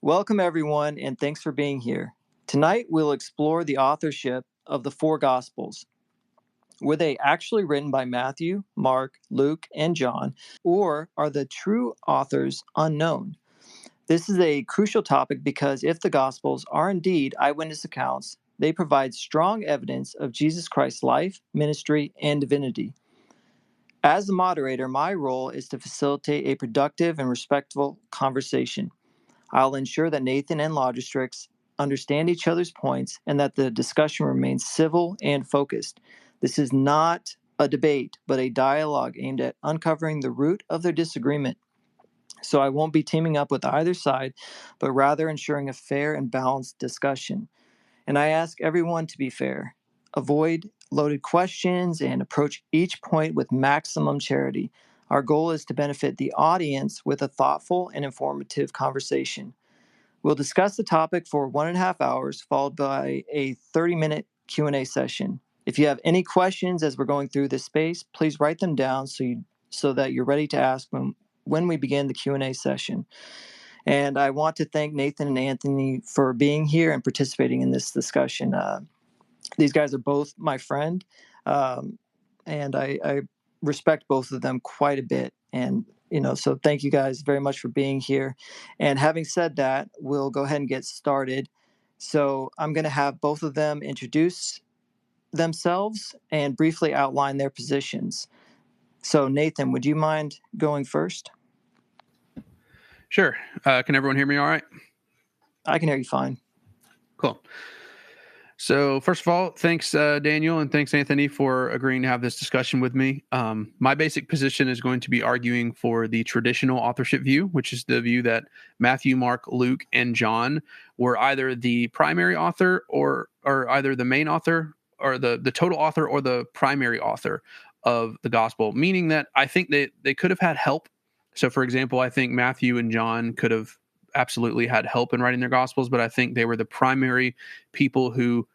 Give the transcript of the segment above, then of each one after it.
Welcome, everyone, and thanks for being here. Tonight, we'll explore the authorship of the four Gospels. Were they actually written by Matthew, Mark, Luke, and John, or are the true authors unknown? This is a crucial topic because if the Gospels are indeed eyewitness accounts, they provide strong evidence of Jesus Christ's life, ministry, and divinity. As the moderator, my role is to facilitate a productive and respectful conversation. I'll ensure that Nathan and Logistrix understand each other's points and that the discussion remains civil and focused. This is not a debate, but a dialogue aimed at uncovering the root of their disagreement. So I won't be teaming up with either side, but rather ensuring a fair and balanced discussion. And I ask everyone to be fair, avoid loaded questions, and approach each point with maximum charity. Our goal is to benefit the audience with a thoughtful and informative conversation. We'll discuss the topic for 1.5 hours, followed by a 30-minute Q&A session. If you have any questions as we're going through this space, please write them down so that you're ready to ask them when we begin the Q&A session. And I want to thank Nathan and Anthony for being here and participating in this discussion. These guys are both my friend, and I respect both of them quite a bit. And so thank you guys very much for being here. And having said that, we'll go ahead and get started. So I'm going to have both of them introduce themselves and briefly outline their positions. So Nathan, would you mind going first? Sure. Can everyone hear me all right? I can hear you fine. Cool. So first of all, thanks, Daniel, and thanks, Anthony, for agreeing to have this discussion with me. My basic position is going to be arguing for the traditional authorship view, which is the view that Matthew, Mark, Luke, and John were either the primary author or either the main author or the total author or the primary author of the gospel, meaning that I think they could have had help. So, for example, I think Matthew and John could have absolutely had help in writing their gospels, but I think they were the primary people who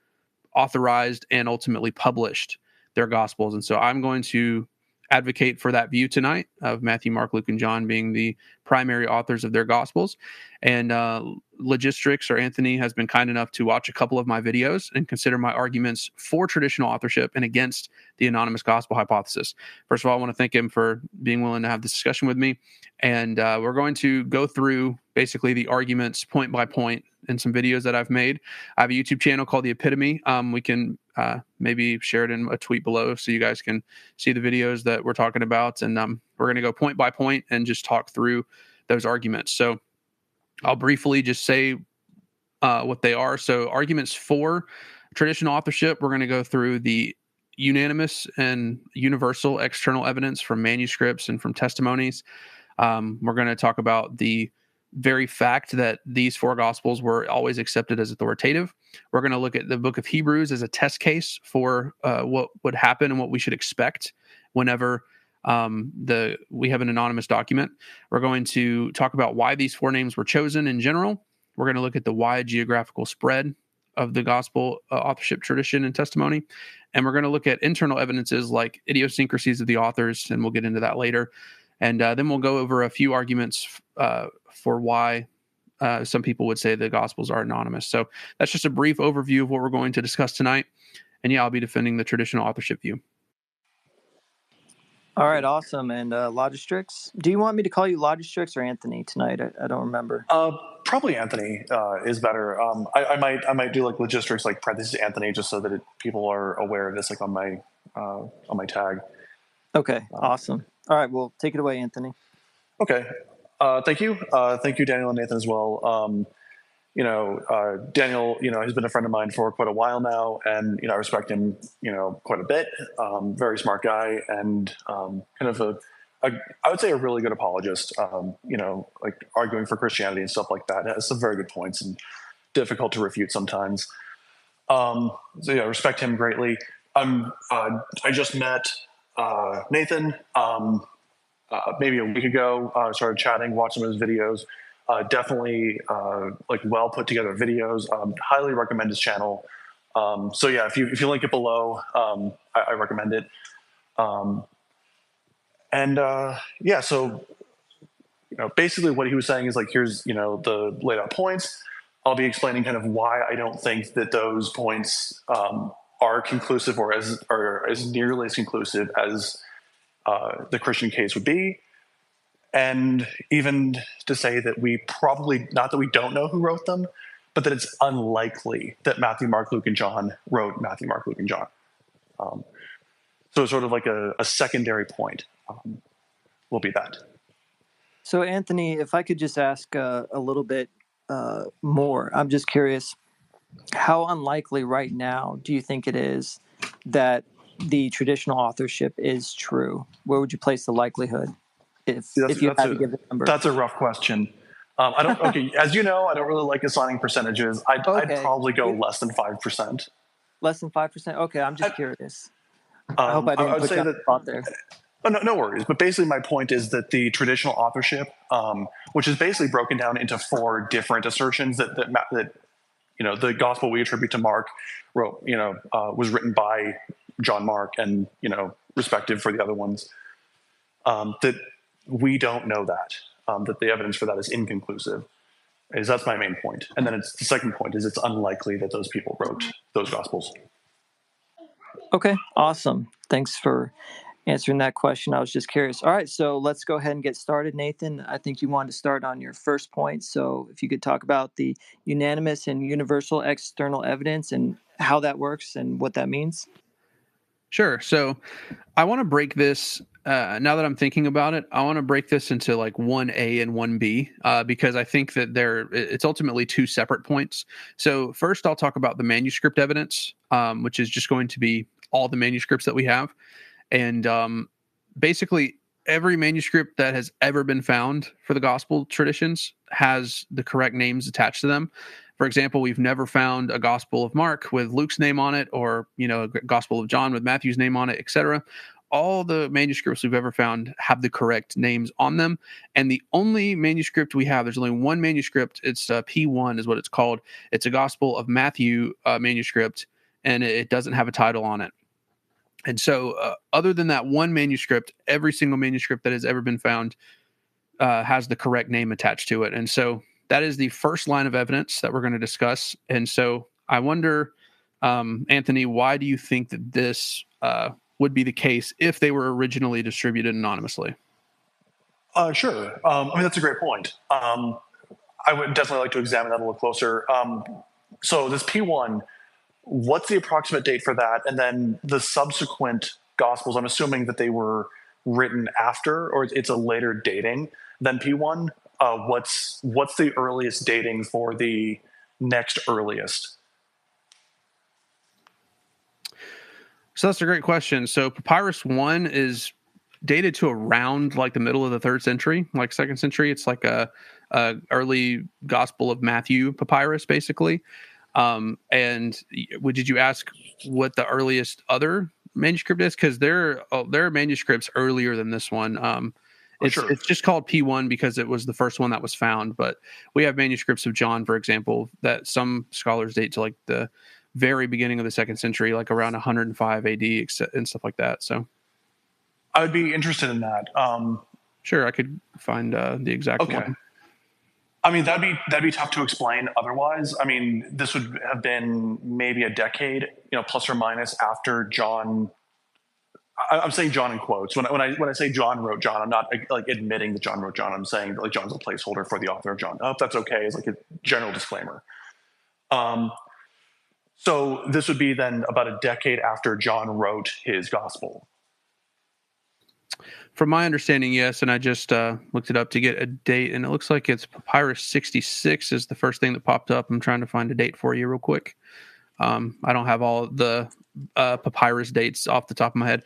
authorized and ultimately published their gospels. And so I'm going to advocate for that view tonight of Matthew, Mark, Luke, and John being the primary authors of their gospels. And Logistrix or Anthony has been kind enough to watch a couple of my videos and consider my arguments for traditional authorship and against the anonymous gospel hypothesis. First of all, I want to thank him for being willing to have this discussion with me. And we're going to go through basically the arguments point by point in some videos that I've made. I have a YouTube channel called the Epitome. We can maybe share it in a tweet below so you guys can see the videos that we're talking about. And we're going to go point by point and just talk through those arguments. So I'll briefly just say what they are. So arguments for traditional authorship, we're going to go through the unanimous and universal external evidence from manuscripts and from testimonies. We're going to talk about the very fact that these four gospels were always accepted as authoritative. We're going to look at the book of Hebrews as a test case for what would happen and what we should expect whenever we have an anonymous document. We're going to talk about why these four names were chosen in general. We're going to look at the wide geographical spread of the gospel authorship tradition and testimony. And we're going to look at internal evidences like idiosyncrasies of the authors, and we'll get into that later. And then we'll go over a few arguments for why some people would say the Gospels are anonymous. So that's just a brief overview of what we're going to discuss tonight. And yeah, I'll be defending the traditional authorship view. All right, awesome. And Logistrix, do you want me to call you Logistrix or Anthony tonight? I don't remember. Probably Anthony is better. I might do like Logistrix, like parentheses Anthony, just so that people are aware of this, like on my tag. Okay, awesome. All right, well, take it away, Anthony. Okay. Thank you. Thank you, Daniel and Nathan as well. Daniel, has been a friend of mine for quite a while now, and, I respect him, quite a bit. Very smart guy, and kind of I would say a really good apologist, like arguing for Christianity and stuff like that. Has some very good points and difficult to refute sometimes. So yeah, I respect him greatly. I just met Nathan maybe a week ago. Started chatting, watched some of his videos. Definitely like well put together videos. Highly recommend his channel. So yeah, if you link it below, I recommend it. Yeah, so basically what he was saying is like, here's, the laid out points. I'll be explaining kind of why I don't think that those points are conclusive or as nearly as conclusive as the Christian case would be. And even to say that we probably, not that we don't know who wrote them, but that it's unlikely that Matthew, Mark, Luke, and John wrote Matthew, Mark, Luke, and John. So it's sort of like a secondary point will be that. So, Anthony, if I could just ask a little bit more, I'm just curious, how unlikely right now do you think it is that the traditional authorship is true? Where would you place the likelihood if you had to give a number? That's a rough question. I don't. Okay, as you know, I don't really like assigning percentages. I'd probably go less than 5%. Less than 5%. Okay, I'm just curious. I hope I didn't put you on the spot there. No worries. But basically, my point is that the traditional authorship, which is basically broken down into 4 different assertions that the gospel we attribute to Mark wrote, was written by John Mark, and respective for the other ones. That we don't know that the evidence for that is inconclusive. That's my main point. And then the second point is it's unlikely that those people wrote those gospels. Okay, awesome. Thanks for answering that question. I was just curious. All right, so let's go ahead and get started. Nathan, I think you wanted to start on your first point. So if you could talk about the unanimous and universal external evidence and how that works and what that means. Sure. So I want to break this, now that I'm thinking about it, I want to break this into like 1A and 1B, because I think that it's ultimately 2 separate points. So first I'll talk about the manuscript evidence, which is just going to be all the manuscripts that we have. And basically every manuscript that has ever been found for the gospel traditions has the correct names attached to them. For example, we've never found a Gospel of Mark with Luke's name on it, or a Gospel of John with Matthew's name on it, etc. All the manuscripts we've ever found have the correct names on them. And the only manuscript we have, there's only one manuscript. It's P1 is what it's called. It's a Gospel of Matthew manuscript, and it doesn't have a title on it. And so other than that one manuscript, every single manuscript that has ever been found has the correct name attached to it. And so that is the first line of evidence that we're going to discuss. And so I wonder, Anthony, why do you think that this would be the case if they were originally distributed anonymously? Sure. That's a great point. I would definitely like to examine that a little closer. So this P1, what's the approximate date for that? And then the subsequent Gospels, I'm assuming that they were written after, or it's a later dating than P1. What's the earliest dating for the next earliest? So that's a great question. So Papyrus 1 is dated to around like the middle of the 3rd century, like 2nd century. It's like a early Gospel of Matthew papyrus, basically. And did you ask what the earliest other manuscript is? Because there are manuscripts earlier than this one. It's just called P1 because it was the first one that was found. But we have manuscripts of John, for example, that some scholars date to like the very beginning of the 2nd century, like around 105 AD and stuff like that. So I would be interested in that. Sure, I could find the exact one. I mean, that'd be tough to explain otherwise. I mean, this would have been maybe a decade, plus or minus after John. I'm saying John in quotes. When I say John wrote John, I'm not like admitting that John wrote John. I'm saying that like John's a placeholder for the author of John. I hope that's okay. It's like a general disclaimer. So this would be then about a decade after John wrote his gospel. From my understanding, yes, and I just looked it up to get a date, and it looks like it's Papyrus 66 is the first thing that popped up. I'm trying to find a date for you real quick. I don't have all the papyrus dates off the top of my head.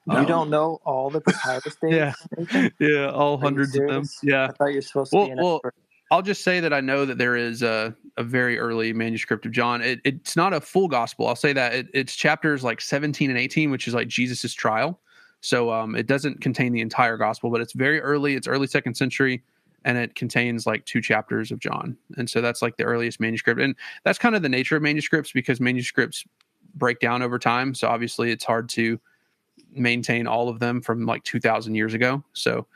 You don't know all the papyrus dates? Yeah, all hundreds of them. Yeah. I thought you were supposed to be an expert. I'll just say that I know that there is a very early manuscript of John. It's not a full gospel. I'll say that. It's chapters like 17 and 18, which is like Jesus's trial. So it doesn't contain the entire gospel, but it's very early. It's early 2nd century, and it contains like 2 chapters of John. And so that's like the earliest manuscript. And that's kind of the nature of manuscripts because manuscripts break down over time. So obviously it's hard to maintain all of them from like 2,000 years ago. So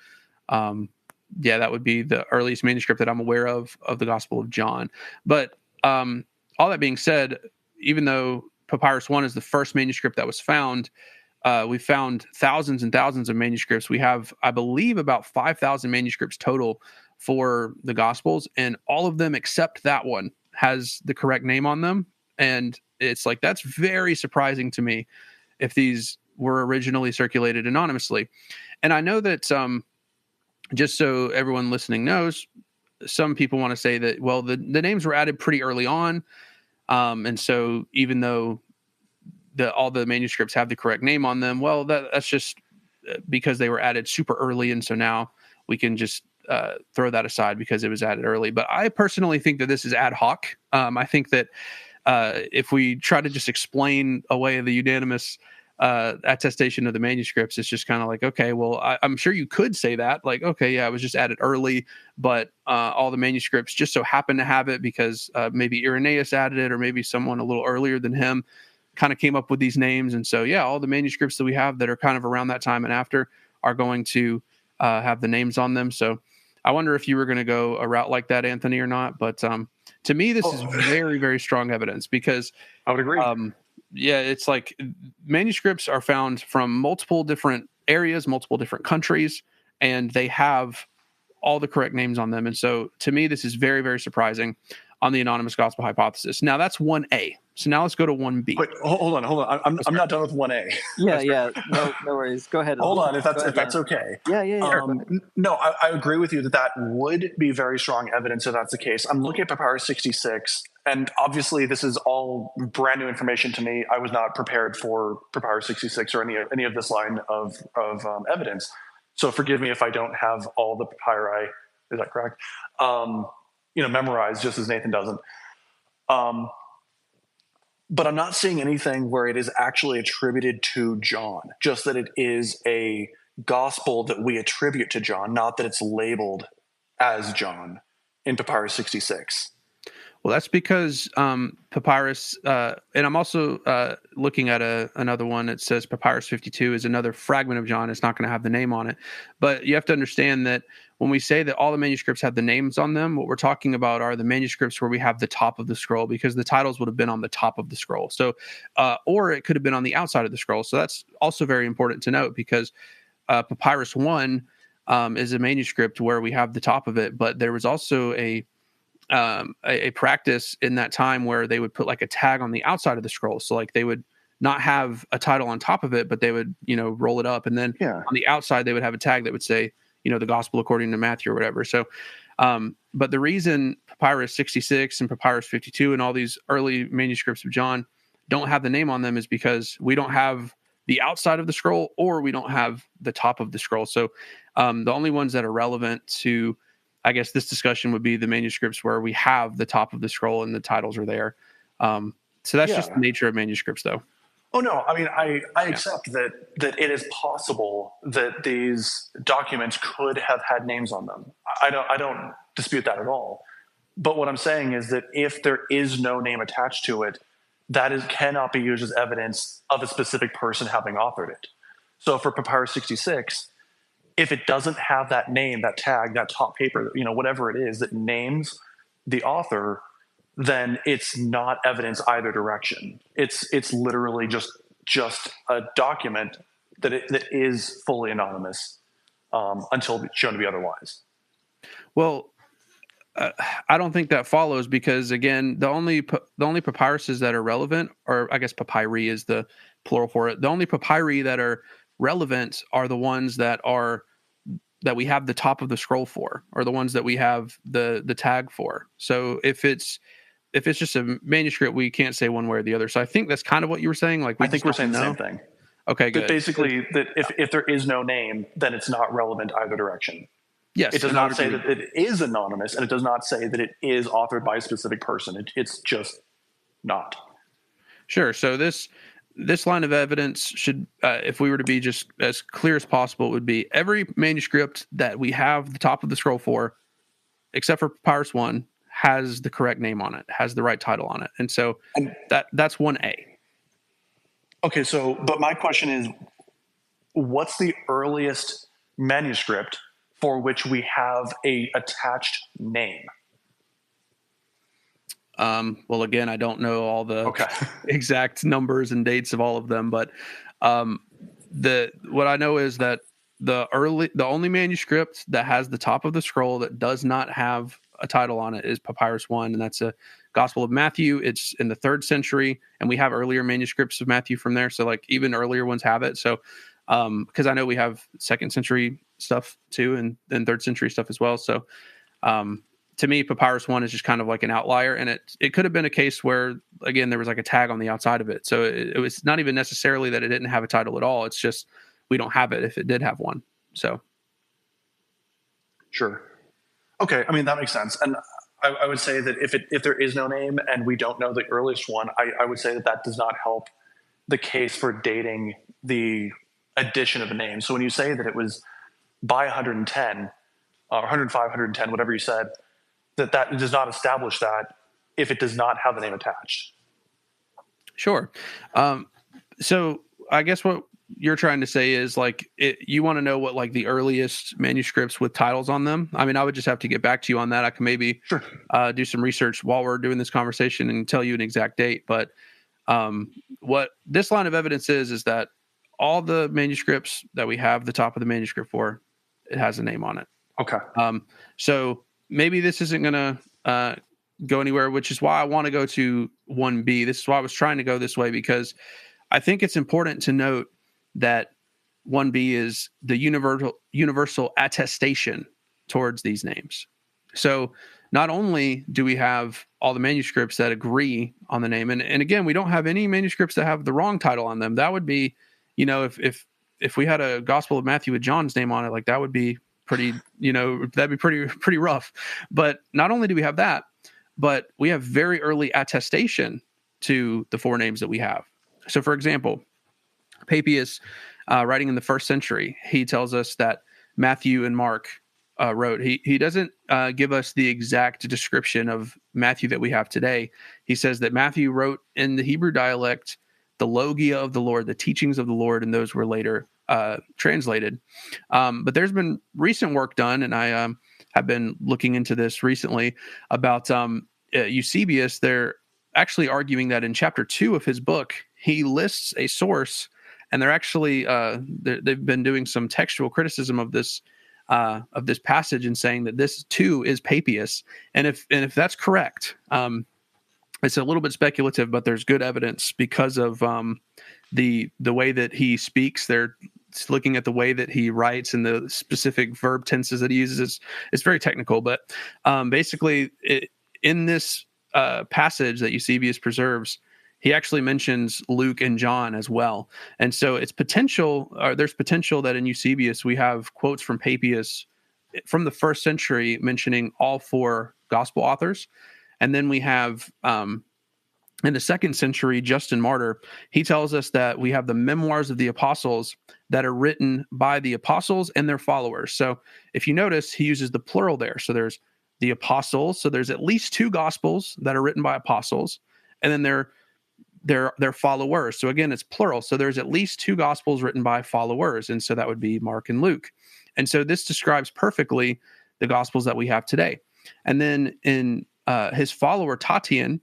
yeah, that would be the earliest manuscript that I'm aware of the Gospel of John. But all that being said, even though Papyrus 1 is the first manuscript that was found, we found thousands and thousands of manuscripts. We have, I believe, about 5,000 manuscripts total for the Gospels, and all of them except that one has the correct name on them. And it's like, that's very surprising to me if these were originally circulated anonymously. And I know that just so everyone listening knows, some people want to say that, well, the names were added pretty early on. And so even though all the manuscripts have the correct name on them, well, that's just because they were added super early. And so now we can just throw that aside because it was added early. But I personally think that this is ad hoc. I think that if we try to just explain away the unanimous attestation of the manuscripts, it's just kind of like, okay, well, I'm sure you could say that, like, okay, yeah, it was just added early, but all the manuscripts just so happen to have it because maybe Irenaeus added it, or maybe someone a little earlier than him kind of came up with these names. And so, yeah, all the manuscripts that we have that are kind of around that time and after are going to have the names on them. So I wonder if you were going to go a route like that, Anthony, or not. But to me, this is very, very strong evidence because I would agree. Yeah, it's like manuscripts are found from multiple different areas, multiple different countries, and they have all the correct names on them. And so to me, this is very, very surprising on the anonymous gospel hypothesis. Now that's 1A. So now let's go to 1B. Wait, hold on. I'm not done with 1A. Yeah. No worries. Go ahead. Hold on, if that's okay. Yeah. No, I agree with you that would be very strong evidence if that's the case. I'm looking at Papyrus 66, and obviously this is all brand new information to me. I was not prepared for Papyrus 66 or any of this line of evidence. So forgive me if I don't have all the papyri. Is that correct? Memorized, just as Nathan doesn't. But I'm not seeing anything where it is actually attributed to John, just that it is a gospel that we attribute to John, not that it's labeled as John in Papyrus 66. Well, that's because Papyrus, and I'm also looking at another one that says Papyrus 52 is another fragment of John. It's not going to have the name on it. But you have to understand that when we say that all the manuscripts have the names on them, what we're talking about are the manuscripts where we have the top of the scroll, because the titles would have been on the top of the scroll. So, or it could have been on the outside of the scroll. So that's also very important to note, because Papyrus 1 is a manuscript where we have the top of it, but there was also a practice in that time where they would put like a tag on the outside of the scroll. So like they would not have a title on top of it, but they would, roll it up. And then on the outside, they would have a tag that would say, the gospel according to Matthew or whatever. So, but the reason Papyrus 66 and Papyrus 52 and all these early manuscripts of John don't have the name on them is because we don't have the outside of the scroll, or we don't have the top of the scroll. So the only ones that are relevant to, I guess, this discussion would be the manuscripts where we have the top of the scroll and the titles are there. So that's just the nature of manuscripts, though. Oh, no. I mean, I accept that it is possible that these documents could have had names on them. I don't dispute that at all. But what I'm saying is that if there is no name attached to it, cannot be used as evidence of a specific person having authored it. So for Papyrus 66, if it doesn't have that name, that tag, that top paper, whatever it is that names the author, then it's not evidence either direction. It's literally just a document that is fully anonymous until shown to be otherwise. Well, I don't think that follows, because again, the only papyruses that are relevant, or I guess papyri is the plural for it. The only papyri that are relevant are the ones that we have the top of the scroll for, or the ones that we have the tag for. So if it's just a manuscript, we can't say one way or the other. So I think that's kind of what you were saying. Like, I think we're saying the same thing. Okay, good. That basically, that if there is no name, then it's not relevant either direction. Yes, it does not say that it is anonymous, and it does not say that it is authored by a specific person. It's just not. Sure. So this line of evidence should, if we were to be just as clear as possible, it would be every manuscript that we have the top of the scroll for, except for Papyrus 1, has the correct name on it, has the right title on it. And so that's 1A. Okay, but my question is, what's the earliest manuscript for which we have a attached name? Well, again, I don't know all the Okay. exact numbers and dates of all of them, but what I know is that the only manuscript that has the top of the scroll that does not have a title on it is Papyrus 1, and that's a Gospel of Matthew. It's in the 3rd century, and we have earlier manuscripts of Matthew from there, so like even earlier ones have it. So because I know we have 2nd century stuff too, and then 3rd century stuff as well. So to me, Papyrus 1 is just kind of like an outlier, and it could have been a case where, again, there was like a tag on the outside of it. So it was not even necessarily that it didn't have a title at all. It's just we don't have it if it did have one. So. Sure. Okay. I mean, that makes sense. And I would say that if there is no name and we don't know the earliest one, I would say that does not help the case for dating the addition of a name. So when you say that it was by 110 or 105, 110, whatever you said, that does not establish that if it does not have the name attached. Sure. So I guess what you're trying to say is like you want to know what like the earliest manuscripts with titles on them. I mean, I would just have to get back to you on that. I can maybe do some research while we're doing this conversation and tell you an exact date. But what this line of evidence is that all the manuscripts that we have the top of the manuscript for, it has a name on it. Okay. So maybe this isn't going to go anywhere, which is why I want to go to 1B. This is why I was trying to go this way, because I think it's important to note that 1B is the universal attestation towards these names. So not only do we have all the manuscripts that agree on the name, and again, we don't have any manuscripts that have the wrong title on them. That would be, if we had a Gospel of Matthew with John's name on it, like that would be pretty, that'd be pretty rough. But not only do we have that, but we have very early attestation to the 4 names that we have. So, for example, Papias, writing in the 1st century, he tells us that Matthew and Mark wrote. He doesn't give us the exact description of Matthew that we have today. He says that Matthew wrote in the Hebrew dialect the logia of the Lord, the teachings of the Lord, and those were later translated. But there's been recent work done, and I have been looking into this recently about Eusebius. They're actually arguing that in chapter 2 of his book, he lists a source, and they're actually they've been doing some textual criticism of this passage and saying that this too is Papias. And if that's correct, it's a little bit speculative, but there's good evidence because of the way that he speaks. They're looking at the way that he writes and the specific verb tenses that he uses. It's very technical, but basically in this passage that Eusebius preserves, he actually mentions Luke and John as well. And so there's potential that in Eusebius we have quotes from Papias from the 1st century mentioning all 4 gospel authors. And then we have in the 2nd century, Justin Martyr, he tells us that we have the memoirs of the apostles that are written by the apostles and their followers. So if you notice, he uses the plural there. So there's the apostles. So there's at least 2 gospels that are written by apostles, and then their followers. So again, it's plural. So there's at least 2 gospels written by followers. And so that would be Mark and Luke. And so this describes perfectly the gospels that we have today. And then in his follower Tatian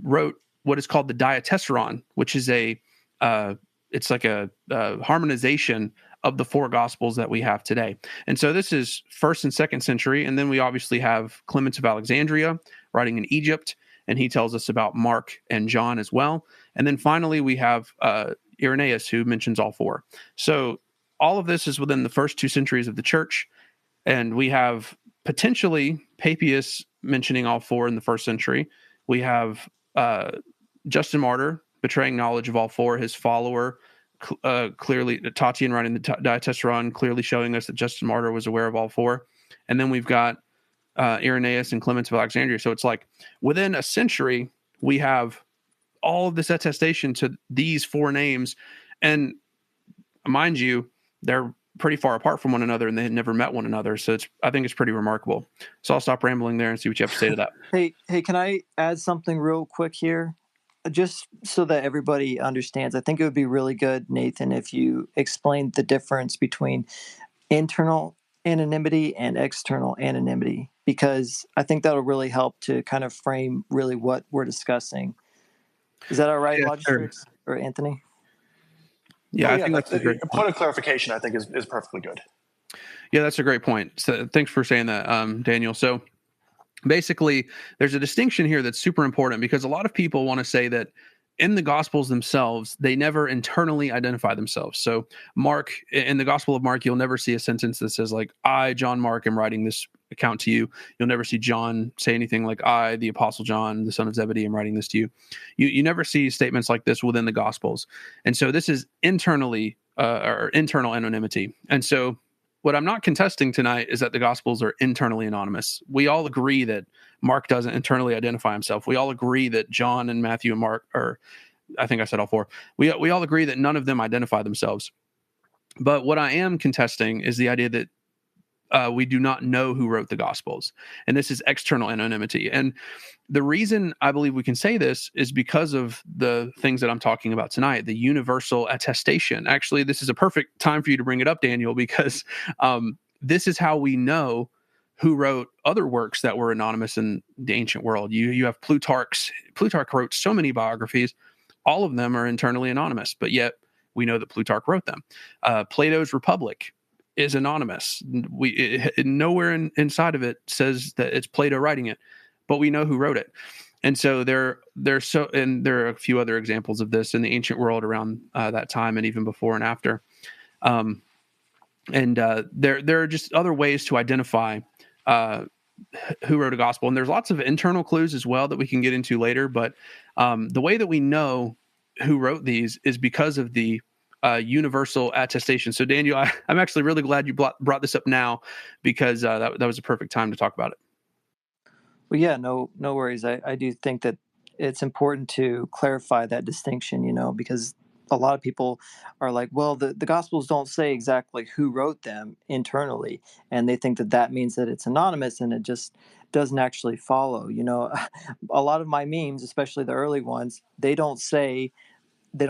wrote what is called the Diatessaron, which is it's like a harmonization of the 4 gospels that we have today. And so this is 1st and 2nd century. And then we obviously have Clement of Alexandria writing in Egypt, and he tells us about Mark and John as well. And then finally, we have Irenaeus, who mentions all 4. So all of this is within the first 2 centuries of the church. And we have potentially Papias mentioning all 4 in the 1st century. We have Justin Martyr betraying knowledge of all 4, his follower, clearly Tatian writing the Diatessaron, clearly showing us that Justin Martyr was aware of all 4. And then we've got Irenaeus and Clement of Alexandria. So it's like within a century, we have all of this attestation to these 4 names. And mind you, they're pretty far apart from one another and they had never met one another. So I think it's pretty remarkable. So I'll stop rambling there and see what you have to say to that. Hey, can I add something real quick here? Just so that everybody understands, I think it would be really good, Nathan, if you explained the difference between internal anonymity and external anonymity, because I think that'll really help to kind of frame really what we're discussing. Is that all right, Yeah, sure. Logistrix or Anthony? Yeah, Oh I yeah, think that's a great a point. point of clarification I think is perfectly good. Yeah, that's a great point. So thanks for saying that, Daniel. So basically, there's a distinction here that's super important, because a lot of people want to say that in the Gospels themselves, they never internally identify themselves. So Mark, in the Gospel of Mark, you'll never see a sentence that says like, I, John Mark, am writing this account to you. You'll never see John say anything like, I, the Apostle John, the son of Zebedee, am writing this to you. You never see statements like this within the Gospels. And so this is internally or internal anonymity. And so what I'm not contesting tonight is that the Gospels are internally anonymous. We all agree that Mark doesn't internally identify himself. We all agree that John and Matthew and Mark, or I think I said all four, we all agree that none of them identify themselves. But what I am contesting is the idea that we do not know who wrote the Gospels. And this is external anonymity. And the reason I believe we can say this is because of the things that I'm talking about tonight, the universal attestation. Actually, this is a perfect time for you to bring it up, Daniel, because this is how we know who wrote other works that were anonymous in the ancient world. You have Plutarch wrote so many biographies. All of them are internally anonymous, but yet we know that Plutarch wrote them. Plato's Republic is anonymous. Nowhere inside of it says that it's Plato writing it, but we know who wrote it. And so there are a few other examples of this in the ancient world around that time and even before and after. There are just other ways to identify who wrote a gospel. And there's lots of internal clues as well that we can get into later. But the way that we know who wrote these is because of the universal attestation. So Daniel, I'm actually really glad you brought this up now, because that was a perfect time to talk about it. Well, yeah, no worries. I do think that it's important to clarify that distinction, because a lot of people are like, well, the Gospels don't say exactly who wrote them internally, and they think that that means that it's anonymous, and it just doesn't actually follow. A lot of my memes, especially the early ones, they don't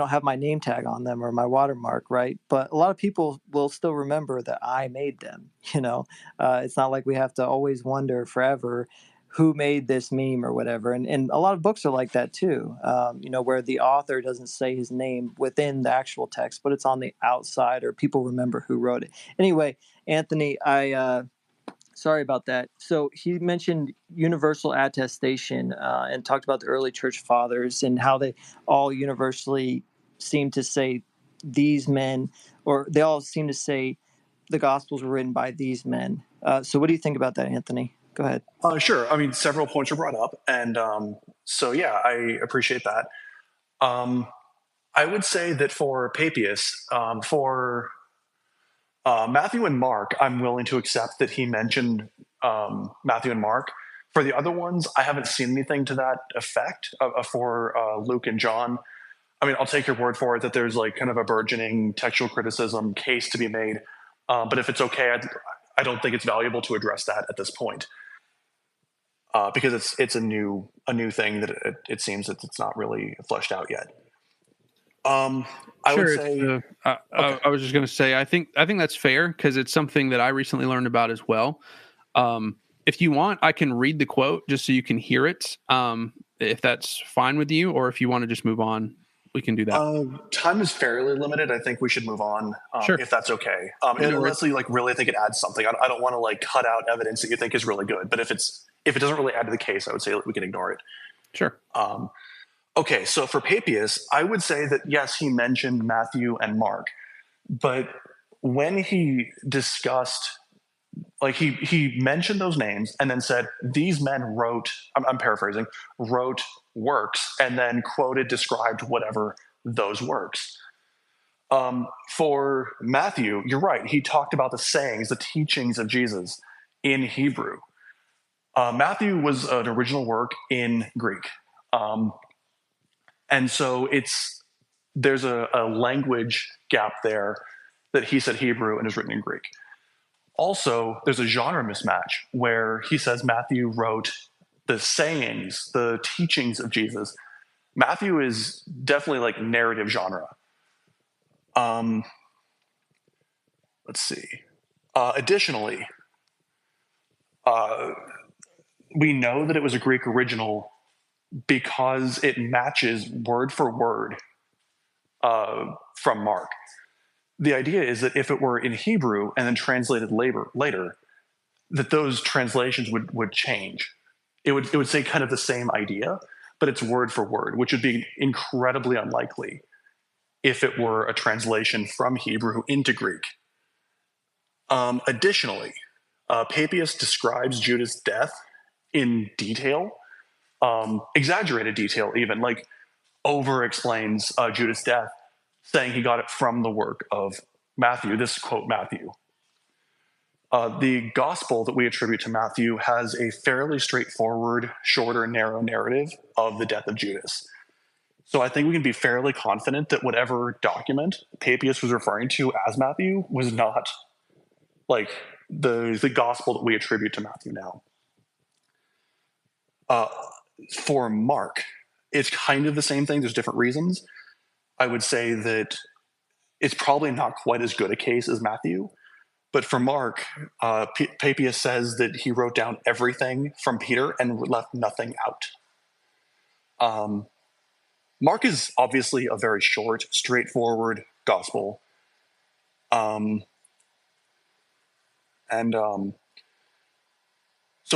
have my name tag on them or my watermark, right? But a lot of people will still remember that I made them. It's not like we have to always wonder forever who made this meme or whatever. And a lot of books are like that too, where the author doesn't say his name within the actual text, but it's on the outside, or people remember who wrote it. Anyway, Anthony, sorry about that. So he mentioned universal attestation and talked about the early church fathers and how they all universally seem to say these men, or they all seem to say the Gospels were written by these men. So what do you think about that, Anthony? Go ahead. Sure. I mean, several points were brought up, and so yeah, I appreciate that. I would say that for Papias, for Matthew and Mark, I'm willing to accept that he mentioned Matthew and Mark. For the other ones, I haven't seen anything to that effect. For Luke and John, I mean, I'll take your word for it that there's like kind of a burgeoning textual criticism case to be made. But if it's okay, I don't think it's valuable to address that at this point. Because it's a new thing that it seems that it's not really fleshed out yet. I would say I was just going to say I think that's fair, because it's something that I recently learned about as well. If you want, I can read the quote just so you can hear it, if that's fine with you, or if you want to just move on, we can do that. Time is fairly limited. I think we should move on, Sure. if that's okay. No Unless you like really think it adds something. I don't want to like cut out evidence that you think is really good. But if it doesn't really add to the case, I would say we can ignore it. Sure. Okay, so for Papias, I would say that yes, he mentioned Matthew and Mark, but when he discussed, like he mentioned those names and then said these men wrote, I'm paraphrasing, wrote works, and then described whatever those works. For Matthew, you're right. He talked about the sayings, the teachings of Jesus in Hebrew. Matthew was an original work in Greek. And so there's a language gap there that he said Hebrew and is written in Greek. Also, there's a genre mismatch where he says Matthew wrote the sayings, the teachings of Jesus. Matthew is definitely like narrative genre. Let's see. Additionally, we know that it was a Greek original because it matches word for word from Mark. The idea is that if it were in Hebrew and then translated later, that those translations would change. It would say kind of the same idea, but it's word for word, which would be incredibly unlikely if it were a translation from Hebrew into Greek. Additionally, Papias describes Judas' death in detail, exaggerated detail even, like over explains Judas' death, saying he got it from the work of Matthew. This quote Matthew. The gospel that we attribute to Matthew has a fairly straightforward, shorter, narrow narrative of the death of Judas. So I think we can be fairly confident that whatever document Papias was referring to as Matthew was not like the gospel that we attribute to Matthew now. For Mark, it's kind of the same thing. There's different reasons. I would say that it's probably not quite as good a case as Matthew. But for Mark, Papias says that he wrote down everything from Peter and left nothing out. Mark is obviously a very short, straightforward gospel. So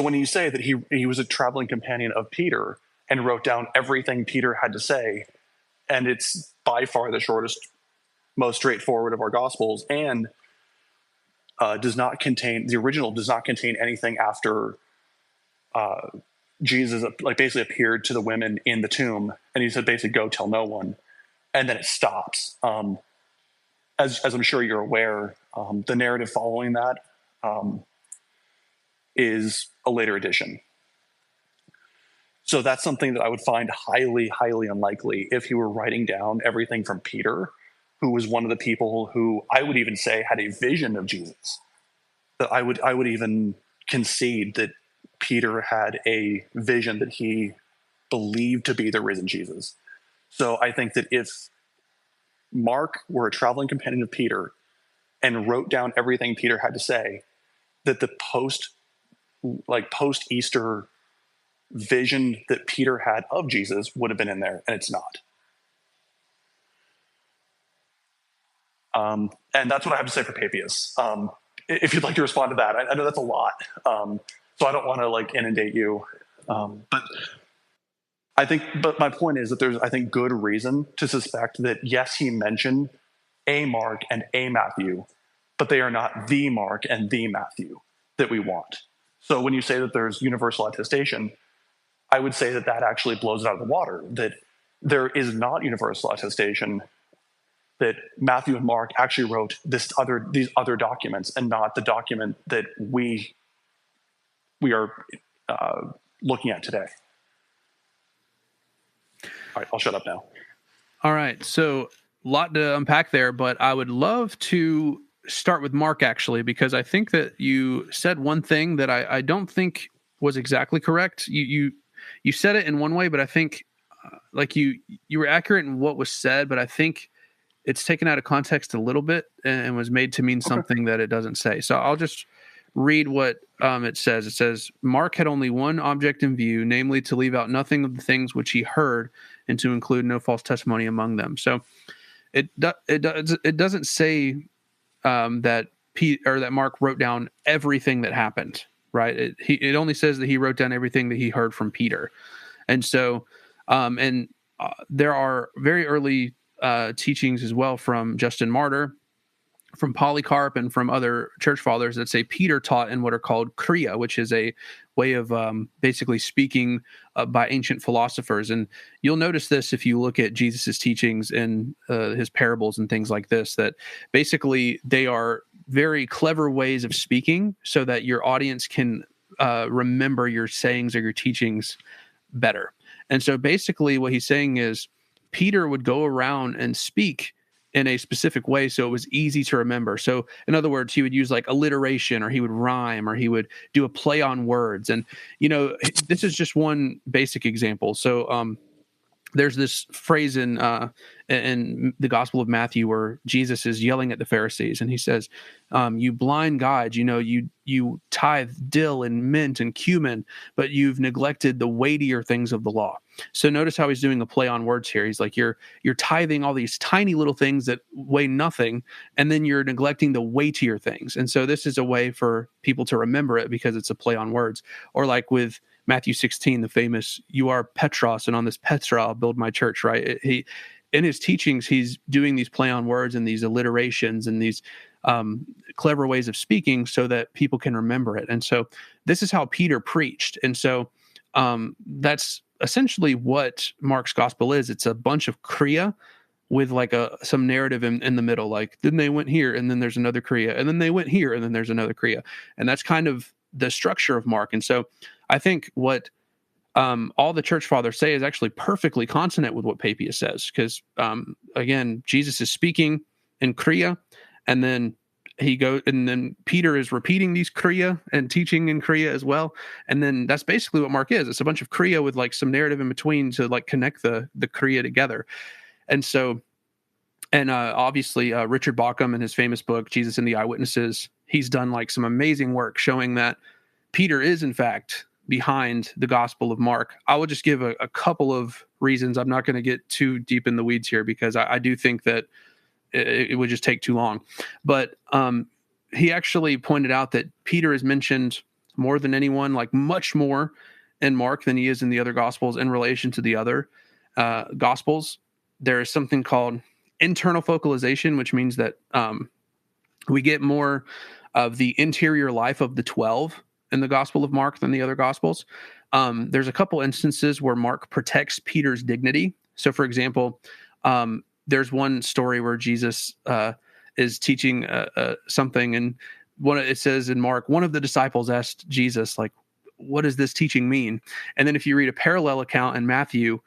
when you say that he was a traveling companion of Peter and wrote down everything Peter had to say, and it's by far the shortest, most straightforward of our gospels, and the original does not contain anything after Jesus like basically appeared to the women in the tomb, and he said basically go tell no one, and then it stops. As I'm sure you're aware, the narrative following that is a later addition. So that's something that I would find highly, highly unlikely if he were writing down everything from Peter, who was one of the people who I would even say had a vision of Jesus. That I would even concede that Peter had a vision that he believed to be the risen Jesus. So I think that if Mark were a traveling companion of Peter and wrote down everything Peter had to say, that the post-Easter vision that Peter had of Jesus would have been in there, and it's not. And that's what I have to say for Papias. If you'd like to respond to that, I know that's a lot, so I don't want to inundate you. But my point is that there's, I think, good reason to suspect that yes, he mentioned a Mark and a Matthew, but they are not the Mark and the Matthew that we want. So when you say that there's universal attestation, I would say that actually blows it out of the water, that there is not universal attestation that Matthew and Mark actually wrote these other documents and not the document that we are looking at today. All right, I'll shut up now. All right, so a lot to unpack there, but I would love to start with Mark, actually, because I think that you said one thing that I don't think was exactly correct. You said it in one way, but I think you were accurate in what was said, but I think it's taken out of context a little bit and was made to mean something that it doesn't say. So I'll just read what it says. It says, Mark had only one object in view, namely to leave out nothing of the things which he heard and to include no false testimony among them. So it doesn't say that Mark wrote down everything that happened, right? It only says that he wrote down everything that he heard from Peter. And so, there are very early teachings as well from Justin Martyr, from Polycarp, and from other church fathers that say Peter taught in what are called kriya, which is a way of basically speaking by ancient philosophers. And you'll notice this if you look at Jesus's teachings and his parables and things like this, that basically they are very clever ways of speaking so that your audience can remember your sayings or your teachings better. And so basically what he's saying is Peter would go around and speak in a specific way so it was easy to remember. So in other words, he would use alliteration, or he would rhyme, or he would do a play on words. And, this is just one basic example. So there's this phrase in the Gospel of Matthew where Jesus is yelling at the Pharisees, and he says, "You blind guides, you tithe dill and mint and cumin, but you've neglected the weightier things of the law." So notice how he's doing a play on words here. He's like, you're tithing all these tiny little things that weigh nothing, and then you're neglecting the weightier things. And so this is a way for people to remember it because it's a play on words. Or like with Matthew 16, the famous, "You are Petros, and on this Petra I'll build my church," right? He, in his teachings, he's doing these play on words and these alliterations and these clever ways of speaking so that people can remember it. And so this is how Peter preached. And so that's essentially what Mark's gospel is. It's a bunch of kriya with like some narrative in the middle. Like, then they went here, and then there's another kriya, and then they went here, and then there's another kriya. And that's kind of the structure of Mark. And so I think what all the church fathers say is actually perfectly consonant with what Papias says, because again, Jesus is speaking in kriya, and then and then Peter is repeating these kriya and teaching in kriya as well, and then that's basically what Mark is. It's a bunch of kriya with like some narrative in between to like connect the kriya together. And so, and obviously Richard Bauckham in his famous book Jesus and the Eyewitnesses, he's done like some amazing work showing that Peter is in fact behind the Gospel of Mark. I will just give a couple of reasons. I'm not going to get too deep in the weeds here because I do think that it would just take too long. But he actually pointed out that Peter is mentioned more than anyone, like much more in Mark than he is in the other Gospels in relation to the other Gospels. There is something called internal focalization, which means that we get more of the interior life of the 12 in the Gospel of Mark than the other Gospels. There's a couple instances where Mark protects Peter's dignity. So, for example, there's one story where Jesus is teaching something, and it says in Mark, one of the disciples asked Jesus, like, "What does this teaching mean?" And then if you read a parallel account in Matthew,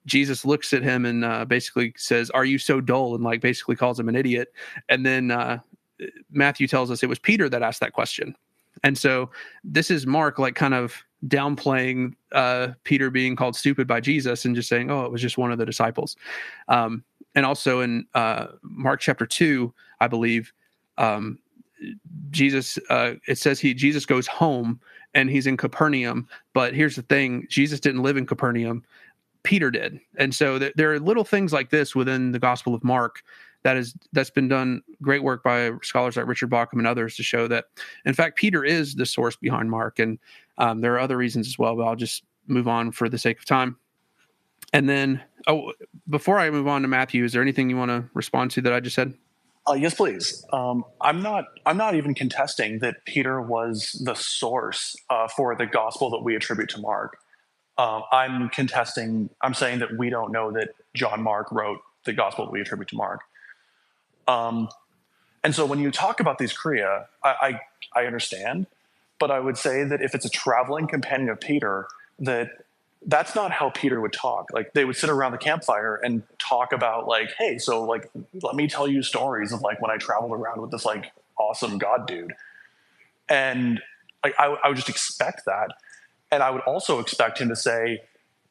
Jesus looks at him and basically says, "Are you so dull?" and like basically calls him an idiot. And then Matthew tells us it was Peter that asked that question. And so this is Mark like kind of downplaying Peter being called stupid by Jesus and just saying, "Oh, it was just one of the disciples." And also in Mark chapter 2, I believe, Jesus, it says Jesus goes home and he's in Capernaum. But here's the thing, Jesus didn't live in Capernaum. Peter did. And so there are little things like this within the Gospel of Mark that's been done great work by scholars like Richard Bauckham and others to show that, in fact, Peter is the source behind Mark. And there are other reasons as well, but I'll just move on for the sake of time. And then, before I move on to Matthew, is there anything you want to respond to that I just said? Yes, please. I'm not even contesting that Peter was the source for the gospel that we attribute to Mark. I'm saying that we don't know that John Mark wrote the gospel that we attribute to Mark. And so when you talk about these Kriya, I understand, but I would say that if it's a traveling companion of Peter, that's not how Peter would talk. Like, they would sit around the campfire and talk about like, "Hey, so like, let me tell you stories of like when I traveled around with this like awesome God dude." And like, I would just expect that. And I would also expect him to say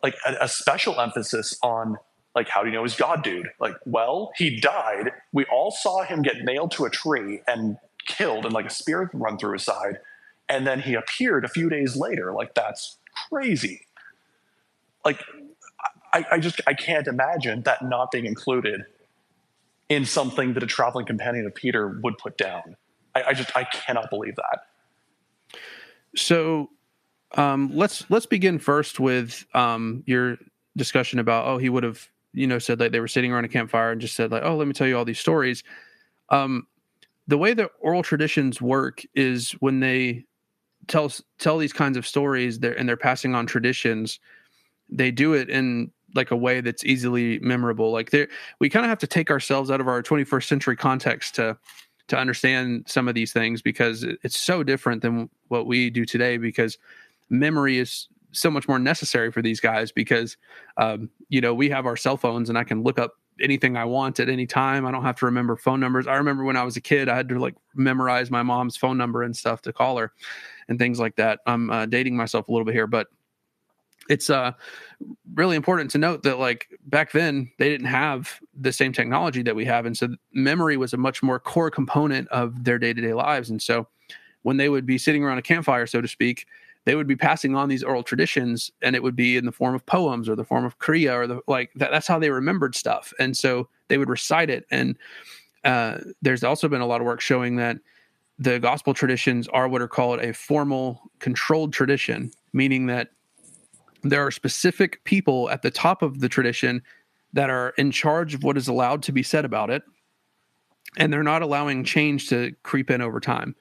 like a special emphasis on like, "How do you know he's God dude?" Like, "Well, he died. We all saw him get nailed to a tree and killed and like a spear run through his side. And then he appeared a few days later." Like, that's crazy. Like, I can't imagine that not being included in something that a traveling companion of Peter would put down. I cannot believe that. So let's begin first with your discussion about, he would have said like they were sitting around a campfire and just said like, "Oh, let me tell you all these stories." The way that oral traditions work is when they tell these kinds of stories and they're passing on traditions, they do it in like a way that's easily memorable. Like, we kind of have to take ourselves out of our 21st century context to understand some of these things, because it's so different than what we do today, because memory is so much more necessary for these guys, because we have our cell phones and I can look up anything I want at any time. I don't have to remember phone numbers. I remember when I was a kid, I had to like memorize my mom's phone number and stuff to call her and things like that. I'm dating myself a little bit here, but it's really important to note that like back then they didn't have the same technology that we have, and so memory was a much more core component of their day-to-day lives. And so when they would be sitting around a campfire, so to speak, they would be passing on these oral traditions, and it would be in the form of poems or the form of kriya or the like that's how they remembered stuff. And so they would recite it. And there's also been a lot of work showing that the gospel traditions are what are called a formal controlled tradition, meaning that there are specific people at the top of the tradition that are in charge of what is allowed to be said about it, and they're not allowing change to creep in over time.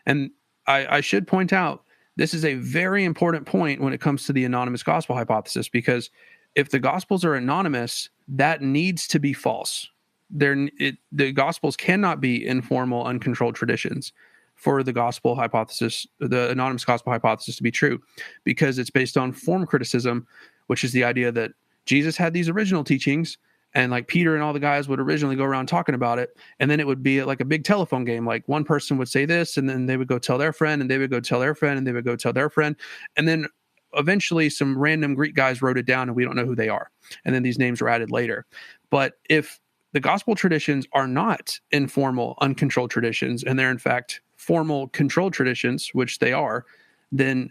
And I should point out, this is a very important point when it comes to the anonymous gospel hypothesis, because if the gospels are anonymous, that needs to be false. The gospels cannot be informal, uncontrolled traditions for the gospel hypothesis, the anonymous gospel hypothesis, to be true, because it's based on form criticism, which is the idea that Jesus had these original teachings, and like Peter and all the guys would originally go around talking about it, and then it would be like a big telephone game. Like one person would say this, and then they would go tell their friend, and they would go tell their friend, and they would go tell their friend, and then eventually some random Greek guys wrote it down, and we don't know who they are, and then these names were added later. But if the gospel traditions are not informal, uncontrolled traditions, and they're in fact formal, controlled traditions, which they are, then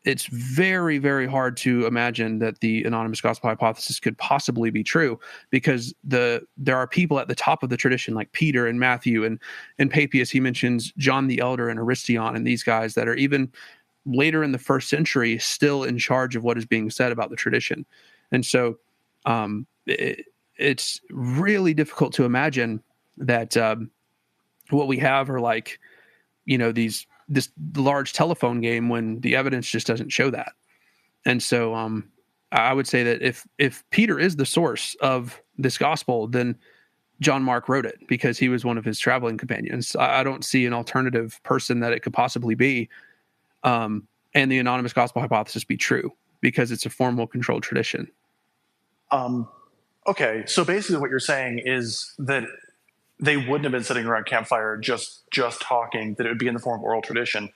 it's very, very hard to imagine that the anonymous gospel hypothesis could possibly be true, because there are people at the top of the tradition like Peter and Matthew, and in Papias he mentions John the Elder and Aristion and these guys that are even later in the first century still in charge of what is being said about the tradition. And so it's really difficult to imagine that what we have are like, this large telephone game when the evidence just doesn't show that. And so I would say that if Peter is the source of this gospel, then John Mark wrote it because he was one of his traveling companions. I don't see an alternative person that it could possibly be, and the anonymous gospel hypothesis be true, because it's a formal controlled tradition. Okay, so basically what you're saying is that they wouldn't have been sitting around campfire just talking, that it would be in the form of oral tradition.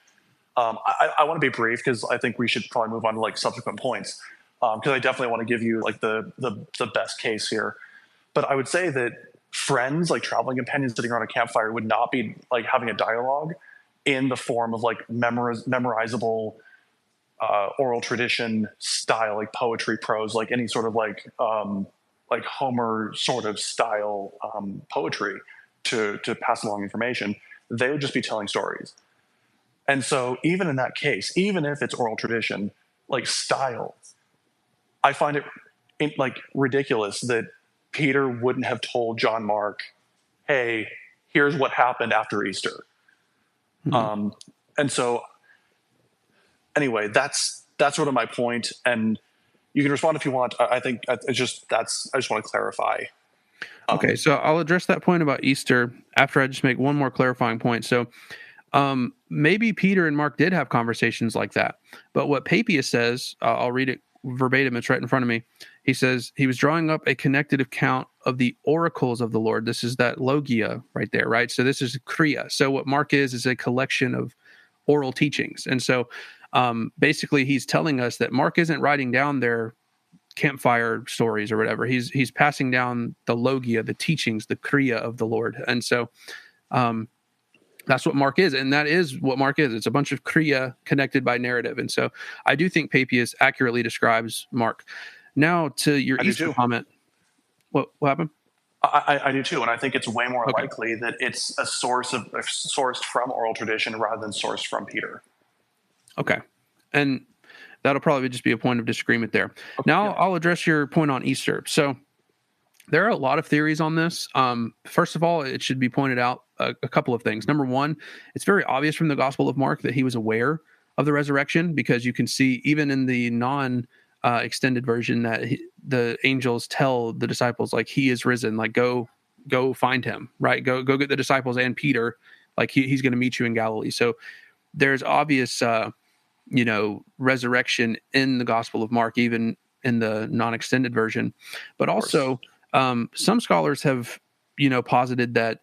I want to be brief because I think we should probably move on to like subsequent points, because I definitely want to give you like the best case here. But I would say that friends, like traveling companions sitting around a campfire, would not be like having a dialogue in the form of like memorizable oral tradition style, like poetry, prose, like any sort of like Homer sort of style poetry to pass along information. They would just be telling stories. And so even in that case, even if it's oral tradition, like style, I find it like ridiculous that Peter wouldn't have told John Mark, hey, here's what happened after Easter. Mm-hmm. And so anyway, that's sort of my point. And you can respond if you want. I think I just want to clarify. Okay, so I'll address that point about Easter after I just make one more clarifying point. So maybe Peter and Mark did have conversations like that. But what Papias says, I'll read it verbatim, it's right in front of me. He says he was drawing up a connected account of the oracles of the Lord. This is that logia right there, right? So this is kriya. So what Mark is a collection of oral teachings. And so basically he's telling us that Mark isn't writing down their campfire stories or whatever. He's passing down the logia, the teachings, the kriya of the Lord. And so that's what Mark is. And that is what Mark is. It's a bunch of kriya connected by narrative. And so I do think Papias accurately describes Mark. Now to your Easter comment. What happened? I do too. And I think it's way more likely that it's sourced from oral tradition rather than sourced from Peter. Okay. And that'll probably just be a point of disagreement there. Okay, now I'll address your point on Easter. So there are a lot of theories on this. First of all, it should be pointed out a couple of things. Number one, it's very obvious from the Gospel of Mark that he was aware of the resurrection, because you can see even in the non-extended version that the angels tell the disciples, like, he is risen, like go find him, right? Go get the disciples and Peter, like he's going to meet you in Galilee. So there's obvious resurrection in the Gospel of Mark, even in the non-extended version. But also, some scholars have, posited that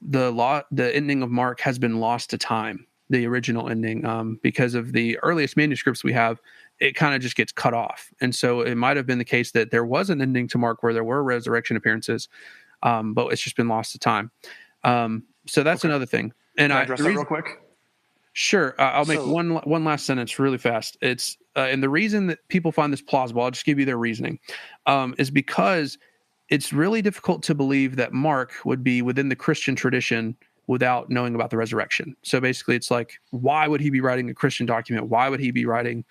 the ending of Mark has been lost to time, the original ending, because of the earliest manuscripts we have it kind of just gets cut off. And so it might have been the case that there was an ending to Mark where there were resurrection appearances, but it's just been lost to time. So that's another thing. And Can I address that real quick? Sure. I'll make one last sentence really fast. It's and the reason that people find this plausible, I'll just give you their reasoning, is because it's really difficult to believe that Mark would be within the Christian tradition without knowing about the resurrection. So basically, it's like, why would he be writing a Christian document? Why would he be writing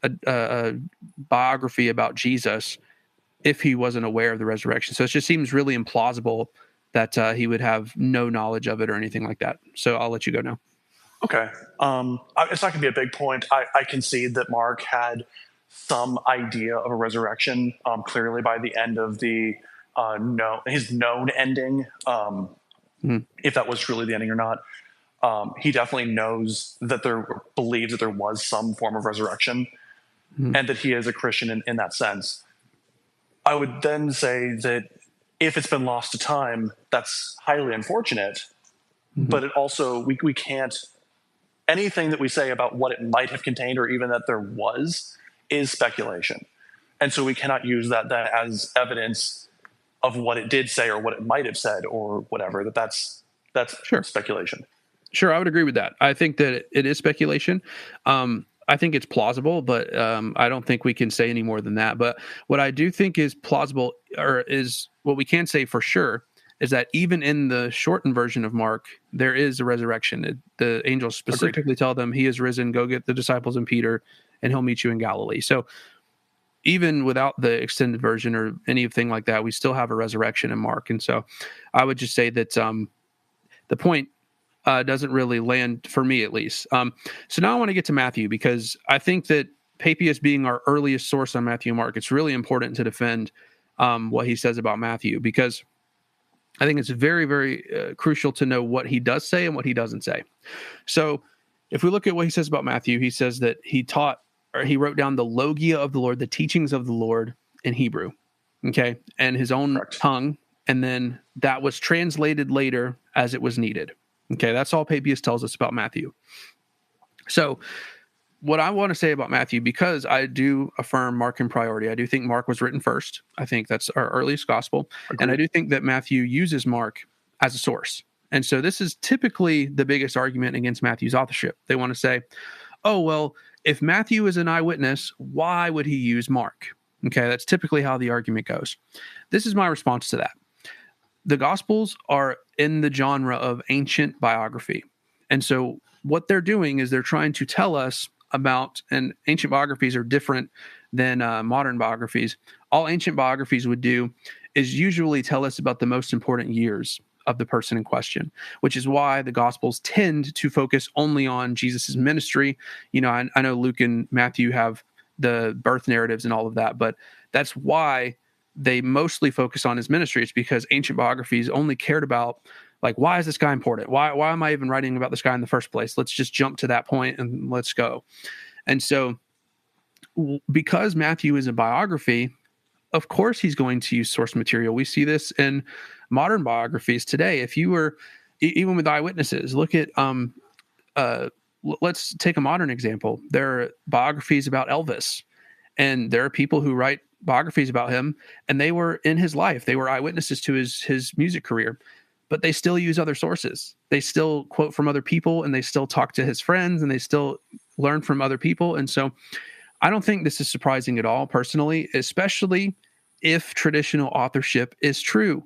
a biography about Jesus if he wasn't aware of the resurrection? So it just seems really implausible that he would have no knowledge of it or anything like that. So I'll let you go now. Okay. It's not going to be a big point. I concede that Mark had some idea of a resurrection, clearly by the end of the his known ending, if that was truly the ending or not. He definitely knows that believes that there was some form of resurrection, and that he is a Christian in that sense. I would then say that if it's been lost to time, that's highly unfortunate, but it also, we can't, anything that we say about what it might have contained or even that there was is speculation. And so we cannot use that as evidence of what it did say or what it might have said or whatever. That's Sure. speculation. Sure, I would agree with that. I think that it is speculation. I think it's plausible, but I don't think we can say any more than that. But what I do think is plausible, or is what we can say for sure, is that even in the shortened version of Mark, there is a resurrection. The angels specifically tell them, he is risen, go get the disciples and Peter, and he'll meet you in Galilee. So even without the extended version or anything like that, we still have a resurrection in Mark. And so I would just say that the point doesn't really land, for me at least. So now I want to get to Matthew, because I think that Papias being our earliest source on Matthew and Mark, it's really important to defend what he says about Matthew, because I think it's very, very crucial to know what he does say and what he doesn't say. So if we look at what he says about Matthew, he says that he wrote down the logia of the Lord, the teachings of the Lord in Hebrew, okay, and his own tongue, and then that was translated later as it was needed. Okay, that's all Papias tells us about Matthew. So what I want to say about Matthew, because I do affirm Mark in priority, I do think Mark was written first. I think that's our earliest gospel. Agreed. And I do think that Matthew uses Mark as a source. And so this is typically the biggest argument against Matthew's authorship. They want to say, oh, well, if Matthew is an eyewitness, why would he use Mark? Okay, that's typically how the argument goes. This is my response to that. The Gospels are in the genre of ancient biography. And so what they're doing is they're trying to tell us about, and ancient biographies are different than modern biographies. All ancient biographies would do is usually tell us about the most important years of the person in question, which is why the Gospels tend to focus only on Jesus's ministry. You know, I know Luke and Matthew have the birth narratives and all of that, but that's why they mostly focus on his ministry. It's because ancient biographies only cared about, like, why is this guy important? Why am I even writing about this guy in the first place? Let's just jump to that point and let's go. And so because Matthew is a biography, of course he's going to use source material. We see this in modern biographies today. If you were, even with eyewitnesses, look at, let's take a modern example. There are biographies about Elvis, and there are people who write biographies about him, and they were in his life. They were eyewitnesses to his music career, but they still use other sources. They still quote from other people, and they still talk to his friends, and they still learn from other people. And so I don't think this is surprising at all, personally, especially if traditional authorship is true.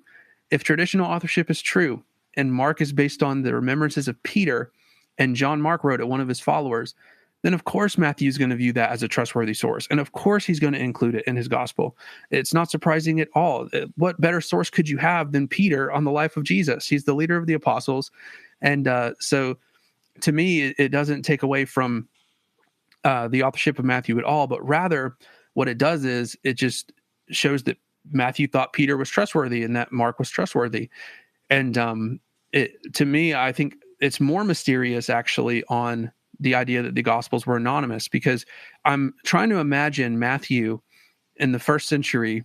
If traditional authorship is true, and Mark is based on the remembrances of Peter, and John Mark wrote it, one of his followers, then of course Matthew's going to view that as a trustworthy source. And of course he's going to include it in his gospel. It's not surprising at all. What better source could you have than Peter on the life of Jesus? He's the leader of the apostles. And so to me, it doesn't take away from the authorship of Matthew at all, but rather what it does is it just shows that Matthew thought Peter was trustworthy and that Mark was trustworthy. And to me, I think it's more mysterious actually on the idea that the Gospels were anonymous, because I'm trying to imagine Matthew in the first century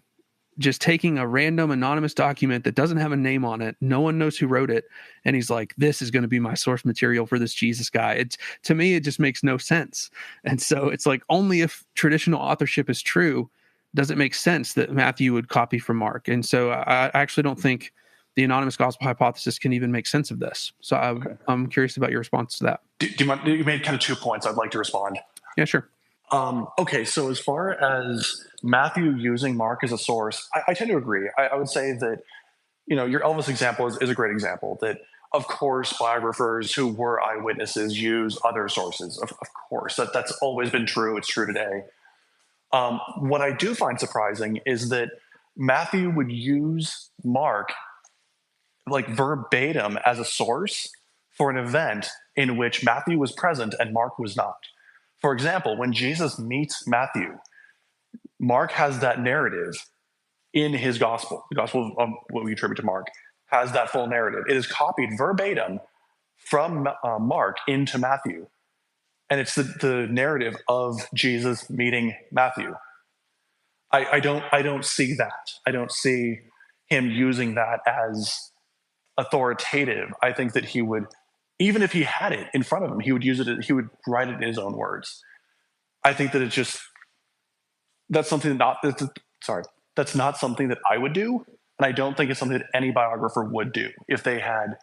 just taking a random anonymous document that doesn't have a name on it. No one knows who wrote it. And he's like, this is going to be my source material for this Jesus guy. To me, it just makes no sense. And so it's like, only if traditional authorship is true, does it make sense that Matthew would copy from Mark. And so I actually don't think the anonymous gospel hypothesis can even make sense of this. So I'm curious about your response to that. Do you mind? You made kind of 2 points. I'd like to respond. Yeah, sure. Okay, so as far as Matthew using Mark as a source, I tend to agree. I would say that, your Elvis example is a great example. That, of course, biographers who were eyewitnesses use other sources. Of course, that's always been true. It's true today. What I do find surprising is that Matthew would use Mark like verbatim as a source for an event in which Matthew was present and Mark was not. For example, when Jesus meets Matthew, Mark has that narrative in his gospel. The gospel of what we attribute to Mark has that full narrative. It is copied verbatim from Mark into Matthew. And it's the narrative of Jesus meeting Matthew. I don't see that. I don't see him using that as authoritative. I think that he would, even if he had it in front of him, he would use it. He would write it in his own words. I think that that's not something that I would do, and I don't think it's something that any biographer would do if they had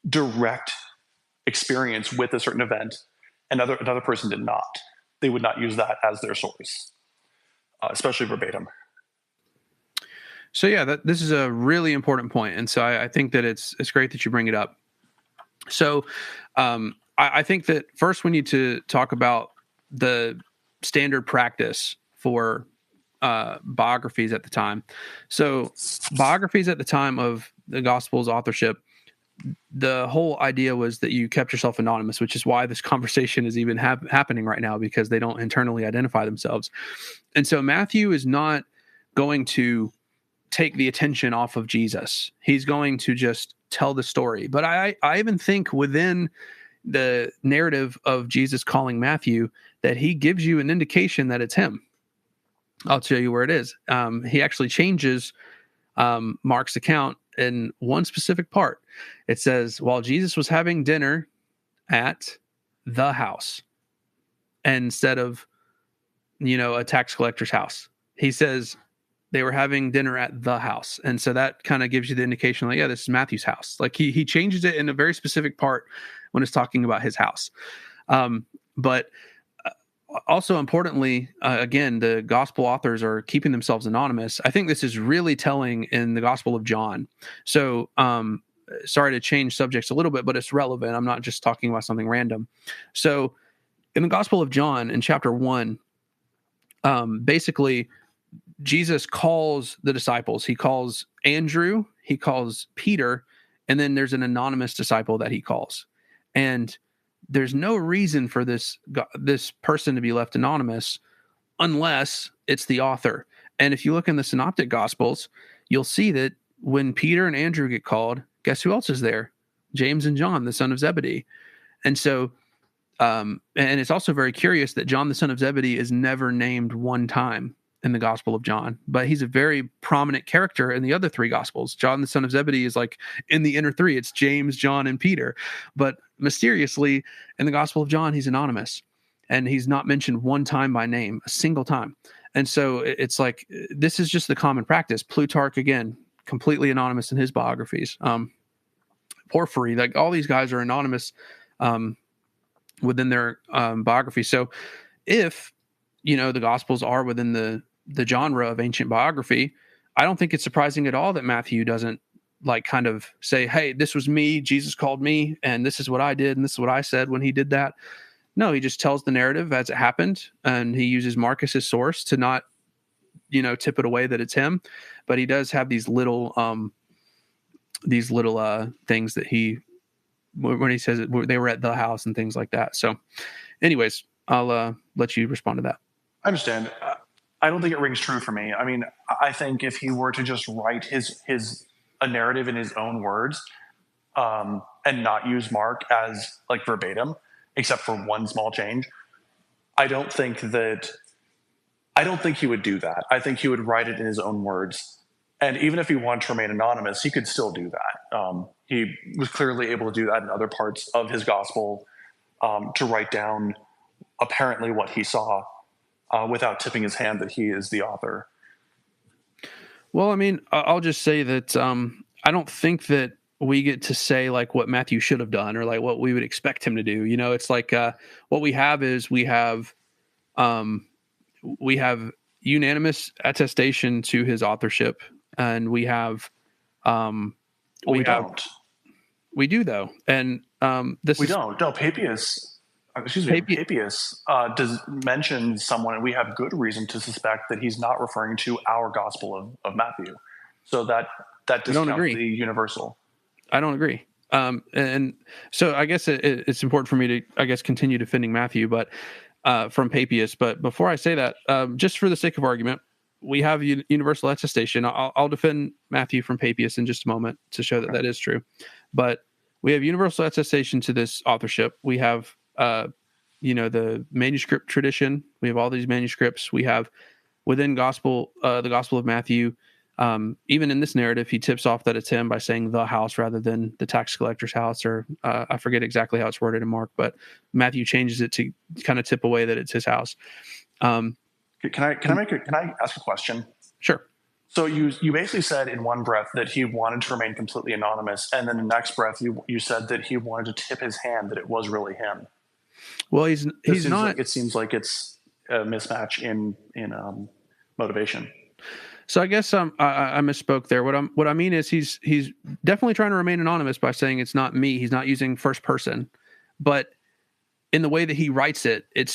direct experience with a certain event and another person did not. They would not use that as their source, especially verbatim. So yeah, this is a really important point, and so I think that it's great that you bring it up. So I think that first we need to talk about the standard practice for biographies at the time. So biographies at the time of the Gospel's authorship, the whole idea was that you kept yourself anonymous, which is why this conversation is even happening right now, because they don't internally identify themselves. And so Matthew is not going to take the attention off of Jesus. He's going to just tell the story. But I even think within the narrative of Jesus calling Matthew that he gives you an indication that it's him. I'll tell you where it is. He actually changes Mark's account in one specific part. It says, while Jesus was having dinner at the house, instead of, a tax collector's house, he says they were having dinner at the house. And so that kind of gives you the indication, like, yeah, this is Matthew's house. Like he changes it in a very specific part when it's talking about his house. But also importantly, again, the gospel authors are keeping themselves anonymous. I think this is really telling in the Gospel of John. So sorry to change subjects a little bit, but it's relevant. I'm not just talking about something random. So in the Gospel of John, in chapter 1, basically, Jesus calls the disciples. He calls Andrew, he calls Peter, and then there's an anonymous disciple that he calls. And there's no reason for this person to be left anonymous unless it's the author. And if you look in the Synoptic Gospels, you'll see that when Peter and Andrew get called, guess who else is there? James and John, the son of Zebedee. And so, and it's also very curious that John, the son of Zebedee, is never named one time in the Gospel of John, but he's a very prominent character in the other three Gospels. John, the son of Zebedee, is like in the inner three. It's James, John, and Peter. But mysteriously, in the Gospel of John, he's anonymous, and he's not mentioned one time by name, a single time. And so it's like, this is just the common practice. Plutarch, again, completely anonymous in his biographies. Porphyry, like all these guys are anonymous within their biography. So if, the Gospels are within the genre of ancient biography, I don't think it's surprising at all that Matthew doesn't like kind of say, hey, this was me, Jesus called me, and this is what I did, and this is what I said when he did that. No, he just tells the narrative as it happened, and he uses Mark as his source to not, tip it away that it's him. But he does have these little things that he, when he says it, they were at the house and things like that. So anyways, I'll let you respond to that. I understand. I don't think it rings true for me. I mean, I think if he were to just write a narrative in his own words, and not use Mark as like verbatim, except for one small change, I don't think I don't think he would do that. I think he would write it in his own words. And even if he wanted to remain anonymous, he could still do that. He was clearly able to do that in other parts of his gospel, to write down apparently what he saw without tipping his hand that he is the author. Well, I mean, I'll just say that I don't think that we get to say like what Matthew should have done or like what we would expect him to do. You know, it's like what we have is we have unanimous attestation to his authorship, and we have we do though, and No, Papias. Papias does mention someone, and we have good reason to suspect that he's not referring to our Gospel of Matthew. So that discounts the universal. I don't agree. And so I guess it's important for me to, I guess, continue defending Matthew, but from Papias. But before I say that, just for the sake of argument, we have universal attestation. I'll defend Matthew from Papias in just a moment to show that that is true. But we have universal attestation to this authorship. We have, the manuscript tradition. We have all these manuscripts. We have within the Gospel of Matthew. Even in this narrative, he tips off that it's him by saying the house rather than the tax collector's house, or I forget exactly how it's worded in Mark, but Matthew changes it to kind of tip away that it's his house. Can I ask a question? Sure. So you basically said in one breath that he wanted to remain completely anonymous, and then the next breath you said that he wanted to tip his hand that it was really him. Well, he's not. It seems like it's a mismatch in motivation. So I guess I misspoke there. What I mean is he's definitely trying to remain anonymous by saying it's not me. He's not using first person, but in the way that he writes it, it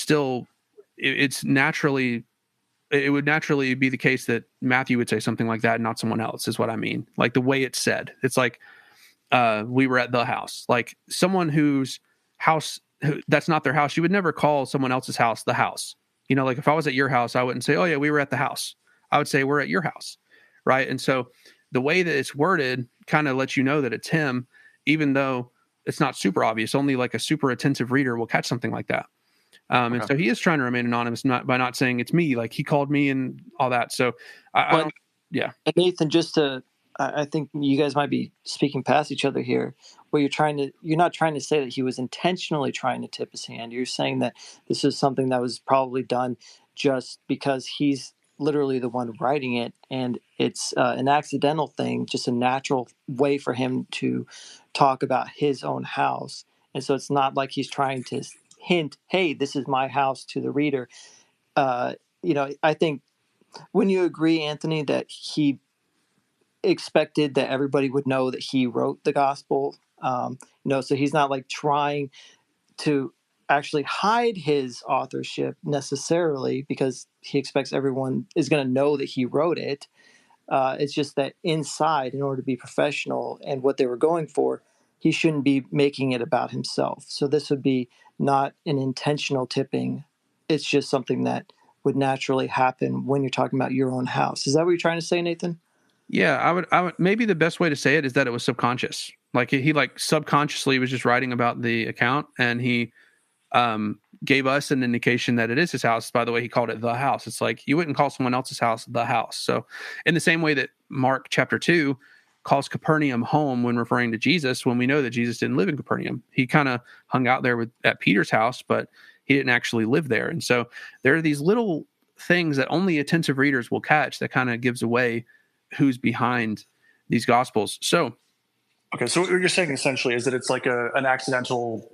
would naturally be the case that Matthew would say something like that and not someone else, is what I mean. Like the way it's said, it's like we were at the house. Like someone whose house, that's not their house, you would never call someone else's house the house. You know, like if I was at your house, I wouldn't say, oh yeah, we were at the house. I would say we're at your house, right? And so the way that it's worded kind of lets you know that it's him, even though it's not super obvious. Only like a super attentive reader will catch something like that. And so he is trying to remain anonymous, by not saying it's me, like he called me and all that. So I don't. And Nathan, I think you guys might be speaking past each other here, where you're not trying to say that he was intentionally trying to tip his hand. You're saying that this is something that was probably done just because he's literally the one writing it, and it's an accidental thing, just a natural way for him to talk about his own house. And so it's not like he's trying to hint, hey, this is my house, to the reader. I think, when you agree, Anthony, that he expected that everybody would know that he wrote the gospel, so he's not like trying to actually hide his authorship necessarily because he expects everyone is going to know that he wrote it. It's just that inside, in order to be professional and what they were going for, he shouldn't be making it about himself. So this would be not an intentional tipping. It's just something that would naturally happen when you're talking about your own house. Is that what you're trying to say, Nathan? Yeah, I would maybe the best way to say it is that it was subconscious. Like he like subconsciously was just writing about the account, and he gave us an indication that it is his house. By the way, he called it the house. It's like you wouldn't call someone else's house the house. So in the same way that Mark chapter 2 calls Capernaum home when referring to Jesus, when we know that Jesus didn't live in Capernaum, he kind of hung out there at Peter's house, but he didn't actually live there. And so there are these little things that only attentive readers will catch that kind of gives away who's behind these gospels. So what you're saying essentially is that it's like an accidental,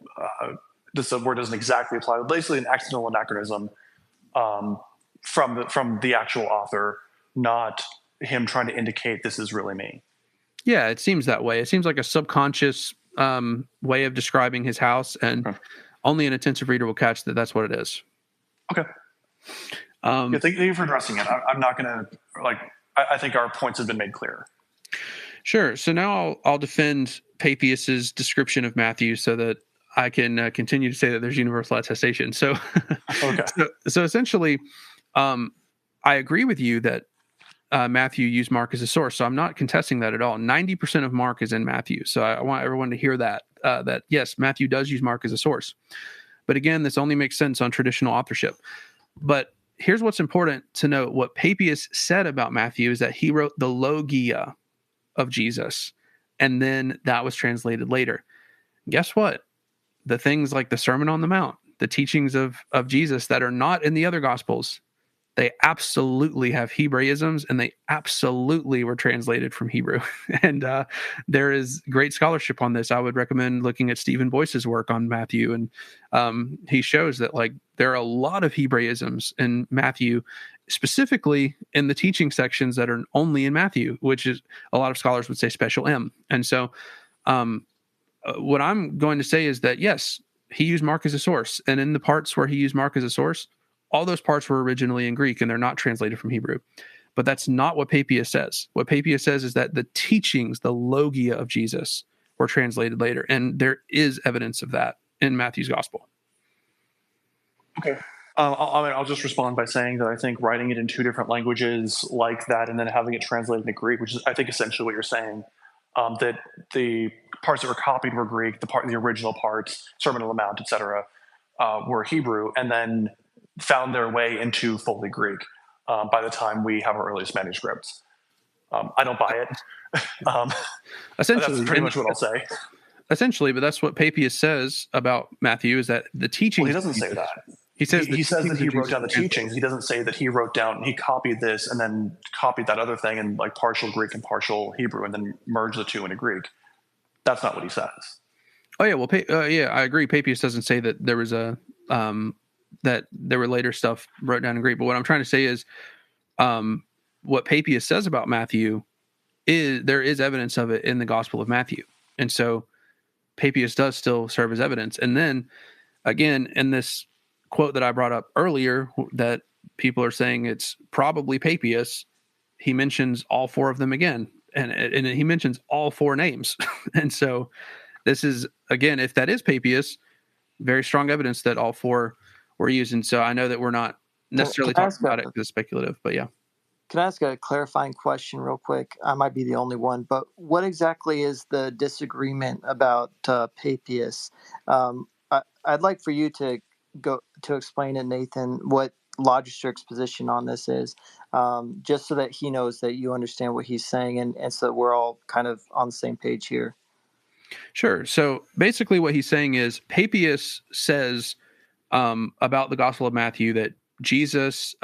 this word doesn't exactly apply, but basically an accidental anachronism from the actual author, not him trying to indicate this is really me. Yeah, it seems that way. It seems like a subconscious way of describing his house, and only an attentive reader will catch that that's what it is. Okay. Thank you for addressing it. I'm not going to, I think our points have been made clear. Sure. So now I'll defend Papias's description of Matthew so that I can continue to say that there's universal attestation. So, so essentially, I agree with you that Matthew used Mark as a source. So I'm not contesting that at all. 90% of Mark is in Matthew. So I want everyone to hear that, that yes, Matthew does use Mark as a source. But again, this only makes sense on traditional authorship. But here's what's important to note. What Papias said about Matthew is that he wrote the logia of Jesus, and then that was translated later. Guess what? The things like the Sermon on the Mount, the teachings of Jesus that are not in the other Gospels, they absolutely have Hebraisms, and they absolutely were translated from Hebrew. And there is great scholarship on this. I would recommend looking at Stephen Boyce's work on Matthew, and he shows that like there are a lot of Hebraisms in Matthew, specifically in the teaching sections that are only in Matthew, which is a lot of scholars would say special M. And so what I'm going to say is that, yes, he used Mark as a source. And in the parts where he used Mark as a source, all those parts were originally in Greek and they're not translated from Hebrew. But that's not what Papias says. What Papias says is that the teachings, the logia of Jesus, were translated later. And there is evidence of that in Matthew's gospel. Okay. I'll just respond by saying that I think writing it in two different languages like that and then having it translated into Greek, which is, I think, essentially what you're saying, that the parts that were copied were Greek, the original parts, Sermon on the Mount, etc., were Hebrew, and then found their way into fully Greek by the time we have our earliest manuscripts. I don't buy it. Essentially, that's pretty much what I'll say. Essentially, but that's what Papias says about Matthew, is that the teachings... Well, he doesn't say that. He says that he wrote down the teachings. He doesn't say that he copied this and then copied that other thing in like partial Greek and partial Hebrew and then merged the two into Greek. That's not what he says. Oh yeah, well, I agree. Papias doesn't say that there was that there were later stuff wrote down in Greek. But what I'm trying to say is, what Papias says about Matthew is there is evidence of it in the Gospel of Matthew, and so Papias does still serve as evidence. And then again, in this quote that I brought up earlier, that people are saying it's probably Papias, he mentions all four of them again, and he mentions all four names. And so this is, again, if that is Papias, very strong evidence that all four were used. And so I know that we're not necessarily talking about it because it's speculative, but yeah. Can I ask a clarifying question real quick? I might be the only one, but what exactly is the disagreement about Papias? I'd like for you to go to explain it, Nathan, what Logistric's position on this is, just so that he knows that you understand what he's saying, and so that we're all kind of on the same page here. Sure. So basically what he's saying is Papias says about the Gospel of Matthew that Jesus,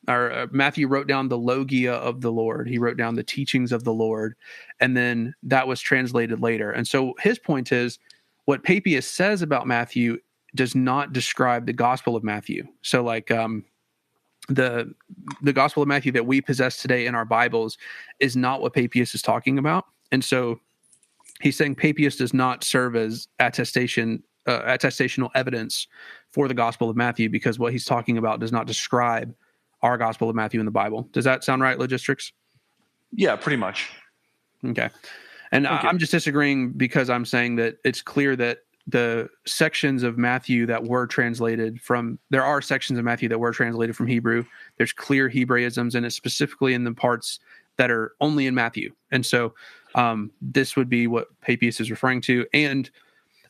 Matthew wrote down the logia of the Lord. He wrote down the teachings of the Lord, and then that was translated later. And so his point is what Papias says about Matthew does not describe the Gospel of Matthew. So like the Gospel of Matthew that we possess today in our Bibles is not what Papias is talking about. And so he's saying Papias does not serve as attestational evidence for the Gospel of Matthew, because what he's talking about does not describe our Gospel of Matthew in the Bible. Does that sound right, Logistrix? Yeah, pretty much. Okay. And I'm just disagreeing because I'm saying that it's clear that the sections of Matthew that were translated from, there are sections of Matthew that were translated from Hebrew. There's clear Hebraisms, and it's specifically in the parts that are only in Matthew. And so this would be what Papias is referring to, and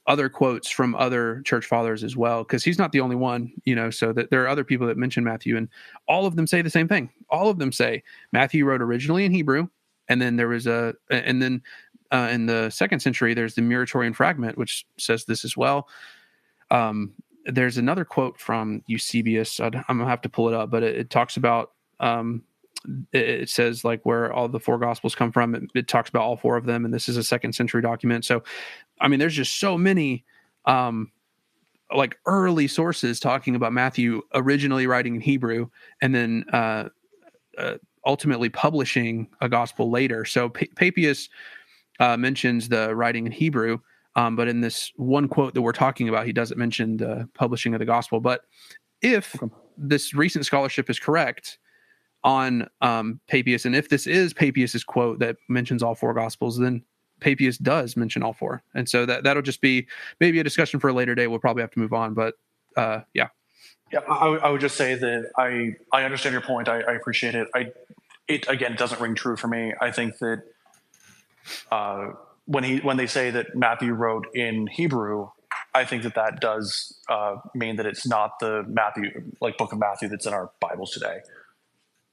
other quotes from other church fathers as well, because he's not the only one, so that there are other people that mention Matthew, and all of them say the same thing. All of them say Matthew wrote originally in Hebrew, and then there was in the second century, there's the Muratorian fragment, which says this as well. There's another quote from Eusebius. I'm going to have to pull it up, but it talks about, it says like where all the four Gospels come from. It talks about all four of them, and this is a second century document. So, I mean, there's just so many like early sources talking about Matthew originally writing in Hebrew and then ultimately publishing a gospel later. So Papias mentions the writing in Hebrew, but in this one quote that we're talking about, he doesn't mention the publishing of the gospel. But if this recent scholarship is correct on Papias, and if this is Papias's quote that mentions all four gospels, then Papias does mention all four. And so that'll just be maybe a discussion for a later day. We'll probably have to move on, but yeah. Yeah, I would just say that I understand your point. I appreciate it. It again doesn't ring true for me. I think that when they say that Matthew wrote in Hebrew, I think that does mean that it's not the book of Matthew that's in our Bibles today.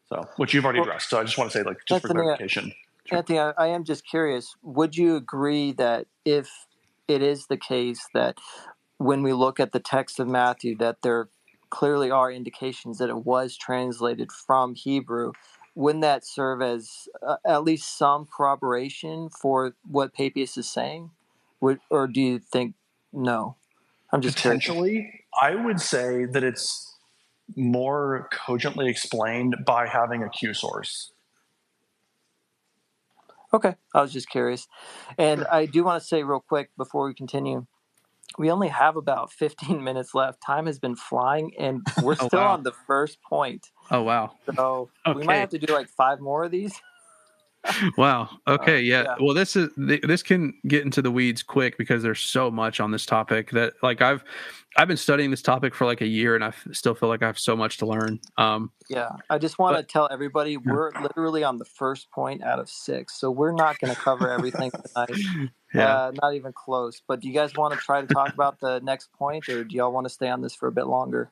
So, which you've already addressed. So I just want to say, just for clarification. Sure. Anthony, I am just curious. Would you agree that if it is the case that when we look at the text of Matthew, that there clearly are indications that it was translated from Hebrew, wouldn't that serve as at least some corroboration for what Papias is saying? Or do you think no? I'm just potentially curious. I would say that it's more cogently explained by having a Q source. Okay, I was just curious. And I do want to say real quick before we continue, we only have about 15 minutes left. Time has been flying, and we're still on the first point. Oh, wow. So we might have to do like 5 more of these. Wow. Okay. Yeah. Yeah. Well, this can get into the weeds quick because there's so much on this topic that I've been studying this topic for like a year, and I still feel like I have so much to learn. Yeah. I just want to tell everybody we're literally on the first point out of 6, so we're not going to cover everything tonight. Yeah. Not even close. But do you guys want to try to talk about the next point, or do y'all want to stay on this for a bit longer?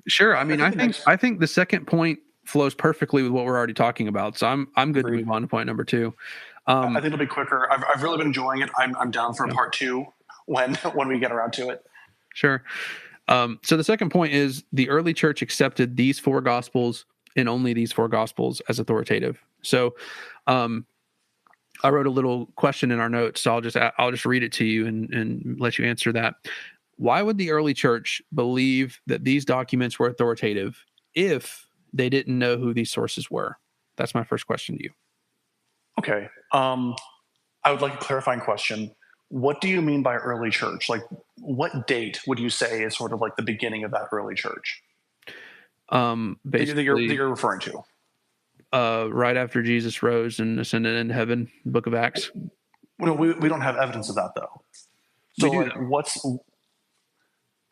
Sure. I mean, I think the second point flows perfectly with what we're already talking about. So I'm good to move on to point number 2. I think it'll be quicker. I've really been enjoying it. I'm down for a part 2 when we get around to it. Sure. So the second point is the early church accepted these 4 gospels and only these 4 gospels as authoritative. So I wrote a little question in our notes, so I'll just read it to you and let you answer that. Why would the early church believe that these documents were authoritative if they didn't know who these sources were? That's my first question to you. Okay. I would like a clarifying question. What do you mean by early church? Like, what date would you say is sort of like the beginning of that early church? Basically, that you're referring to. Right after Jesus rose and ascended into heaven, the book of Acts. No, we don't have evidence of that, though. So,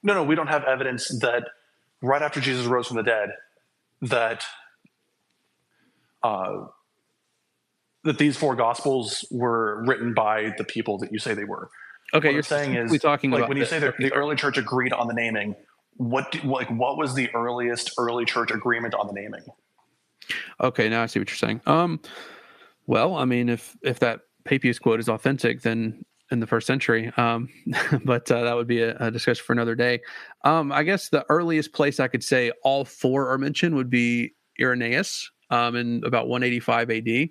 No, we don't have evidence that right after Jesus rose from the dead, that these 4 gospels were written by the people that you say they were. Okay, what you're saying is talking like about when you say that the early church agreed on the naming. What was the earliest early church agreement on the naming? Okay, now I see what you're saying. Well, I mean, if that Papias quote is authentic, then in the first century, but that would be a discussion for another day. I guess the earliest place I could say all 4 are mentioned would be Irenaeus in about 185 AD.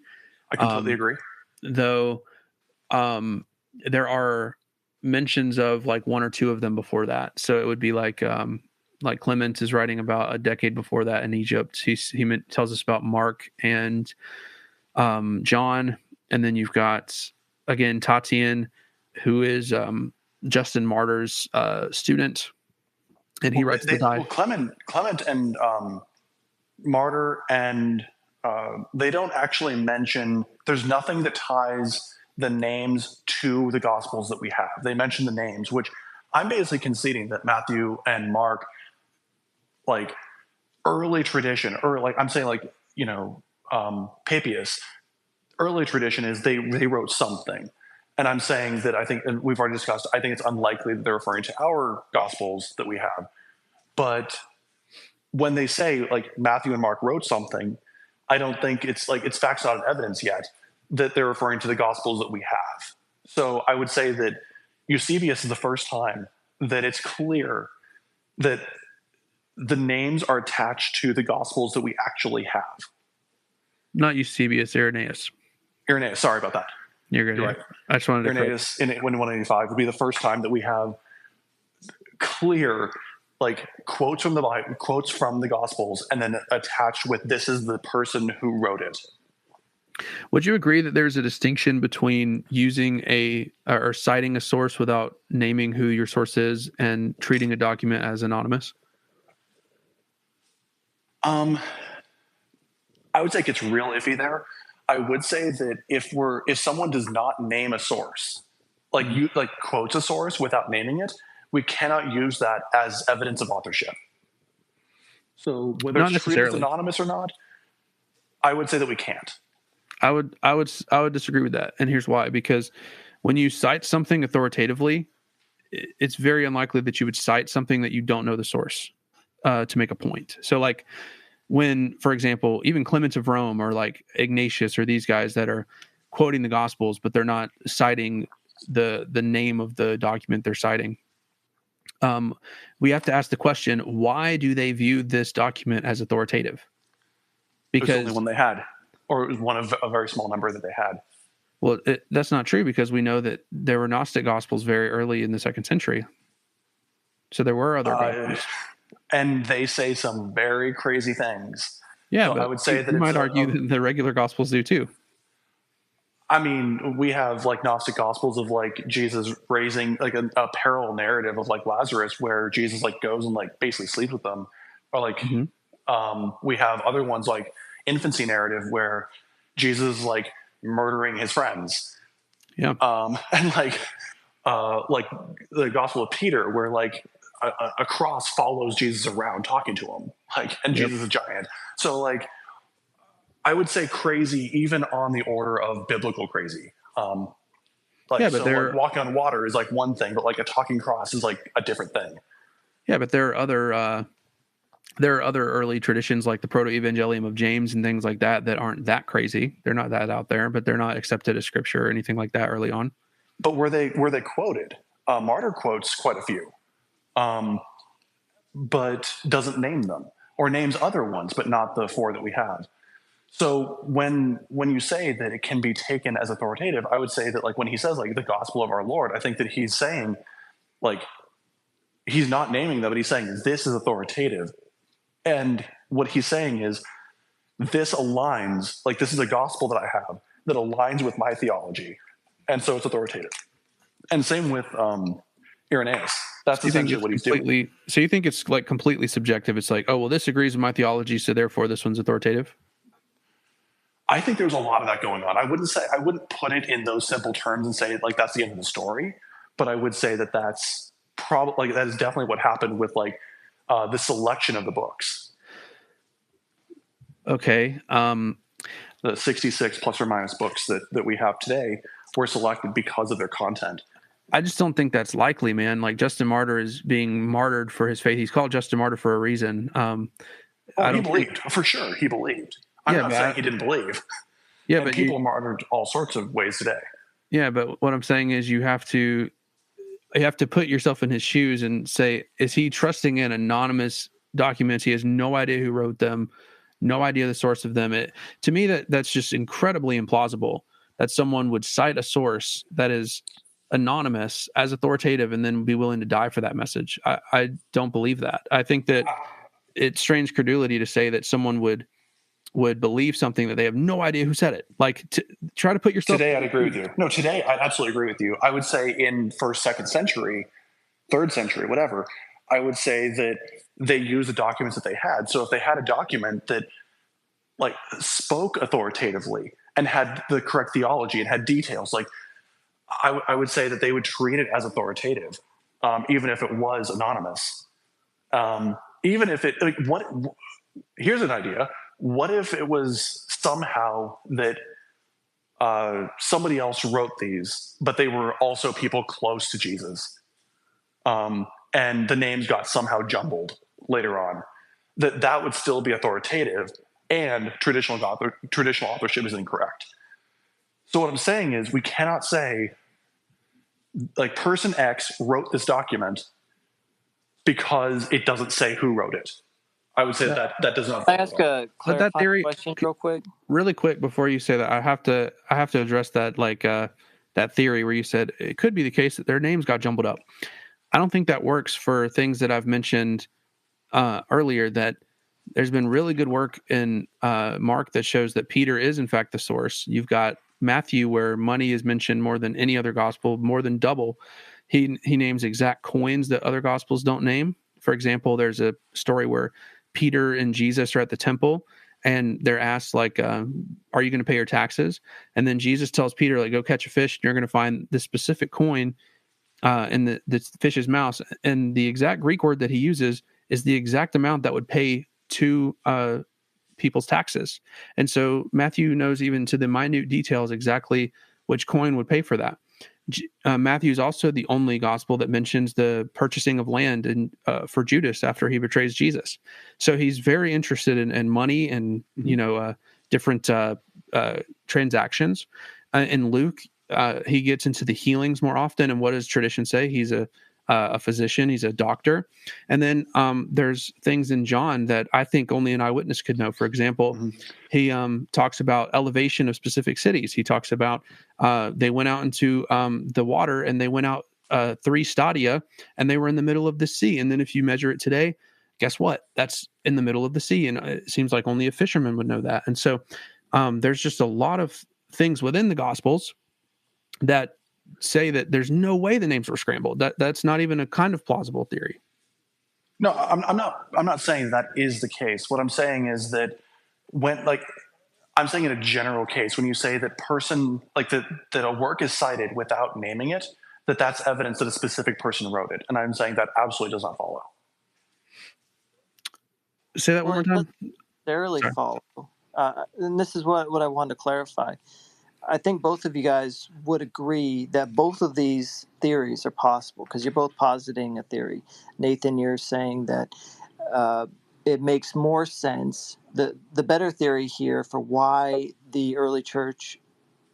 I completely agree. Though there are mentions of like 1 or 2 of them before that. So it would be like Clement is writing about a decade before that in Egypt. He tells us about Mark and John, and then you've got again Tatian, who is Justin Martyr's student, and he writes the dive. Clement and Martyr and they don't actually mention. There's nothing that ties the names to the gospels that we have. They mention the names, which I'm basically conceding that Matthew and Mark, like early tradition, or like I'm saying, like Papias, early tradition is they wrote something. And I'm saying that I think, and we've already discussed, I think it's unlikely that they're referring to our gospels that we have. But when they say like Matthew and Mark wrote something, I don't think it's facts not evidence yet that they're referring to the gospels that we have. So I would say that Eusebius is the first time that it's clear that the names are attached to the gospels that we actually have. Not Eusebius, Irenaeus. Irenaeus, sorry about that. You're good. You're right. I just wanted to Irenaeus in 185 would be the first time that we have clear like quotes from the Bible, quotes from the Gospels, and then attached with this is the person who wrote it. Would you agree that there's a distinction between using or citing a source without naming who your source is and treating a document as anonymous? I would say it gets real iffy there. I would say that if someone does not name a source, like quotes a source without naming it, we cannot use that as evidence of authorship. So whether it's treated as anonymous or not, I would say that we can't. I would disagree with that, and here's why. Because when you cite something authoritatively, it's very unlikely that you would cite something that you don't know the source to make a point. So like when, for example, even Clement of Rome or like Ignatius or these guys that are quoting the Gospels, but they're not citing the name of the document they're citing. We have to ask the question, why do they view this document as authoritative? Because Because it was the only one they had, or it was one of a very small number that they had. well, that's not true, because we know that there were Gnostic Gospels very early in the 2nd century. So there were other Gospels. And they say some very crazy things. Yeah, so but I would say that you it's might argue that the regular Gospels do too. I mean, we have like Gnostic Gospels of like Jesus raising like a parallel narrative of like Lazarus, where Jesus like goes and like basically sleeps with them, or like we have other ones like infancy narrative where Jesus is like murdering his friends. Yeah. And like the Gospel of Peter, where like a cross follows Jesus around talking to him, like, and Jesus is a giant. So like, I would say crazy, even on the order of biblical crazy. Like walking on water is like one thing, but like a talking cross is like a different thing. Yeah, but there are other early traditions like the Proto-Evangelium of James and things like that aren't that crazy. They're not that out there, but they're not accepted as scripture or anything like that early on. But were they quoted? Martyr quotes quite a few, but doesn't name them, or names other ones, but not the 4 that we have. So when you say that it can be taken as authoritative, I would say that like when he says like the gospel of our Lord, I think that he's saying like he's not naming them, but he's saying this is authoritative. And what he's saying is this aligns, like this is a gospel that I have that aligns with my theology. And so it's authoritative. And same with Irenaeus. That's essentially what he's doing. So you think it's like completely subjective? It's like, oh, well, this agrees with my theology, so therefore this one's authoritative? I think there's a lot of that going on. I wouldn't put it in those simple terms and say like that's the end of the story, but I would say that that's probably, like, that is definitely what happened with like the selection of the books. Okay. The 66 plus or minus books that we have today were selected because of their content. I just don't think that's likely, man. Like Justin Martyr is being martyred for his faith. He's called Justin Martyr for a reason. He believed, for sure. He believed. I'm not saying he didn't believe. Yeah, and but people are martyred all sorts of ways today. Yeah, but what I'm saying is you have to put yourself in his shoes and say, is he trusting in anonymous documents? He has no idea who wrote them, no idea the source of them. To me, that's just incredibly implausible that someone would cite a source that is anonymous as authoritative and then be willing to die for that message. I don't believe that. I think that it's strange credulity to say that someone would believe something that they have no idea who said it. Like, try to put yourself... Today, I'd agree with you. No, today, I'd absolutely agree with you. I would say in 1st, 2nd century, 3rd century, whatever, I would say that they used the documents that they had. So if they had a document that like spoke authoritatively and had the correct theology and had details, like I would say that they would treat it as authoritative, even if it was anonymous. Even if it, like, here's an idea. What if it was somehow that somebody else wrote these, but they were also people close to Jesus, and the names got somehow jumbled later on? That would still be authoritative, and traditional authorship is incorrect. So what I'm saying is we cannot say like person X wrote this document because it doesn't say who wrote it. I would say that does not. Can I ask a clarifying question real quick? Really quick before you say that, I have to address that, like that theory where you said it could be the case that their names got jumbled up. I don't think that works for things that I've mentioned earlier, that there's been really good work in Mark that shows that Peter is in fact the source. You've got Matthew, where money is mentioned more than any other gospel, more than double. He names exact coins that other gospels don't name. For example, there's a story where Peter and Jesus are at the temple and they're asked, like, are you going to pay your taxes? And then Jesus tells Peter, like, go catch a fish and you're going to find this specific coin in the fish's mouth. And the exact Greek word that he uses is the exact amount that would pay to people's taxes. And so Matthew knows even to the minute details exactly which coin would pay for that. Matthew is also the only gospel that mentions the purchasing of land for Judas after he betrays Jesus. So he's very interested in money and different transactions. In Luke, he gets into the healings more often. And what does tradition say? He's a physician. He's a doctor. And then there's things in John that I think only an eyewitness could know. For example, he talks about elevation of specific cities. He talks about they went out into the water, and they went out 3 stadia, and they were in the middle of the sea. And then if you measure it today, guess what? That's in the middle of the sea. And it seems like only a fisherman would know that. And so there's just a lot of things within the Gospels that say that there's no way the names were scrambled. That's not even a kind of plausible theory. No, I'm not saying that is the case. What I'm saying is that I'm saying in a general case, when you say that that a work is cited without naming it, that's evidence that a specific person wrote it. And I'm saying that absolutely does not follow. Say that one more time. It doesn't necessarily follow. And this is what I wanted to clarify. I think both of you guys would agree that both of these theories are possible, because you're both positing a theory. Nathan, you're saying that it makes more sense. The better theory here for why the early church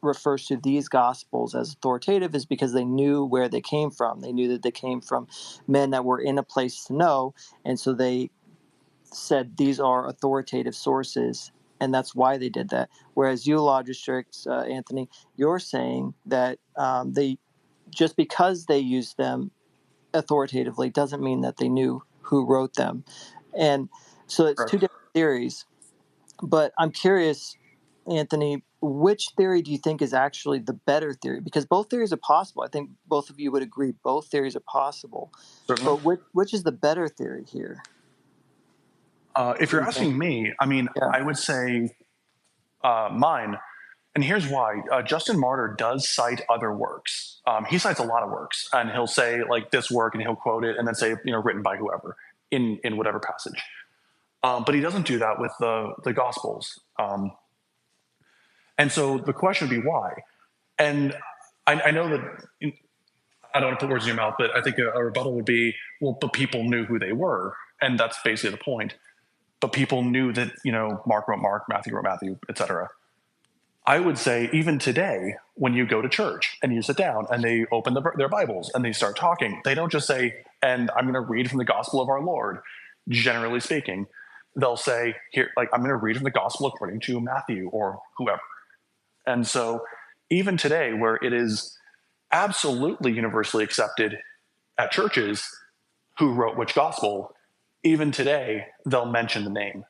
refers to these gospels as authoritative is because they knew where they came from. They knew that they came from men that were in a place to know, and so they said these are authoritative sources, and that's why they did that. Whereas you, logistrix, Anthony, you're saying that they, just because they used them authoritatively doesn't mean that they knew who wrote them. And so it's two different theories. But I'm curious, Anthony, which theory do you think is actually the better theory? Because both theories are possible. I think both of you would agree both theories are possible. Certainly. But which is the better theory here? If you're asking me, I would say mine. And here's why. Justin Martyr does cite other works. He cites a lot of works, and he'll say like this work, and he'll quote it, and then say written by whoever in whatever passage. But he doesn't do that with the Gospels. And so the question would be why. And I know that I don't want to put words in your mouth, but I think a rebuttal would be, well, but people knew who they were, and that's basically the point. But people knew that Mark wrote Mark, Matthew wrote Matthew, etc. I would say even today, when you go to church and you sit down and they open their Bibles and they start talking, they don't just say, and I'm going to read from the gospel of our Lord. Generally speaking, they'll say, here, like, I'm going to read from the gospel according to Matthew or whoever. And so even today, where it is absolutely universally accepted at churches who wrote which gospel, even today, they'll mention the name.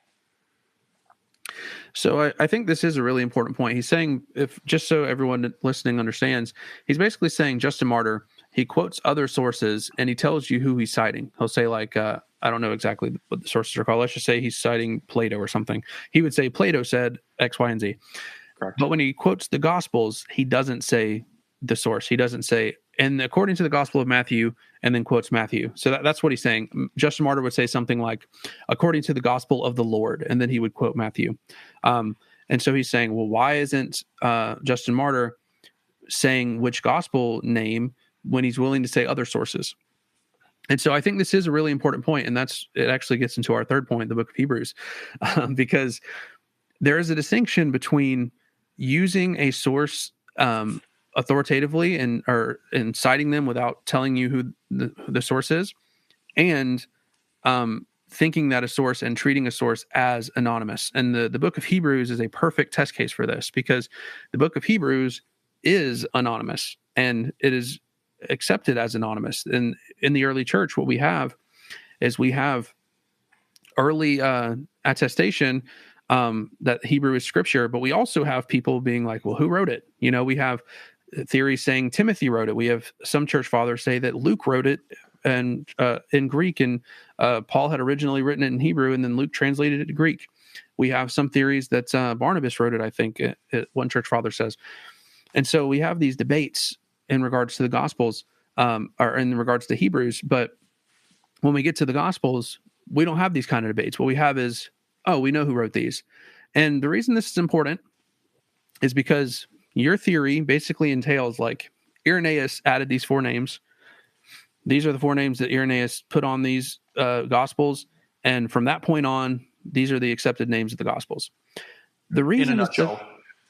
So I think this is a really important point. He's saying, just so everyone listening understands, he's basically saying Justin Martyr, he quotes other sources and he tells you who he's citing. He'll say like, I don't know exactly what the sources are called. Let's just say he's citing Plato or something. He would say Plato said X, Y, and Z. Correct. But when he quotes the Gospels, he doesn't say the source. He doesn't say, and according to the Gospel of Matthew, and then quotes Matthew. So that's what he's saying. Justin Martyr would say something like, according to the Gospel of the Lord, and then he would quote Matthew. And so he's saying, well, why isn't Justin Martyr saying which gospel name when he's willing to say other sources? And so I think this is a really important point, and it actually gets into our third point, the book of Hebrews, because there is a distinction between using a source authoritatively and citing them without telling you who the source is, and thinking that a source and treating a source as anonymous. And the book of Hebrews is a perfect test case for this, because the book of Hebrews is anonymous and it is accepted as anonymous. And in the early church, what we have is early attestation that Hebrew is scripture, but we also have people being like, well, who wrote it? We have theories saying Timothy wrote it. We have some church fathers say that Luke wrote it and in Greek, and Paul had originally written it in Hebrew, and then Luke translated it to Greek. We have some theories that Barnabas wrote it, I think, one church father says. And so we have these debates in regards to the Gospels, or in regards to Hebrews. But when we get to the Gospels, we don't have these kind of debates. What we have is, oh, we know who wrote these. And the reason this is important is because your theory basically entails like Irenaeus added these 4 names. These are the 4 names that Irenaeus put on these Gospels, and from that point on, these are the accepted names of the Gospels. The reason in a nutshell.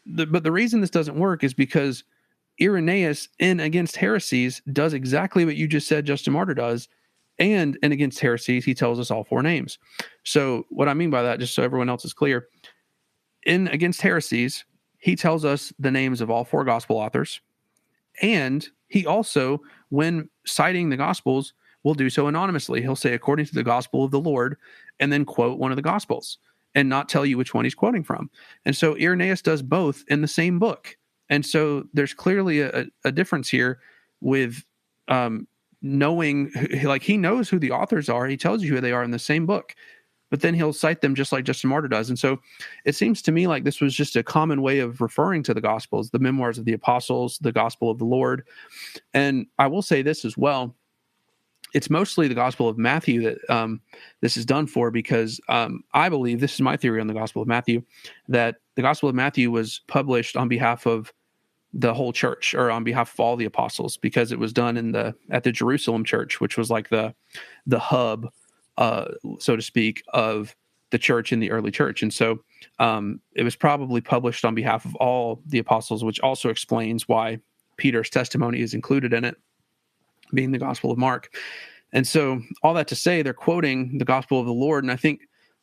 But the reason this doesn't work is because Irenaeus, in Against Heresies, does exactly what you just said Justin Martyr does, and in Against Heresies, he tells us all 4 names. So what I mean by that, just so everyone else is clear, in Against Heresies, he tells us the names of all 4 gospel authors, and he also, when citing the Gospels, will do so anonymously. He'll say, according to the Gospel of the Lord, and then quote one of the Gospels and not tell you which one he's quoting from. And so Irenaeus does both in the same book. And so there's clearly a difference here with knowing, like, he knows who the authors are. He tells you who they are in the same book, but then he'll cite them just like Justin Martyr does. And so it seems to me like this was just a common way of referring to the Gospels, the memoirs of the apostles, the Gospel of the Lord. And I will say this as well. It's mostly the Gospel of Matthew that this is done for, because I believe, this is my theory on the Gospel of Matthew, that the Gospel of Matthew was published on behalf of the whole church, or on behalf of all the apostles, because it was done at the Jerusalem church, which was like the hub, so to speak, of the church in the early church. And so it was probably published on behalf of all the apostles, which also explains why Peter's testimony is included in it, being the Gospel of Mark. And so all that to say, they're quoting the Gospel of the Lord. And I think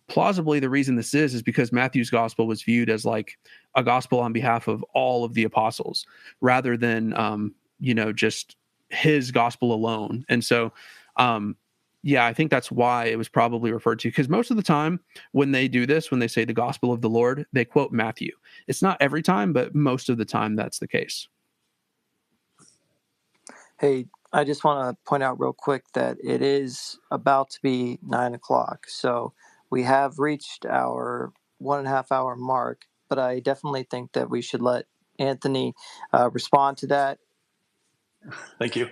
plausibly the reason this is because Matthew's gospel was viewed as like a gospel on behalf of all of the apostles, rather than, just his gospel alone. And so, I think that's why it was probably referred to, because most of the time when they do this, when they say the Gospel of the Lord, they quote Matthew. It's not every time, but most of the time that's the case. Hey, I just want to point out real quick that it is about to be 9:00. So we have reached our 1.5 hour mark, but I definitely think that we should let Anthony respond to that. Thank you.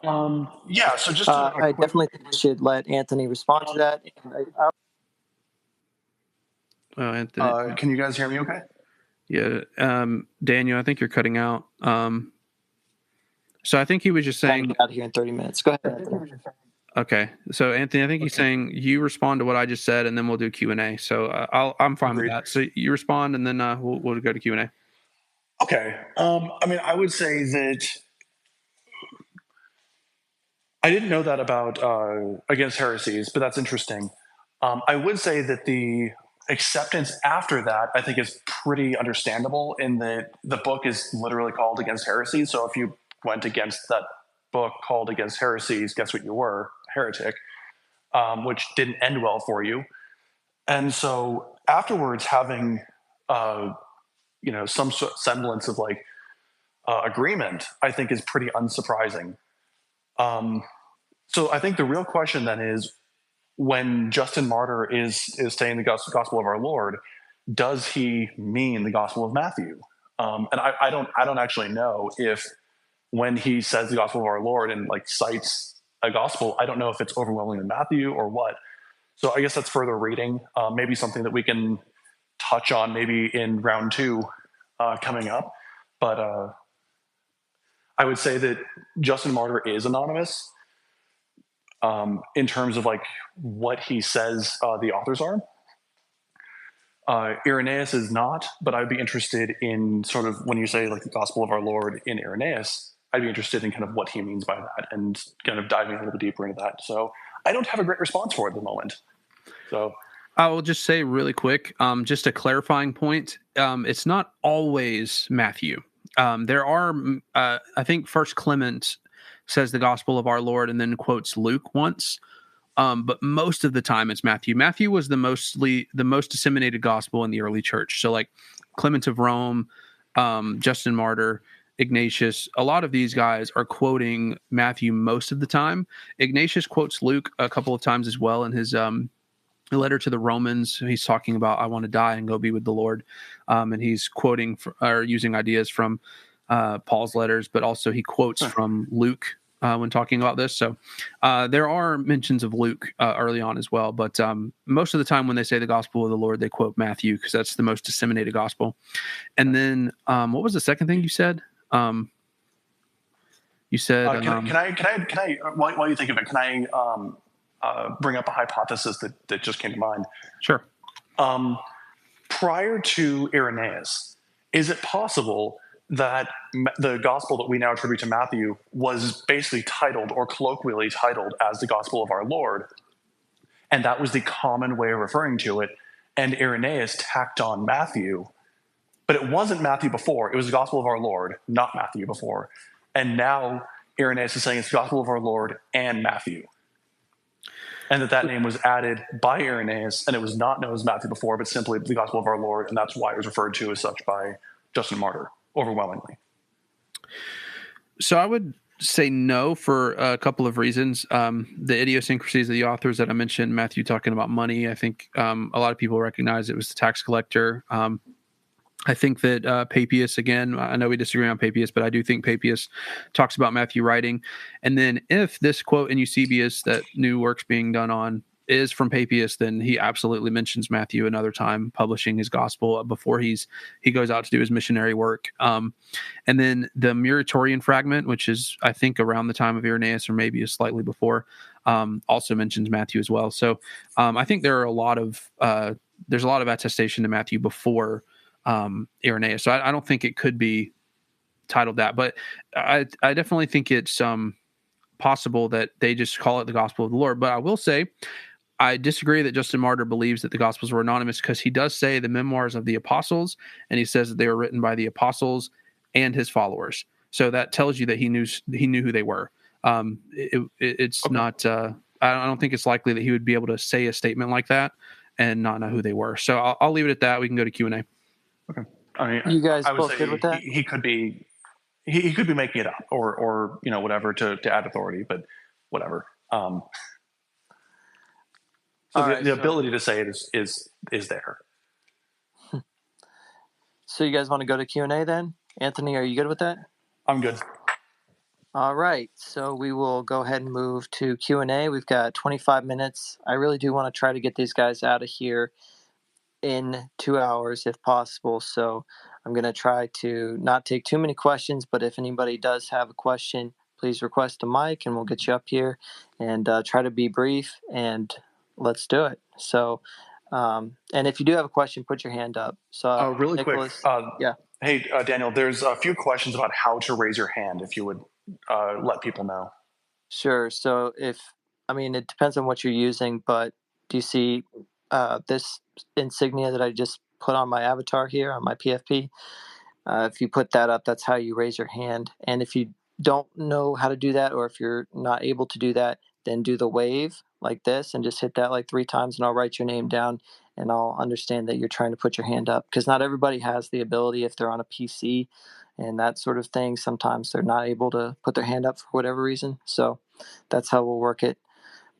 So just I definitely think we should let Anthony respond to that. Anthony, can you guys hear me okay? Yeah. Daniel, I think you're cutting out. So I think he was just saying out here in 30 minutes. Go ahead, Anthony. Okay. So Anthony, I think he's saying you respond to what I just said, and then we'll do Q&A. So I'm fine with that. So you respond, and then we'll go to Q&A. Okay. I would say that I didn't know that about Against Heresies, but that's interesting. I would say that the acceptance after that, I think, is pretty understandable, in that the book is literally called Against Heresies. So if you went against that book called Against Heresies, guess what you were? A heretic, which didn't end well for you. And so afterwards, having some sort of semblance of like agreement, I think, is pretty unsurprising. So I think the real question then is, when Justin Martyr is saying the gospel of our Lord, does he mean the Gospel of Matthew? And I don't actually know if, when he says the Gospel of our Lord and like cites a gospel, I don't know if it's overwhelmingly Matthew or what. So I guess that's further reading. Maybe something that we can touch on maybe in round 2 coming up. But I would say that Justin Martyr is anonymous in terms of like what he says the authors are. Irenaeus is not, but I'd be interested in sort of, when you say like the Gospel of our Lord in Irenaeus, I'd be interested in kind of what he means by that, and kind of diving a little bit deeper into that. So I don't have a great response for it at the moment. So I will just say really quick, just a clarifying point. It's not always Matthew. There are, I think, First Clement says the Gospel of our Lord and then quotes Luke once. But most of the time it's Matthew. Matthew was the most disseminated gospel in the early church. So like Clement of Rome, Justin Martyr, Ignatius, a lot of these guys are quoting Matthew most of the time. Ignatius quotes Luke a couple of times as well in his letter to the Romans. He's talking about, I want to die and go be with the Lord. And he's quoting or using ideas from Paul's letters, but also he quotes from Luke when talking about this. So there are mentions of Luke early on as well, but most of the time when they say the Gospel of the Lord, they quote Matthew, because that's the most disseminated gospel. And then what was the second thing you said? You said, can I while you think of it, can I bring up a hypothesis that just came to mind? Sure. Prior to Irenaeus, is it possible that the gospel that we now attribute to Matthew was basically titled, or colloquially titled, as the gospel of our Lord, and that was the common way of referring to it, and Irenaeus tacked on Matthew, but it wasn't Matthew before, it was the gospel of our Lord, not Matthew before, and now Irenaeus is saying it's the gospel of our Lord and Matthew, and that name was added by Irenaeus, and it was not known as Matthew before, but simply the gospel of our Lord, and that's why it was referred to as such by Justin Martyr, overwhelmingly. So I would say no for a couple of reasons. The idiosyncrasies of the authors that I mentioned, Matthew talking about money, I think a lot of people recognize it was the tax collector. I think that Papias, again, I know we disagree on Papias, but I do think Papias talks about Matthew writing. And then if this quote in Eusebius that new work's being done on is from Papias, then he absolutely mentions Matthew another time, publishing his gospel before he goes out to do his missionary work. And then the Muratorian fragment, which is, I think, around the time of Irenaeus or maybe slightly before, also mentions Matthew as well. So I think there are there's a lot of attestation to Matthew before Irenaeus. So I don't think it could be titled that, but I definitely think it's possible that they just call it the gospel of the Lord. But I will say, I disagree that Justin Martyr believes that the Gospels were anonymous, because he does say the memoirs of the apostles, and he says that they were written by the apostles and his followers. So that tells you that he knew who they were. It's okay. Not. I don't think it's likely that he would be able to say a statement like that and not know who they were. So I'll leave it at that. We can go to Q&A. Okay. I mean, you guys I would both say good with that? He could be. He could be making it up, or whatever to add authority, but whatever. So the ability to say it is there. So you guys want to go to Q&A then? Anthony, are you good with that? I'm good. All right. So we will go ahead and move to Q&A. We've got 25 minutes. I really do want to try to get these guys out of here in 2 hours if possible. So I'm going to try to not take too many questions, but if anybody does have a question, please request a mic and we'll get you up here, and try to be brief, and let's do it. So, and if you do have a question, put your hand up. So really Nicholas, quick. Yeah. Hey, Daniel, there's a few questions about how to raise your hand, if you would let people know. Sure. So it depends on what you're using, but do you see this insignia that I just put on my avatar here on my PFP? If you put that up, that's how you raise your hand. And if you don't know how to do that, or if you're not able to do that, then do the wave like this and just hit that like 3 times, and I'll write your name down and I'll understand that you're trying to put your hand up, because not everybody has the ability if they're on a PC and that sort of thing. Sometimes they're not able to put their hand up for whatever reason. So that's how we'll work it.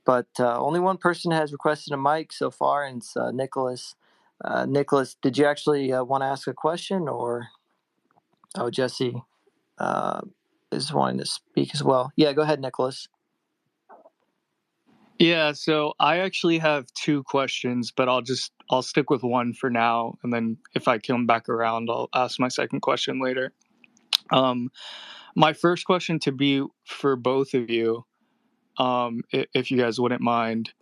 But only one person has requested a mic so far, and it's Nicholas. Nicholas, did you actually want to ask a question, or... Oh, Jesse is wanting to speak as well. Yeah, go ahead, Nicholas. Yeah, so I actually have 2 questions, but I'll stick with one for now, and then if I come back around, I'll ask my second question later. My first question to be for both of you, if you guys wouldn't mind,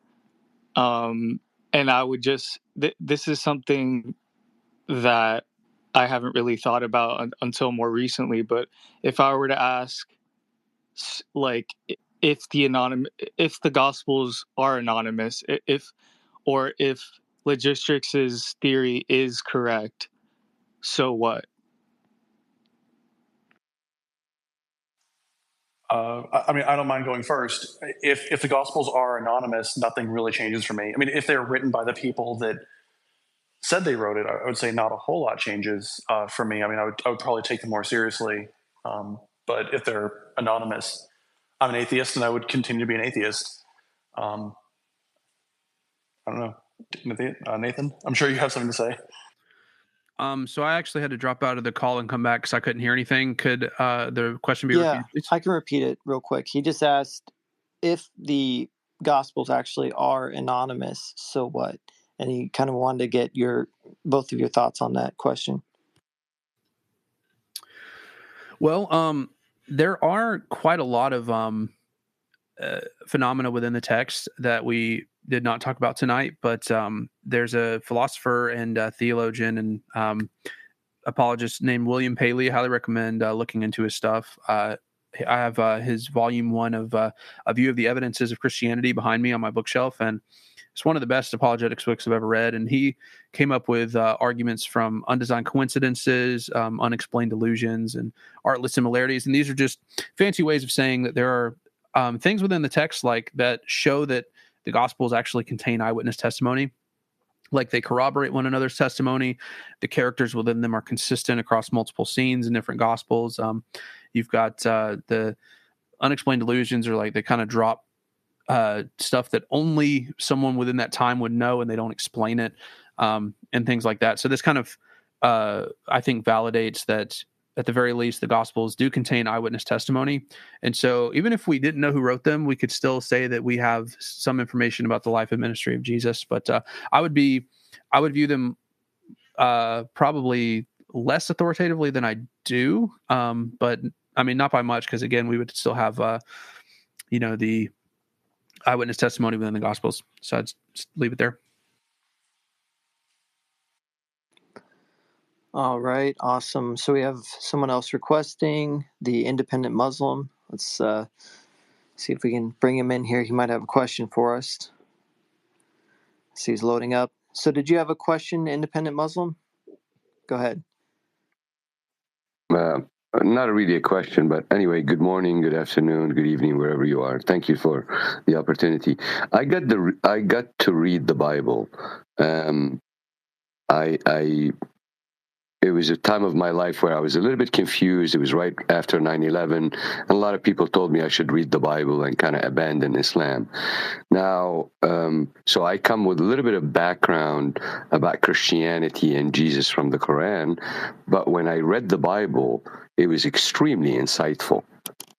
and I would this is something that I haven't really thought about until more recently, but if I were to ask, like, if the Gospels are anonymous, if Logistrix's theory is correct, so what? I don't mind going first. If the Gospels are anonymous, nothing really changes for me. I mean, if they're written by the people that said they wrote it, I would say not a whole lot changes for me. I mean, I would probably take them more seriously. But if they're anonymous, I'm an atheist, and I would continue to be an atheist. I don't know, Nathan. I'm sure you have something to say. So I actually had to drop out of the call and come back because I couldn't hear anything. Could the question be repeated, please? I can repeat it real quick. He just asked if the Gospels actually are anonymous, so what? And he kind of wanted to get both of your thoughts on that question. Well, there are quite a lot of phenomena within the text that we did not talk about tonight, but there's a philosopher and theologian and apologist named William Paley. I highly recommend looking into his stuff. I have his volume 1 of A View of the Evidences of Christianity behind me on my bookshelf, and it's one of the best apologetics books I've ever read. And he came up with arguments from undesigned coincidences, unexplained illusions, and artless similarities. And these are just fancy ways of saying that there are things within the text like that show that the Gospels actually contain eyewitness testimony. Like they corroborate one another's testimony. The characters within them are consistent across multiple scenes in different Gospels. You've got the unexplained illusions, or like they kind of drop stuff that only someone within that time would know, and they don't explain it, and things like that. So this kind of, I think, validates that at the very least, the Gospels do contain eyewitness testimony. And so even if we didn't know who wrote them, we could still say that we have some information about the life and ministry of Jesus. But I would view them probably less authoritatively than I do. But I mean, not by much, because again, we would still have, the eyewitness testimony within the Gospels. So I'd just leave it there. All right, awesome. So we have someone else requesting, the independent Muslim. Let's see if we can bring him in here. He might have a question for us. See, he's loading up. So did you have a question, independent Muslim? Go ahead. Not really a question, but anyway, good morning, good afternoon, good evening, wherever you are. Thank you for the opportunity. I got to read the Bible. It was a time of my life where I was a little bit confused. It was right after 9/11, and a lot of people told me I should read the Bible and kind of abandon Islam. Now, so I come with a little bit of background about Christianity and Jesus from the Quran, but when I read the Bible, it was extremely insightful.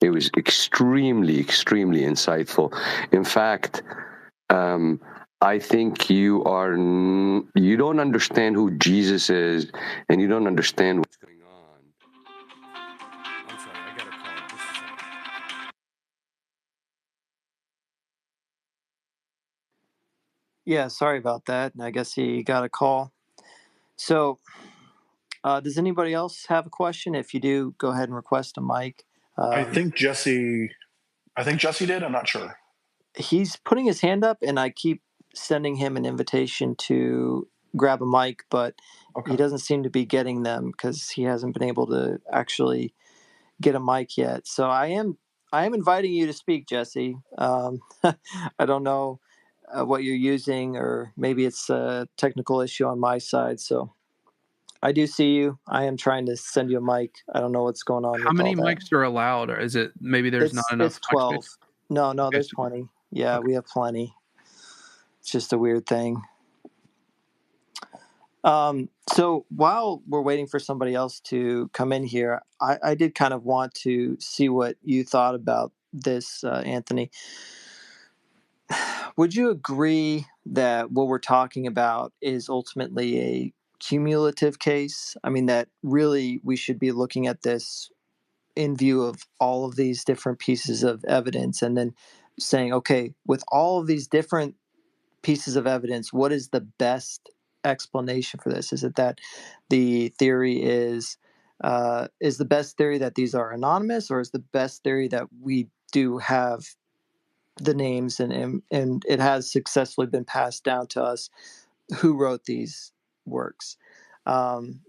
It was extremely, extremely insightful. In fact, I think you don't understand who Jesus is, and you don't understand what's going on. I'm sorry, I got a call. Just a second. Yeah, sorry about that. I guess he got a call. So does anybody else have a question? If you do, go ahead and request a mic. I think Jesse did. I'm not sure. He's putting his hand up, and I keep sending him an invitation to grab a mic, but he doesn't seem to be getting them because he hasn't been able to actually get a mic yet. So I am inviting you to speak, Jesse. I don't know what you're using, or maybe it's a technical issue on my side. So I do see you. I am trying to send you a mic. I don't know what's going on. How many mics are allowed, or is it maybe there's not enough? It's 12. No, Okay, there's 20. Yeah, okay. We have plenty. It's just a weird thing. So while we're waiting for somebody else to come in here, I did kind of want to see what you thought about this, Anthony. Would you agree that what we're talking about is ultimately a cumulative case? I mean, that really we should be looking at this in view of all of these different pieces of evidence, and then saying, okay, with all of these different pieces of evidence, what is the best explanation for this? Is it that the theory is the best theory that these are anonymous, or is the best theory that we do have the names and it has successfully been passed down to us who wrote these works?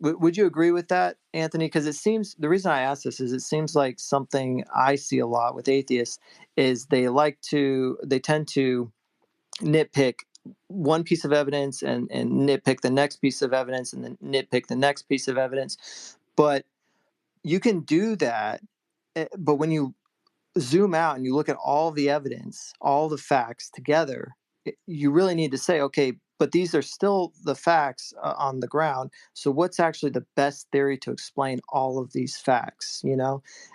Would you agree with that, Anthony? Because it seems, the reason I ask this is it seems like something I see a lot with atheists is they tend to nitpick one piece of evidence and nitpick the next piece of evidence and then nitpick the next piece of evidence. But you can do that. But when you zoom out and you look at all the evidence, all the facts together, you really need to say, okay, but these are still the facts on the ground. So what's actually the best theory to explain all of these facts,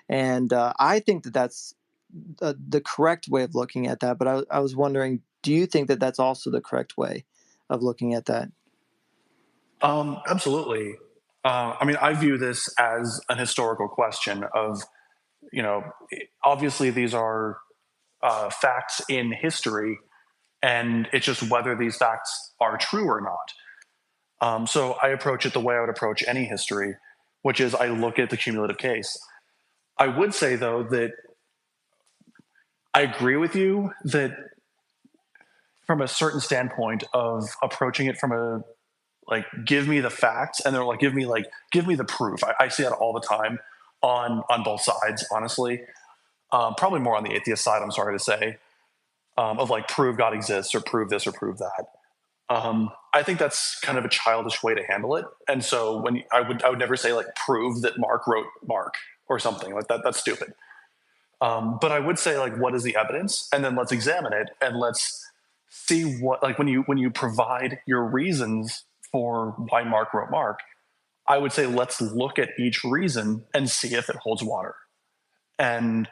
And I think that that's the correct way of looking at that. But I was wondering, do you think that that's also the correct way of looking at that? Absolutely. I mean, I view this as an historical question of obviously these are facts in history, and it's just whether these facts are true or not. So I approach it the way I would approach any history, which is I look at the cumulative case. I would say, though, that I agree with you that from a certain standpoint of approaching it from a give me the facts, and they're like give me the proof. I see that all the time on both sides, honestly. Probably more on the atheist side, I'm sorry to say, of prove God exists or prove this or prove that. I think that's kind of a childish way to handle it. And so when I would never say prove that Mark wrote Mark or something like that. That's stupid. But I would say what is the evidence, and then let's examine it and let's see what when you provide your reasons for why Mark wrote Mark. I would say let's look at each reason and see if it holds water. And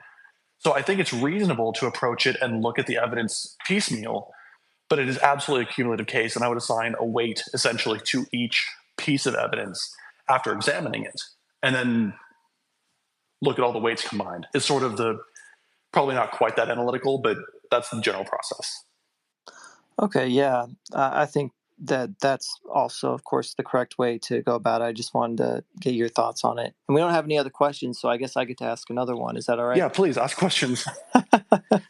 so I think it's reasonable to approach it and look at the evidence piecemeal, but it is absolutely a cumulative case, and I would assign a weight essentially to each piece of evidence after examining it, and then look at all the weights combined. It's sort of probably not quite that analytical, but that's the general process. Okay, yeah. I think that's also, of course, the correct way to go about it. I just wanted to get your thoughts on it. And we don't have any other questions, so I guess I get to ask another one. Is that all right? Yeah, please ask questions.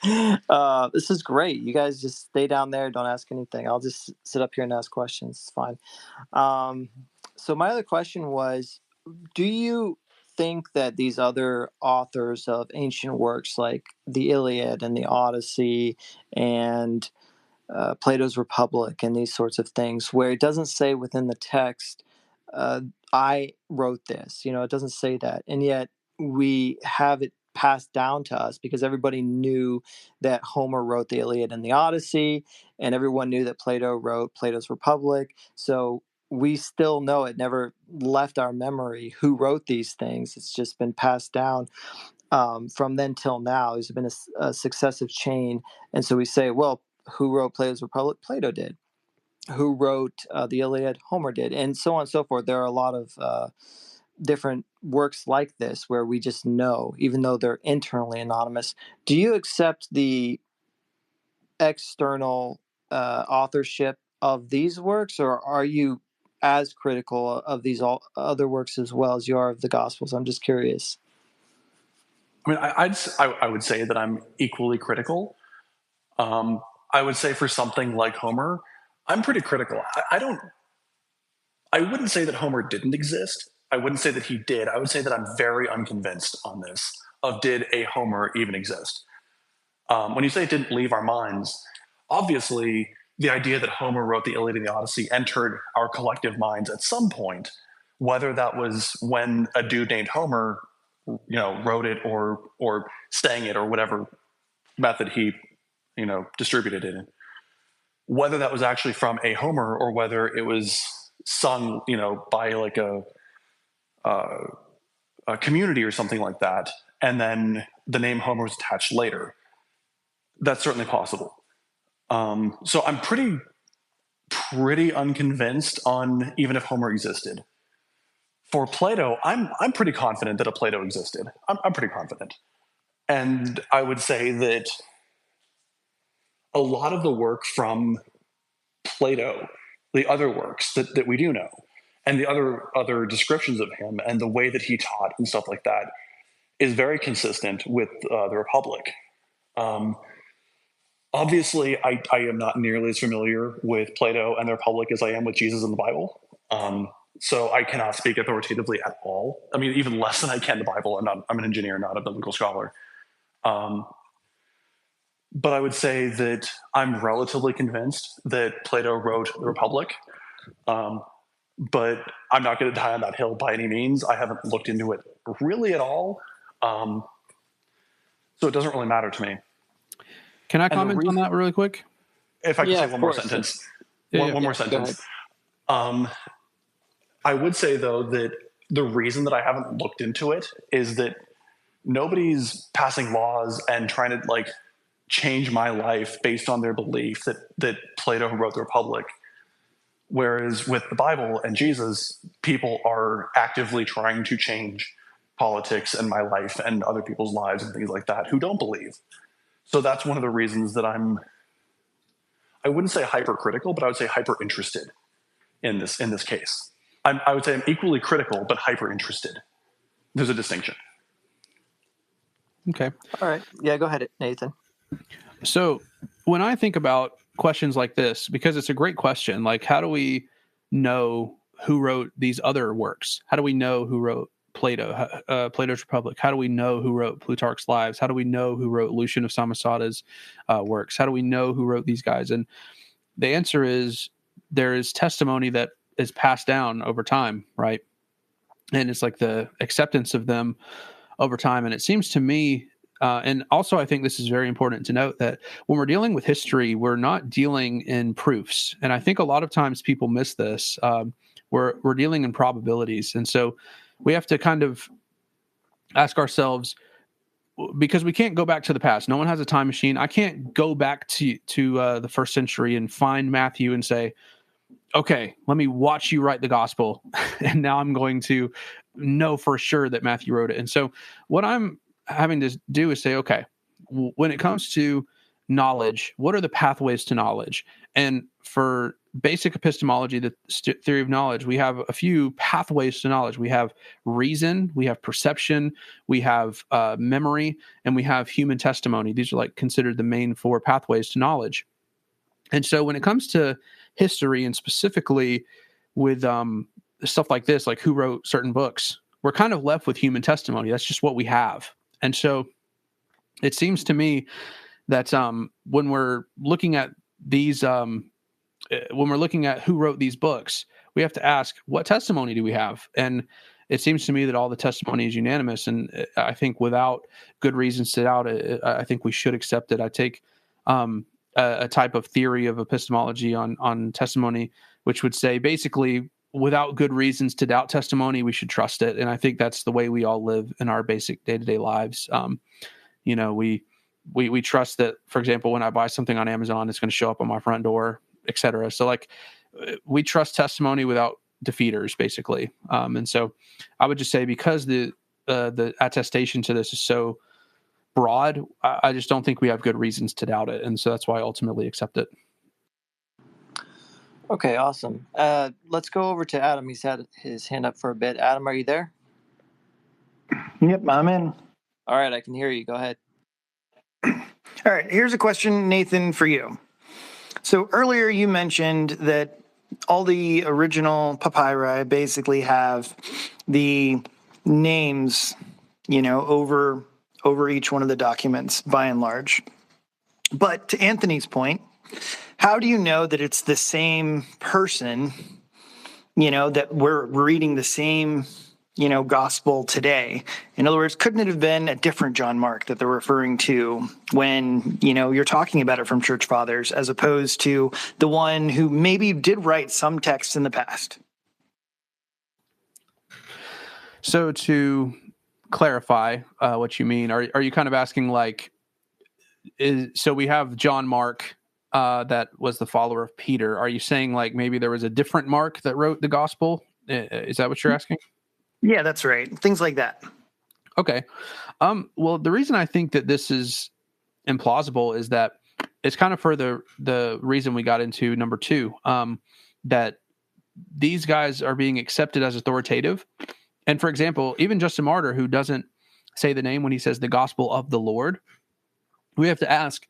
This is great. You guys just stay down there. Don't ask anything. I'll just sit up here and ask questions. It's fine. So my other question was, do you think that these other authors of ancient works like the Iliad and the Odyssey and Plato's Republic and these sorts of things, where it doesn't say within the text, I wrote this, it doesn't say that. And yet we have it passed down to us because everybody knew that Homer wrote the Iliad and the Odyssey, and everyone knew that Plato wrote Plato's Republic. So we still know it never left our memory who wrote these things. It's just been passed down from then till now. There's been a successive chain. And so we say, well, who wrote Plato's Republic? Plato did. Who wrote the Iliad? Homer did. And so on and so forth. There are a lot of different works like this where we just know, even though they're internally anonymous. Do you accept the external authorship of these works, or are you as critical of these other works as well as you are of the Gospels? I'm just curious. I mean, I would say that I'm equally critical. I would say for something like Homer, I'm pretty critical. I wouldn't say that Homer didn't exist. I wouldn't say that he did. I would say that I'm very unconvinced on this of did a Homer even exist. When you say it didn't leave our minds, obviously the idea that Homer wrote the Iliad and the Odyssey entered our collective minds at some point, whether that was when a dude named Homer, wrote it or sang it or whatever method he, distributed it in. Whether that was actually from a Homer or whether it was sung, by a community or something like that, and then the name Homer was attached later. That's certainly possible. So I'm pretty unconvinced on even if Homer existed. For Plato, I'm pretty confident that a Plato existed. I'm pretty confident. And I would say that a lot of the work from Plato, the other works that we do know, and the other descriptions of him and the way that he taught and stuff like that is very consistent with the Republic. Obviously, I am not nearly as familiar with Plato and the Republic as I am with Jesus and the Bible. So I cannot speak authoritatively at all. I mean, even less than I can the Bible. I'm an engineer, not a biblical scholar. But I would say that I'm relatively convinced that Plato wrote the Republic. But I'm not going to die on that hill by any means. I haven't looked into it really at all. So it doesn't really matter to me. Can I comment on that really quick? If I can say one more sentence. One more sentence. I would say, though, that the reason that I haven't looked into it is that nobody's passing laws and trying to change my life based on their belief that Plato wrote the Republic. Whereas with the Bible and Jesus, people are actively trying to change politics and my life and other people's lives and things like that who don't believe. So that's one of the reasons that I wouldn't say hypercritical, but I would say hyper interested in this case. I would say I'm equally critical, but hyper interested. There's a distinction. Okay. All right. Yeah, go ahead, Nathan. So when I think about questions like this, because it's a great question, like how do we know who wrote these other works? How do we know who wrote Plato, Plato's Republic? How do we know who wrote Plutarch's Lives? How do we know who wrote Lucian of Samosata's works? How do we know who wrote these guys? And the answer is there is testimony that is passed down over time, right? And it's like the acceptance of them over time. And it seems to me, and also I think this is very important to note, that when we're dealing with history, we're not dealing in proofs. And I think a lot of times people miss this. We're dealing in probabilities. And so we have to kind of ask ourselves, because we can't go back to the past. No one has a time machine. I can't go back to the first century and find Matthew and say, okay, let me watch you write the gospel. And now I'm going to know for sure that Matthew wrote it. And so what I'm having to do is say, okay, when it comes to knowledge, what are the pathways to knowledge? And for basic epistemology, the theory of knowledge, we have a few pathways to knowledge. We have reason, we have perception, we have memory, and we have human testimony. These are like considered the main four pathways to knowledge. And so when it comes to history, and specifically with stuff like this, like who wrote certain books, we're kind of left with human testimony. That's just what we have. And so it seems to me that when we're looking at these, when we're looking at who wrote these books, we have to ask, what testimony do we have? And it seems to me that all the testimony is unanimous. And I think without good reasons to doubt it, I think we should accept it. I take a type of theory of epistemology on testimony, which would say basically without good reasons to doubt testimony, we should trust it. And I think that's the way we all live in our basic day-to-day lives. We trust that, for example, when I buy something on Amazon, it's going to show up on my front door, et cetera. So like we trust testimony without defeaters, basically. And so I would just say, because the attestation to this is so broad, I just don't think we have good reasons to doubt it. And so that's why I ultimately accept it. Okay, awesome. Let's go over to Adam. He's had his hand up for a bit. Adam, are you there? Yep, I'm in. All right, I can hear you. Go ahead. All right, here's a question, Nathan, for you. So earlier you mentioned that all the original papyri basically have the names, over each one of the documents by and large. But to Anthony's point, how do you know that it's the same person, that we're reading the same, gospel today? In other words, couldn't it have been a different John Mark that they're referring to when, you're talking about it from church fathers, as opposed to the one who maybe did write some texts in the past? So to clarify what you mean, are you kind of asking like, so we have John Mark that was the follower of Peter. Are you saying like maybe there was a different Mark that wrote the gospel? Is that what you're asking? Yeah, that's right. Things like that. Okay. Well, the reason I think that this is implausible is that it's kind of for the reason we got into number 2, that these guys are being accepted as authoritative. And for example, even Justin Martyr, who doesn't say the name when he says the gospel of the Lord, we have to ask,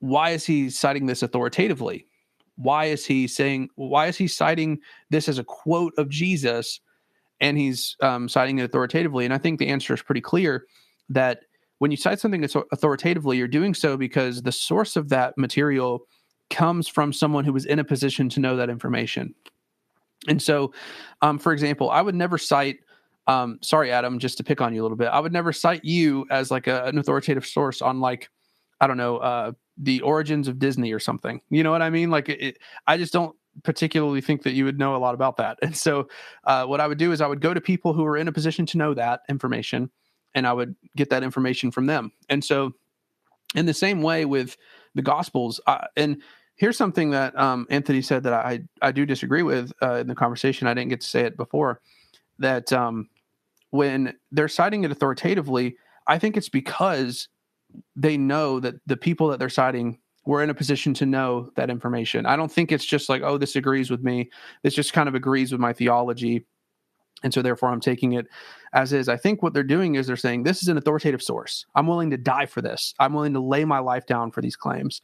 why is he citing this authoritatively? Why is he citing this as a quote of Jesus, and he's citing it authoritatively? And I think the answer is pretty clear, that when you cite something that's authoritatively, you're doing so because the source of that material comes from someone who was in a position to know that information. And so, for example, I would never cite, sorry, Adam, just to pick on you a little bit, I would never cite you as like an authoritative source on like, I don't know, the origins of Disney or something. You know what I mean? Like I just don't particularly think that you would know a lot about that. And so what I would do is I would go to people who are in a position to know that information, and I would get that information from them. And so in the same way with the Gospels, and here's something that Anthony said that I do disagree with in the conversation. I didn't get to say it before, that when they're citing it authoritatively, I think it's because they know that the people that they're citing were in a position to know that information. I don't think it's just like, oh, this agrees with me. This just kind of agrees with my theology. And so therefore I'm taking it as is. I think what they're doing is they're saying, this is an authoritative source. I'm willing to die for this. I'm willing to lay my life down for these claims.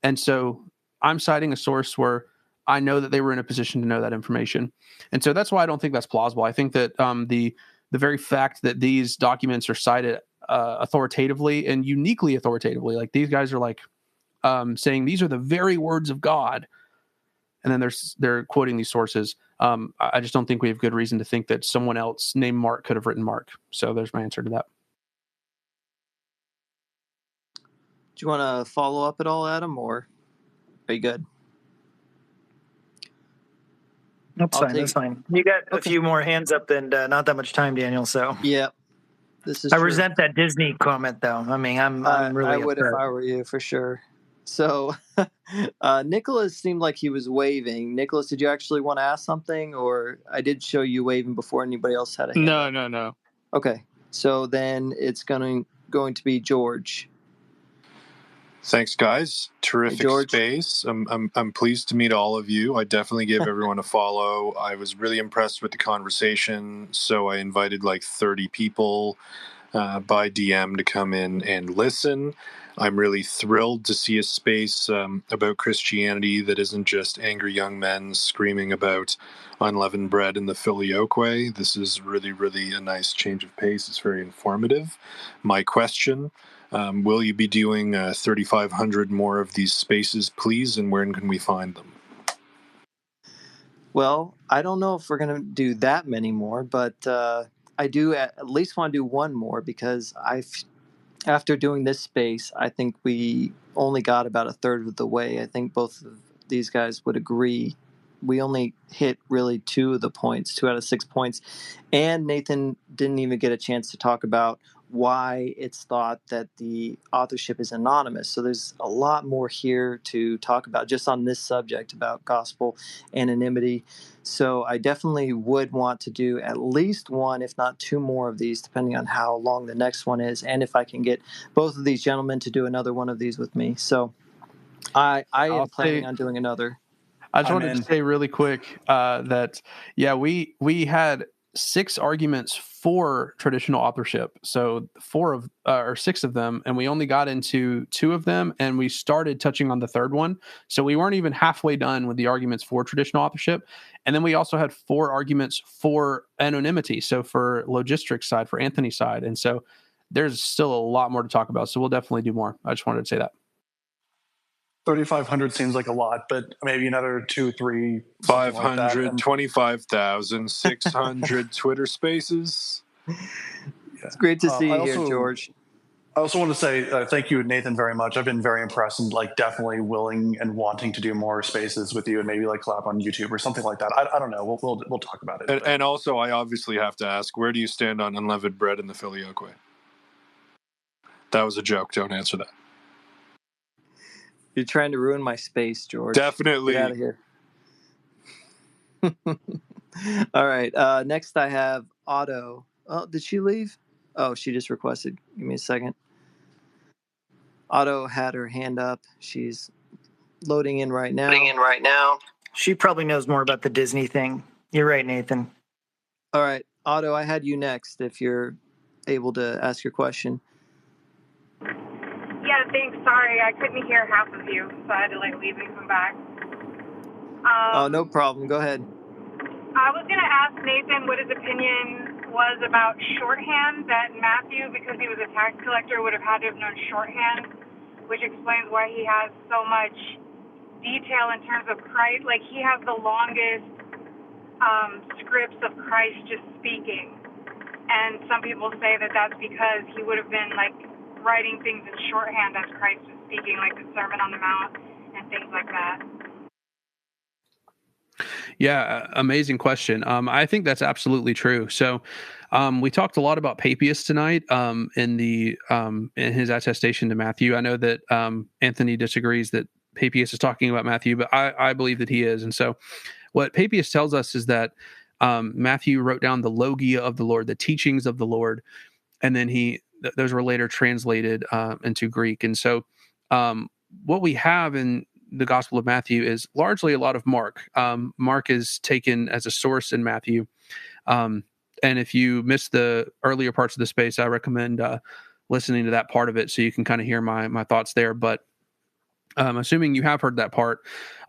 And so I'm citing a source where I know that they were in a position to know that information. And so that's why I don't think that's plausible. I think that the very fact that these documents are cited authoritatively and uniquely authoritatively, like these guys are like saying these are the very words of God, and then they're quoting these sources. I just don't think we have good reason to think that someone else named Mark could have written Mark. So there's my answer to that. Do you want to follow up at all, Adam, or are you good? That's fine. That's fine. You got a few more hands up and not that much time, Daniel. So yeah, this is. I resent that Disney comment, though. I mean, I'm really. I would upset. if I were you, for sure. So, Nicholas seemed like he was waving. Nicholas, did you actually want to ask something, or I did show you waving before anybody else had a hand up? No. Okay, so then it's going to be George. Thanks, guys. Terrific space. I'm pleased to meet all of you. I definitely give everyone a follow. I was really impressed with the conversation, so I invited like 30 people by DM to come in and listen. I'm really thrilled to see a space about Christianity that isn't just angry young men screaming about unleavened bread and the filioque. This is really, really a nice change of pace. It's very informative. My question, will you be doing 3,500 more of these spaces, please, and where can we find them? Well, I don't know if we're going to do that many more, but I do at least want to do one more, because after doing this space, I think we only got about a third of the way. I think both of these guys would agree. We only hit really 2 out of 6 points. And Nathan didn't even get a chance to talk about why it's thought that the authorship is anonymous. So there's a lot more here to talk about just on this subject about gospel anonymity. So I definitely would want to do at least 1, if not 2 more of these, depending on how long the next one is, and if I can get both of these gentlemen to do another one of these with me. So I am planning on doing another. I just wanted to say really quick that, yeah, we had 6 arguments for traditional authorship. So 6 of them, and we only got into 2 of them, and we started touching on the third one. So we weren't even halfway done with the arguments for traditional authorship. And then we also had 4 arguments for anonymity. So for Logistric's side, for Anthony's side. And so there's still a lot more to talk about. So we'll definitely do more. I just wanted to say that. 3,500 seems like a lot, but maybe another 2, 3, 500, like 25,600 Twitter spaces. It's great to see you here, George. I also want to say thank you, Nathan, very much. I've been very impressed and like definitely willing and wanting to do more spaces with you, and maybe like collab on YouTube or something like that. I don't know. We'll talk about it. And also, I obviously have to ask, where do you stand on unleavened bread and the filioque? That was a joke. Don't answer that. You're trying to ruin my space, George. Definitely. Get out of here. All right. Next, I have Otto. Oh, did she leave? Oh, she just requested. Give me a second. Otto had her hand up. She's loading in right now. She probably knows more about the Disney thing. You're right, Nathan. All right. Otto, I had you next if you're able to ask your question. Yeah, thanks. Sorry, I couldn't hear half of you, so I had to leave and come back. Oh, no problem. Go ahead. I was going to ask Nathan what his opinion was about shorthand, that Matthew, because he was a tax collector, would have had to have known shorthand, which explains why he has so much detail in terms of Christ. Like, he has the longest scripts of Christ just speaking. And some people say that that's because he would have been, writing things in shorthand as Christ was speaking, like the Sermon on the Mount and things like that. Yeah, amazing question. I think that's absolutely true. So we talked a lot about Papias tonight in his attestation to Matthew. I know that Anthony disagrees that Papias is talking about Matthew, but I believe that he is. And so what Papias tells us is that Matthew wrote down the logia of the Lord, the teachings of the Lord, and then those were later translated into Greek. And so what we have in the Gospel of Matthew is largely a lot of Mark. Mark is taken as a source in Matthew. And if you missed the earlier parts of the space, I recommend listening to that part of it so you can kind of hear my thoughts there. But assuming you have heard that part,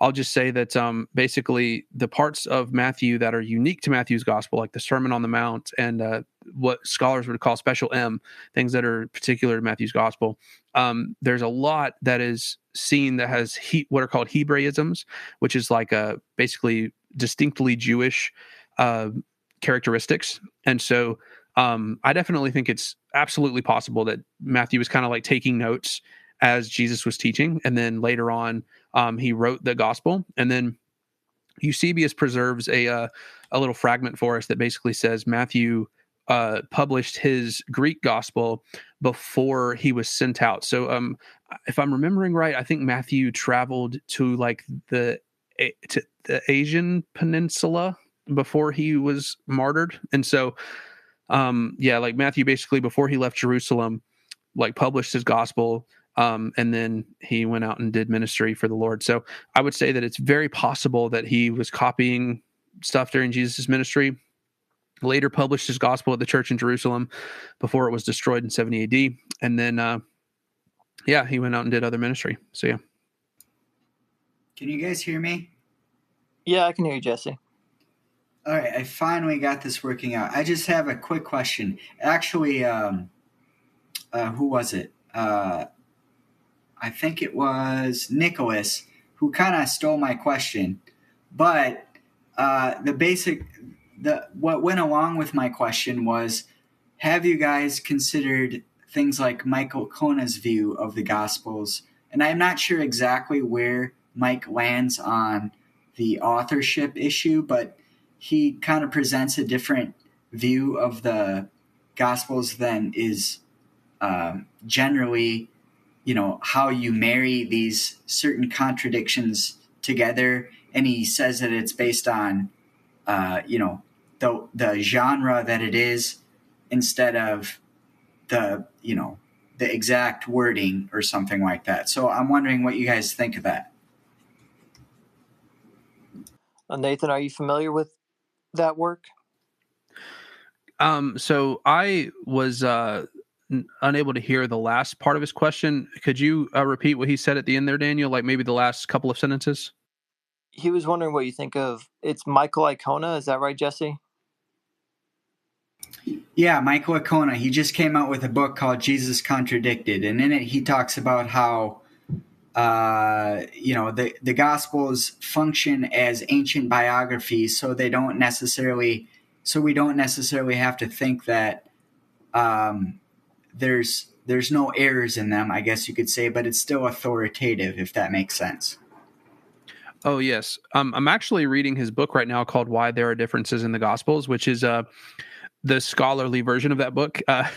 I'll just say that basically the parts of Matthew that are unique to Matthew's gospel, like the Sermon on the Mount and what scholars would call special M, things that are particular to Matthew's gospel, there's a lot that is seen that has what are called Hebraisms, which is like basically distinctly Jewish characteristics. And so I definitely think it's absolutely possible that Matthew was kind of like taking notes as Jesus was teaching. And then later on, he wrote the gospel. And then Eusebius preserves a little fragment for us that basically says Matthew published his Greek gospel before he was sent out. So if I'm remembering right, I think Matthew traveled to like the Asian peninsula before he was martyred. And so, like Matthew basically before he left Jerusalem, like published his gospel, and then he went out and did ministry for the Lord. So I would say that it's very possible that he was copying stuff during Jesus' ministry, later published his gospel at the church in Jerusalem before it was destroyed in 70 AD. And then, he went out and did other ministry. So, yeah. Can you guys hear me? Yeah, I can hear you, Jesse. All right, I finally got this working out. I just have a quick question. Actually, who was it? I think it was Nicholas who kind of stole my question, but what went along with my question was, have you guys considered things like Michael Kona's view of the Gospels? And I'm not sure exactly where Mike lands on the authorship issue, but he kind of presents a different view of the Gospels than is generally, how you marry these certain contradictions together. And he says that it's based on, the genre that it is instead of the exact wording or something like that. So I'm wondering what you guys think of that. Nathan, are you familiar with that work? So I was unable to hear the last part of his question. Could you repeat what he said at the end there, Daniel? Like maybe the last couple of sentences? He was wondering what you think of, it's Michael Icona, is that right, Jesse? Yeah, Michael Icona. He just came out with a book called Jesus Contradicted, and in it he talks about how the Gospels function as ancient biographies, so we don't necessarily have to think that there's no errors in them, I guess you could say, but it's still authoritative, if that makes sense. Oh, yes. I'm actually reading his book right now called Why There Are Differences in the Gospels, which is the scholarly version of that book. I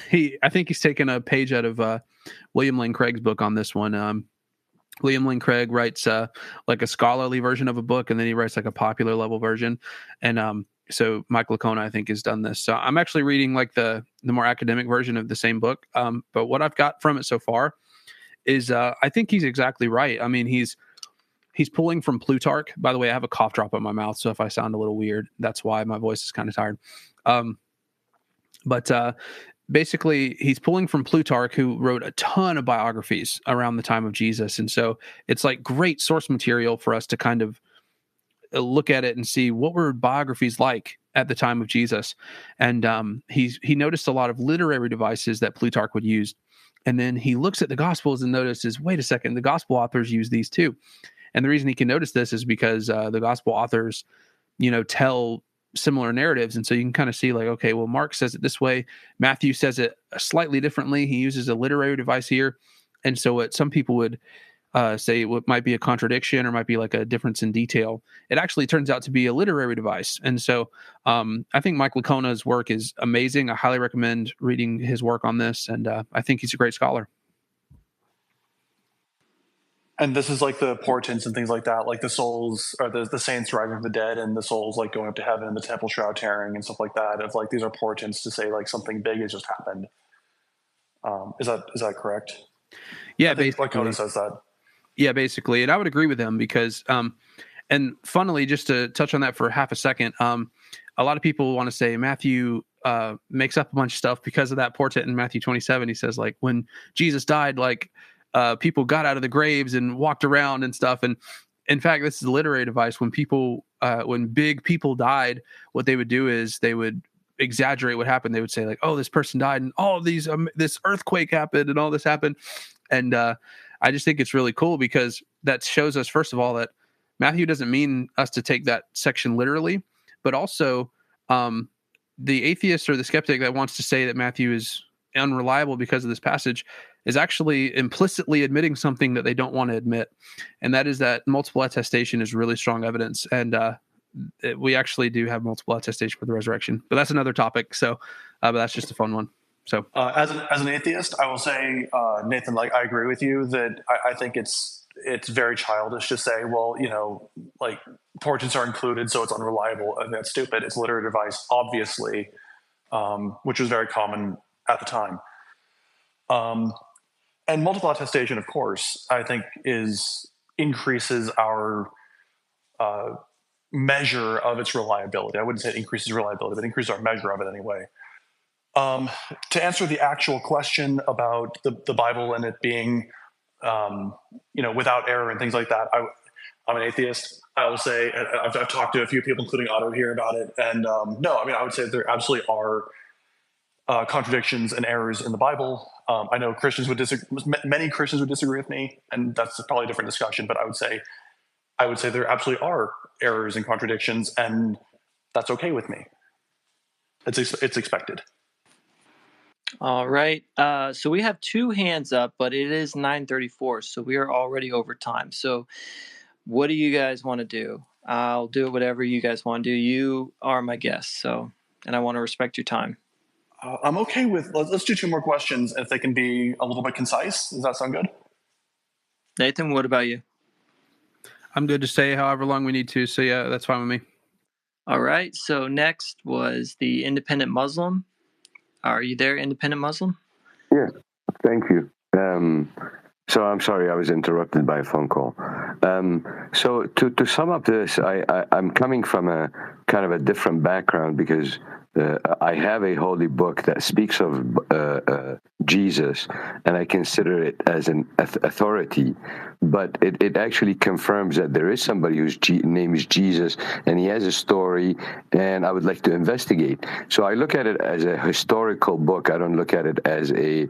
think he's taken a page out of William Lane Craig's book on this one. William Lane Craig writes like a scholarly version of a book, and then he writes like a popular level version. And so Michael Icona, I think, has done this. So I'm actually reading like the more academic version of the same book. But what I've got from it so far is I think he's exactly right. I mean, he's pulling from Plutarch. By the way, I have a cough drop in my mouth, so if I sound a little weird, that's why my voice is kind of tired. But basically, he's pulling from Plutarch, who wrote a ton of biographies around the time of Jesus. And so it's like great source material for us to kind of look at it and see what were biographies like at the time of Jesus. And he noticed a lot of literary devices that Plutarch would use. And then he looks at the Gospels and notices, wait a second, the Gospel authors use these too. And the reason he can notice this is because the Gospel authors, tell similar narratives. And so you can kind of see like, okay, well, Mark says it this way. Matthew says it slightly differently. He uses a literary device here. And so what some people would say what might be a contradiction or might be like a difference in detail, it actually turns out to be a literary device. And so I think Michael Icona's work is amazing. I highly recommend reading his work on this. And I think he's a great scholar. And this is like the portents and things like that, like the souls or the saints rising from the dead and the souls like going up to heaven and the temple shroud tearing and stuff like that. Of like these are portents to say like something big has just happened. Is that correct? Yeah, I think basically. Coda says that. Yeah, basically, and I would agree with him because, and funnily, just to touch on that for half a second, a lot of people want to say Matthew makes up a bunch of stuff because of that portent in Matthew 27. He says like when Jesus died, like people got out of the graves and walked around and stuff. And in fact, this is a literary device. When when big people died, what they would do is they would exaggerate what happened. They would say like, "Oh, this person died, and all these this earthquake happened, and all this happened." And I just think it's really cool because that shows us, first of all, that Matthew doesn't mean us to take that section literally, but also the atheist or the skeptic that wants to say that Matthew is unreliable because of this passage is actually implicitly admitting something that they don't want to admit. And that is that multiple attestation is really strong evidence. And we actually do have multiple attestation for the resurrection, but that's another topic. So, but that's just a fun one. So as an atheist, I will say, Nathan, like I agree with you that I think it's very childish to say, well, like portents are included, so it's unreliable, and that's stupid. It's a literary device, obviously, which was very common at the time. And multiple attestation, of course, I think increases our measure of its reliability. I wouldn't say it increases reliability, but increases our measure of it anyway. To answer the actual question about the Bible and it being, without error and things like that, I'm an atheist. I will say I've talked to a few people, including Otto, here about it, and no, I mean I would say there absolutely are contradictions and errors in the Bible. I know Christians would disagree. Many Christians would disagree with me, and that's probably a different discussion. But I would say there absolutely are errors and contradictions, and that's okay with me. It's expected. All right. So we have 2 hands up, but it is 9:34, so we are already over time. So what do you guys want to do? I'll do whatever you guys want to do. You are my guest, and I want to respect your time. I'm okay with, let's do 2 more questions if they can be a little bit concise. Does that sound good? Nathan, what about you? I'm good to stay however long we need to. So yeah, that's fine with me. All right. So next was the independent Muslim. Are you there, independent Muslim? Yeah, thank you. So I'm sorry I was interrupted by a phone call. So to sum up this, I'm coming from a kind of a different background because I have a holy book that speaks of Jesus, and I consider it as an authority. But it actually confirms that there is somebody whose name is Jesus, and he has a story, and I would like to investigate. So I look at it as a historical book. I don't look at it as a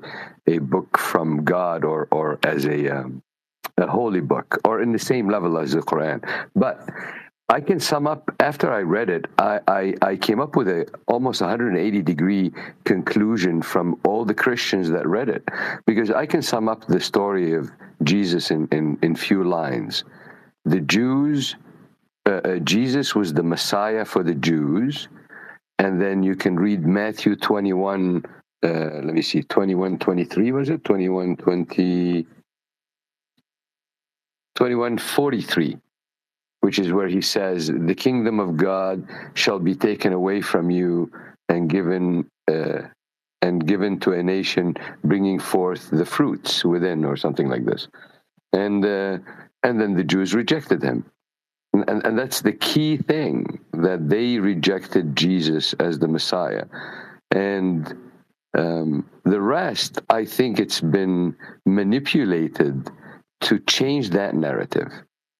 book from God or as a holy book or in the same level as the Quran. But I can sum up, after I read it, I came up with a almost 180-degree conclusion from all the Christians that read it, because I can sum up the story of Jesus in few lines. The Jews, Jesus was the Messiah for the Jews, and then you can read Matthew 21, 21:23, was it? 21:43. Which is where he says, the kingdom of God shall be taken away from you and given to a nation bringing forth the fruits within, or something like this. And then the Jews rejected him. And that's the key thing, that they rejected Jesus as the Messiah. And the rest, I think it's been manipulated to change that narrative.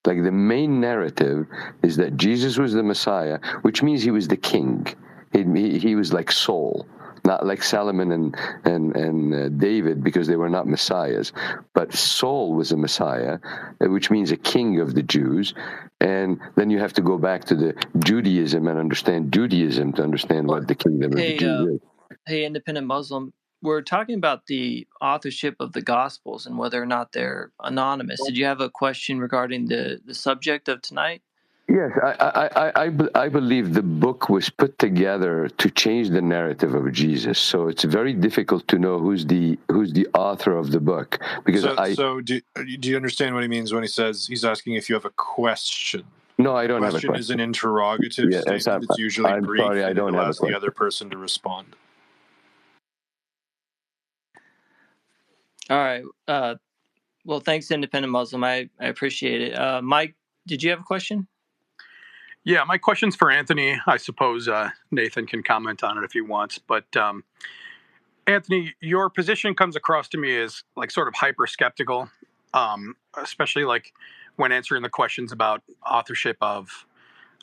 Like the main narrative is that Jesus was the Messiah, which means he was the king. He was like Saul, not like Solomon and David, because they were not messiahs. But Saul was a Messiah, which means a king of the Jews. And then you have to go back to the Judaism and understand Judaism to understand what the kingdom of the Jews is. Hey, independent Muslim. We're talking about the authorship of the Gospels and whether or not they're anonymous. Did you have a question regarding the subject of tonight? Yes, I believe the book was put together to change the narrative of Jesus. So it's very difficult to know who's the author of the book, because So do you understand what he means when he says he's asking if you have a question? No, I don't have a Question is an question. interrogative Yes, statement. It's usually I'm brief, sorry, I and it don't have a allows the question. other person to respond. All right. Well, thanks, Independent Muslim. I appreciate it. Mike, did you have a question? Yeah, my question's for Anthony. I suppose Nathan can comment on it if he wants. But Anthony, your position comes across to me as like sort of hyper skeptical, especially like when answering the questions about authorship of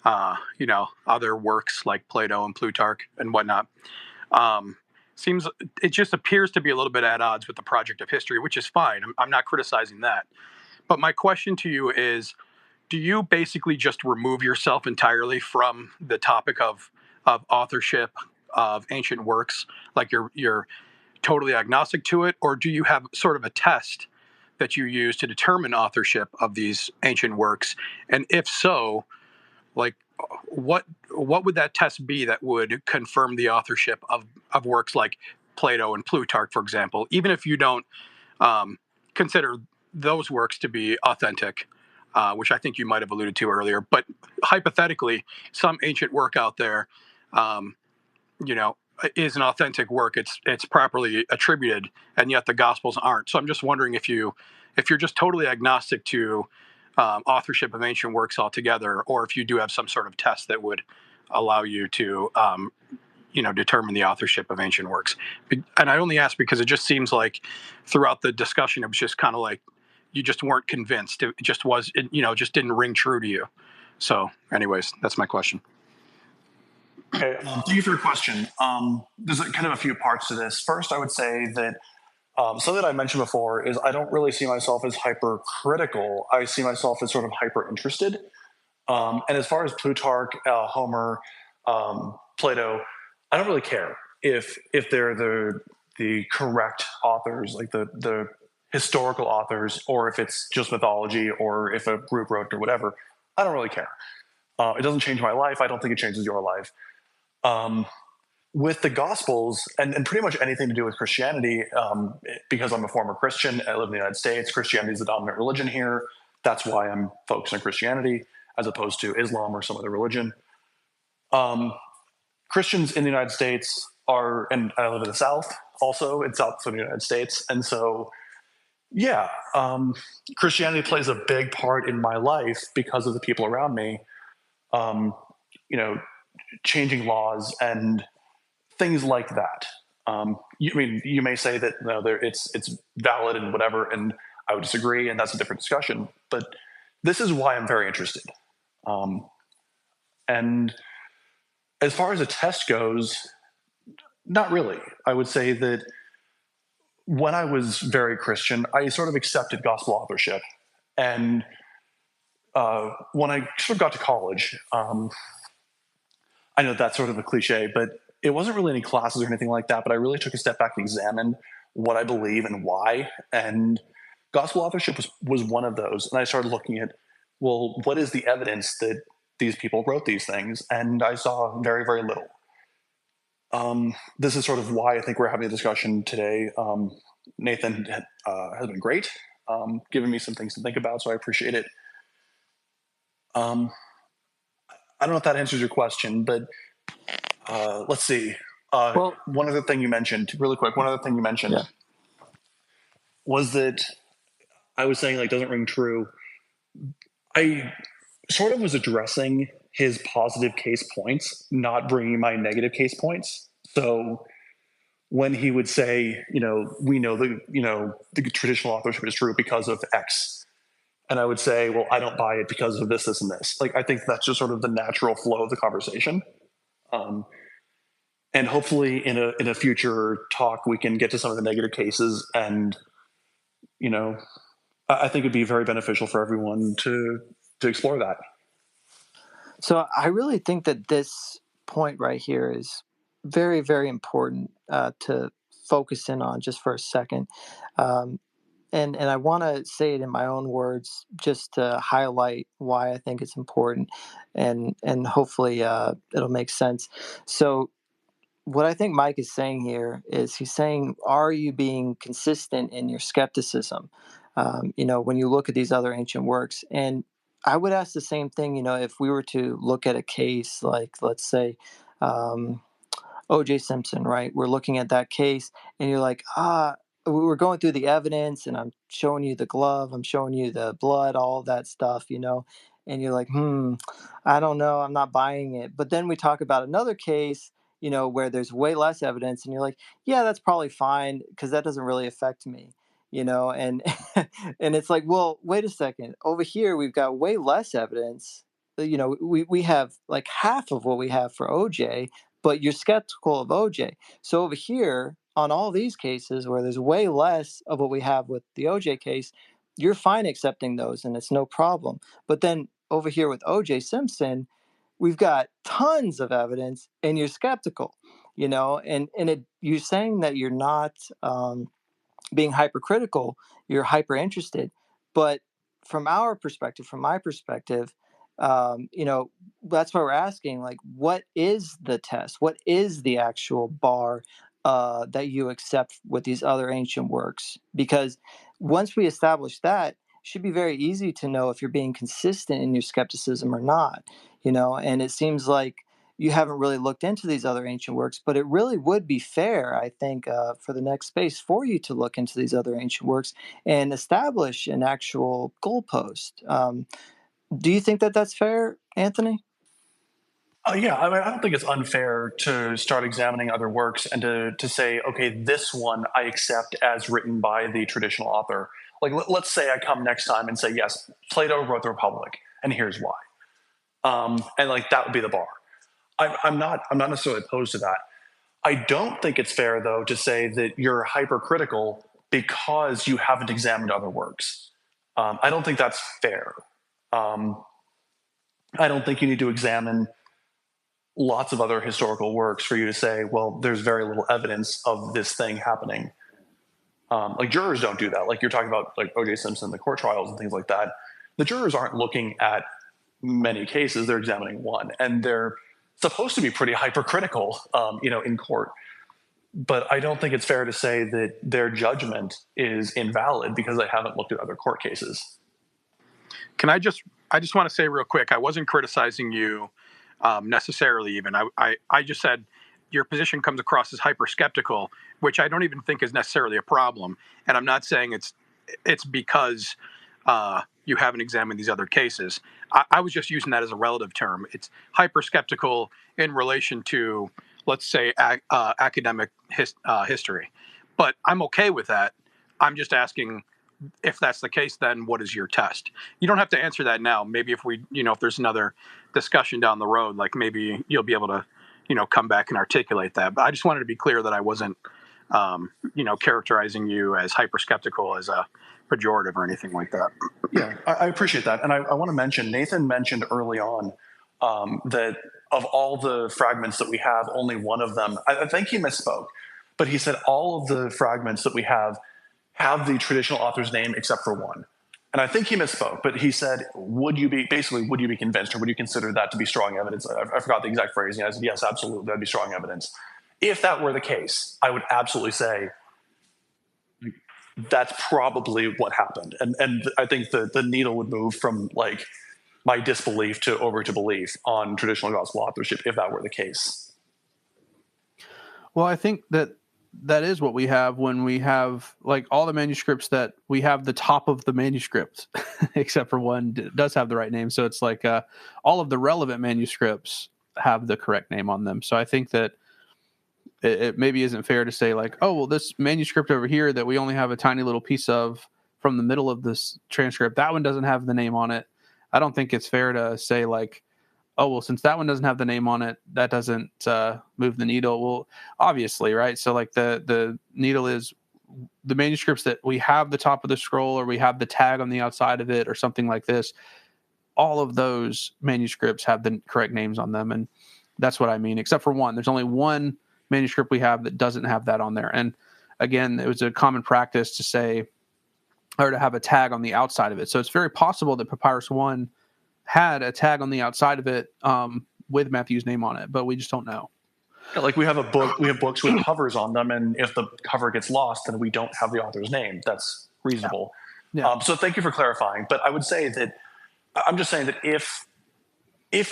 other works like Plato and Plutarch and whatnot. Seems it just appears to be a little bit at odds with the project of history, which is fine. I'm not criticizing that. But my question to you is, do you basically just remove yourself entirely from the topic of authorship of ancient works, like you're totally agnostic to it, or do you have sort of a test that you use to determine authorship of these ancient works? And if so, like what would that test be that would confirm the authorship of works like Plato and Plutarch, for example, even if you don't consider those works to be authentic, which I think you might have alluded to earlier. But hypothetically, some ancient work out there, um, is an authentic work. It's properly attributed, and yet the Gospels aren't. So I'm just wondering if you're just totally agnostic to authorship of ancient works altogether, or if you do have some sort of test that would allow you to determine the authorship of ancient works. And I only ask because it just seems like throughout the discussion, it was just kind of like you just weren't convinced. It just was, just didn't ring true to you. So anyways, that's my question. Okay, thank you for your question. There's kind of a few parts to this. First, I would say that something that I mentioned before is I don't really see myself as hypercritical. I see myself as sort of hyper interested. And as far as Plutarch, Homer, Plato, I don't really care if they're the correct authors, like the historical authors, or if it's just mythology, or if a group wrote it or whatever. I don't really care. It doesn't change my life. I don't think it changes your life. With the Gospels and pretty much anything to do with Christianity, because I'm a former Christian, I live in the United States. Christianity is the dominant religion here. That's why I'm focused on Christianity as opposed to Islam or some other religion. Christians in the United States are, and I live in the South, also in South of the United States, and so yeah, Christianity plays a big part in my life because of the people around me. Changing laws and things like that. You may say that it's valid and whatever, and I would disagree, and that's a different discussion. But this is why I'm very interested. And as far as a test goes, not really. I would say that when I was very Christian, I sort of accepted gospel authorship, and when I sort of got to college, I know that's sort of a cliche, but it wasn't really any classes or anything like that. But I really took a step back and examined what I believe and why. And gospel authorship was one of those. And I started looking at, well, what is the evidence that these people wrote these things? And I saw very, very little. This is sort of why I think we're having a discussion today. Nathan has been great, giving me some things to think about, so I appreciate it. I don't know if that answers your question, but let's see. One other thing you mentioned, really quick, was that I was saying, like, doesn't ring true. I sort of was addressing his positive case points, not bringing my negative case points. So when he would say, we know the traditional authorship is true because of X, and I would say, well, I don't buy it because of this, this, and this. Like, I think that's just sort of the natural flow of the conversation. And hopefully in a future talk, we can get to some of the negative cases. And, I think it'd be very beneficial for everyone to explore that. So I really think that this point right here is very, very important to focus in on just for a second. and I want to say it in my own words just to highlight why I think it's important, and hopefully it'll make sense. So what I think Mike is saying here is he's saying, are you being consistent in your skepticism? When you look at these other ancient works, and I would ask the same thing. If we were to look at a case like, let's say, O.J. Simpson, right? We're looking at that case, and you're like, we're going through the evidence, and I'm showing you the glove, I'm showing you the blood, all of that stuff, and you're like, I don't know, I'm not buying it. But then we talk about another case, where there's way less evidence, and you're like, yeah, that's probably fine because that doesn't really affect me, and and it's like, well, wait a second, over here we've got way less evidence. We have like half of what we have for OJ, but you're skeptical of OJ. So over here, on all these cases where there's way less of what we have with the OJ case, you're fine accepting those and it's no problem. But then over here with OJ Simpson, we've got tons of evidence and you're skeptical, you're saying that you're not being hypercritical, you're hyper interested. But from our perspective, from my perspective, that's why we're asking, like, what is the test? What is the actual bar that you accept with these other ancient works? Because once we establish that, it should be very easy to know if you're being consistent in your skepticism or not, and it seems like you haven't really looked into these other ancient works, but it really would be fair, I think, for the next space for you to look into these other ancient works and establish an actual goalpost. Do you think that that's fair, Anthony? Yeah, I mean, I don't think it's unfair to start examining other works and to say, okay, this one I accept as written by the traditional author. Like, let's say I come next time and say, yes, Plato wrote the Republic, and here's why. And like that would be the bar. I'm not necessarily opposed to that. I don't think it's fair, though, to say that you're hypercritical because you haven't examined other works. I don't think that's fair. I don't think you need to examine lots of other historical works for you to say, well, there's very little evidence of this thing happening. Like jurors don't do that. Like you're talking about like O.J. Simpson, the court trials and things like that. The jurors aren't looking at many cases, they're examining one. And they're supposed to be pretty hypercritical, in court. But I don't think it's fair to say that their judgment is invalid because they haven't looked at other court cases. I just want to say real quick, I wasn't criticizing you necessarily even. I just said your position comes across as hyper skeptical, which I don't even think is necessarily a problem. And I'm not saying it's because you haven't examined these other cases. I was just using that as a relative term. It's hyper skeptical in relation to, let's say, academic history. But I'm okay with that. I'm just asking, if that's the case, then what is your test? You don't have to answer that now. Maybe if if there's another discussion down the road, like maybe you'll be able to, come back and articulate that. But I just wanted to be clear that I wasn't, characterizing you as hyper skeptical as a pejorative or anything like that. Yeah, I appreciate that. And I want to mention, Nathan mentioned early on that of all the fragments that we have, only one of them, I think he misspoke, but he said all of the fragments that we have the traditional author's name except for one. And I think he misspoke, but he said, would you be convinced, or would you consider that to be strong evidence? I forgot the exact phrasing. I said, yes, absolutely, that'd be strong evidence. If that were the case, I would absolutely say that's probably what happened. And I think the needle would move from like my disbelief over to belief on traditional gospel authorship if that were the case. Well, I think that is what we have when we have like all the manuscripts that we have the top of the manuscript, except for one does have the right name. So it's like all of the relevant manuscripts have the correct name on them. So I think that it maybe isn't fair to say like, oh, well, this manuscript over here that we only have a tiny little piece of from the middle of this transcript, that one doesn't have the name on it. I don't think it's fair to say like, oh, well, since that one doesn't have the name on it, that doesn't move the needle. Well, obviously, right? So like the needle is the manuscripts that we have the top of the scroll or we have the tag on the outside of it or something like this. All of those manuscripts have the correct names on them. And that's what I mean, except for one. There's only one manuscript we have that doesn't have that on there. And again, it was a common practice to say, or to have a tag on the outside of it. So it's very possible that Papyrus 1 had a tag on the outside of it with Matthew's name on it, but we just don't know. Yeah, like we have books with covers on them, and if the cover gets lost, then we don't have the author's name. That's reasonable. Yeah. So thank you for clarifying. But I would say that I'm just saying that if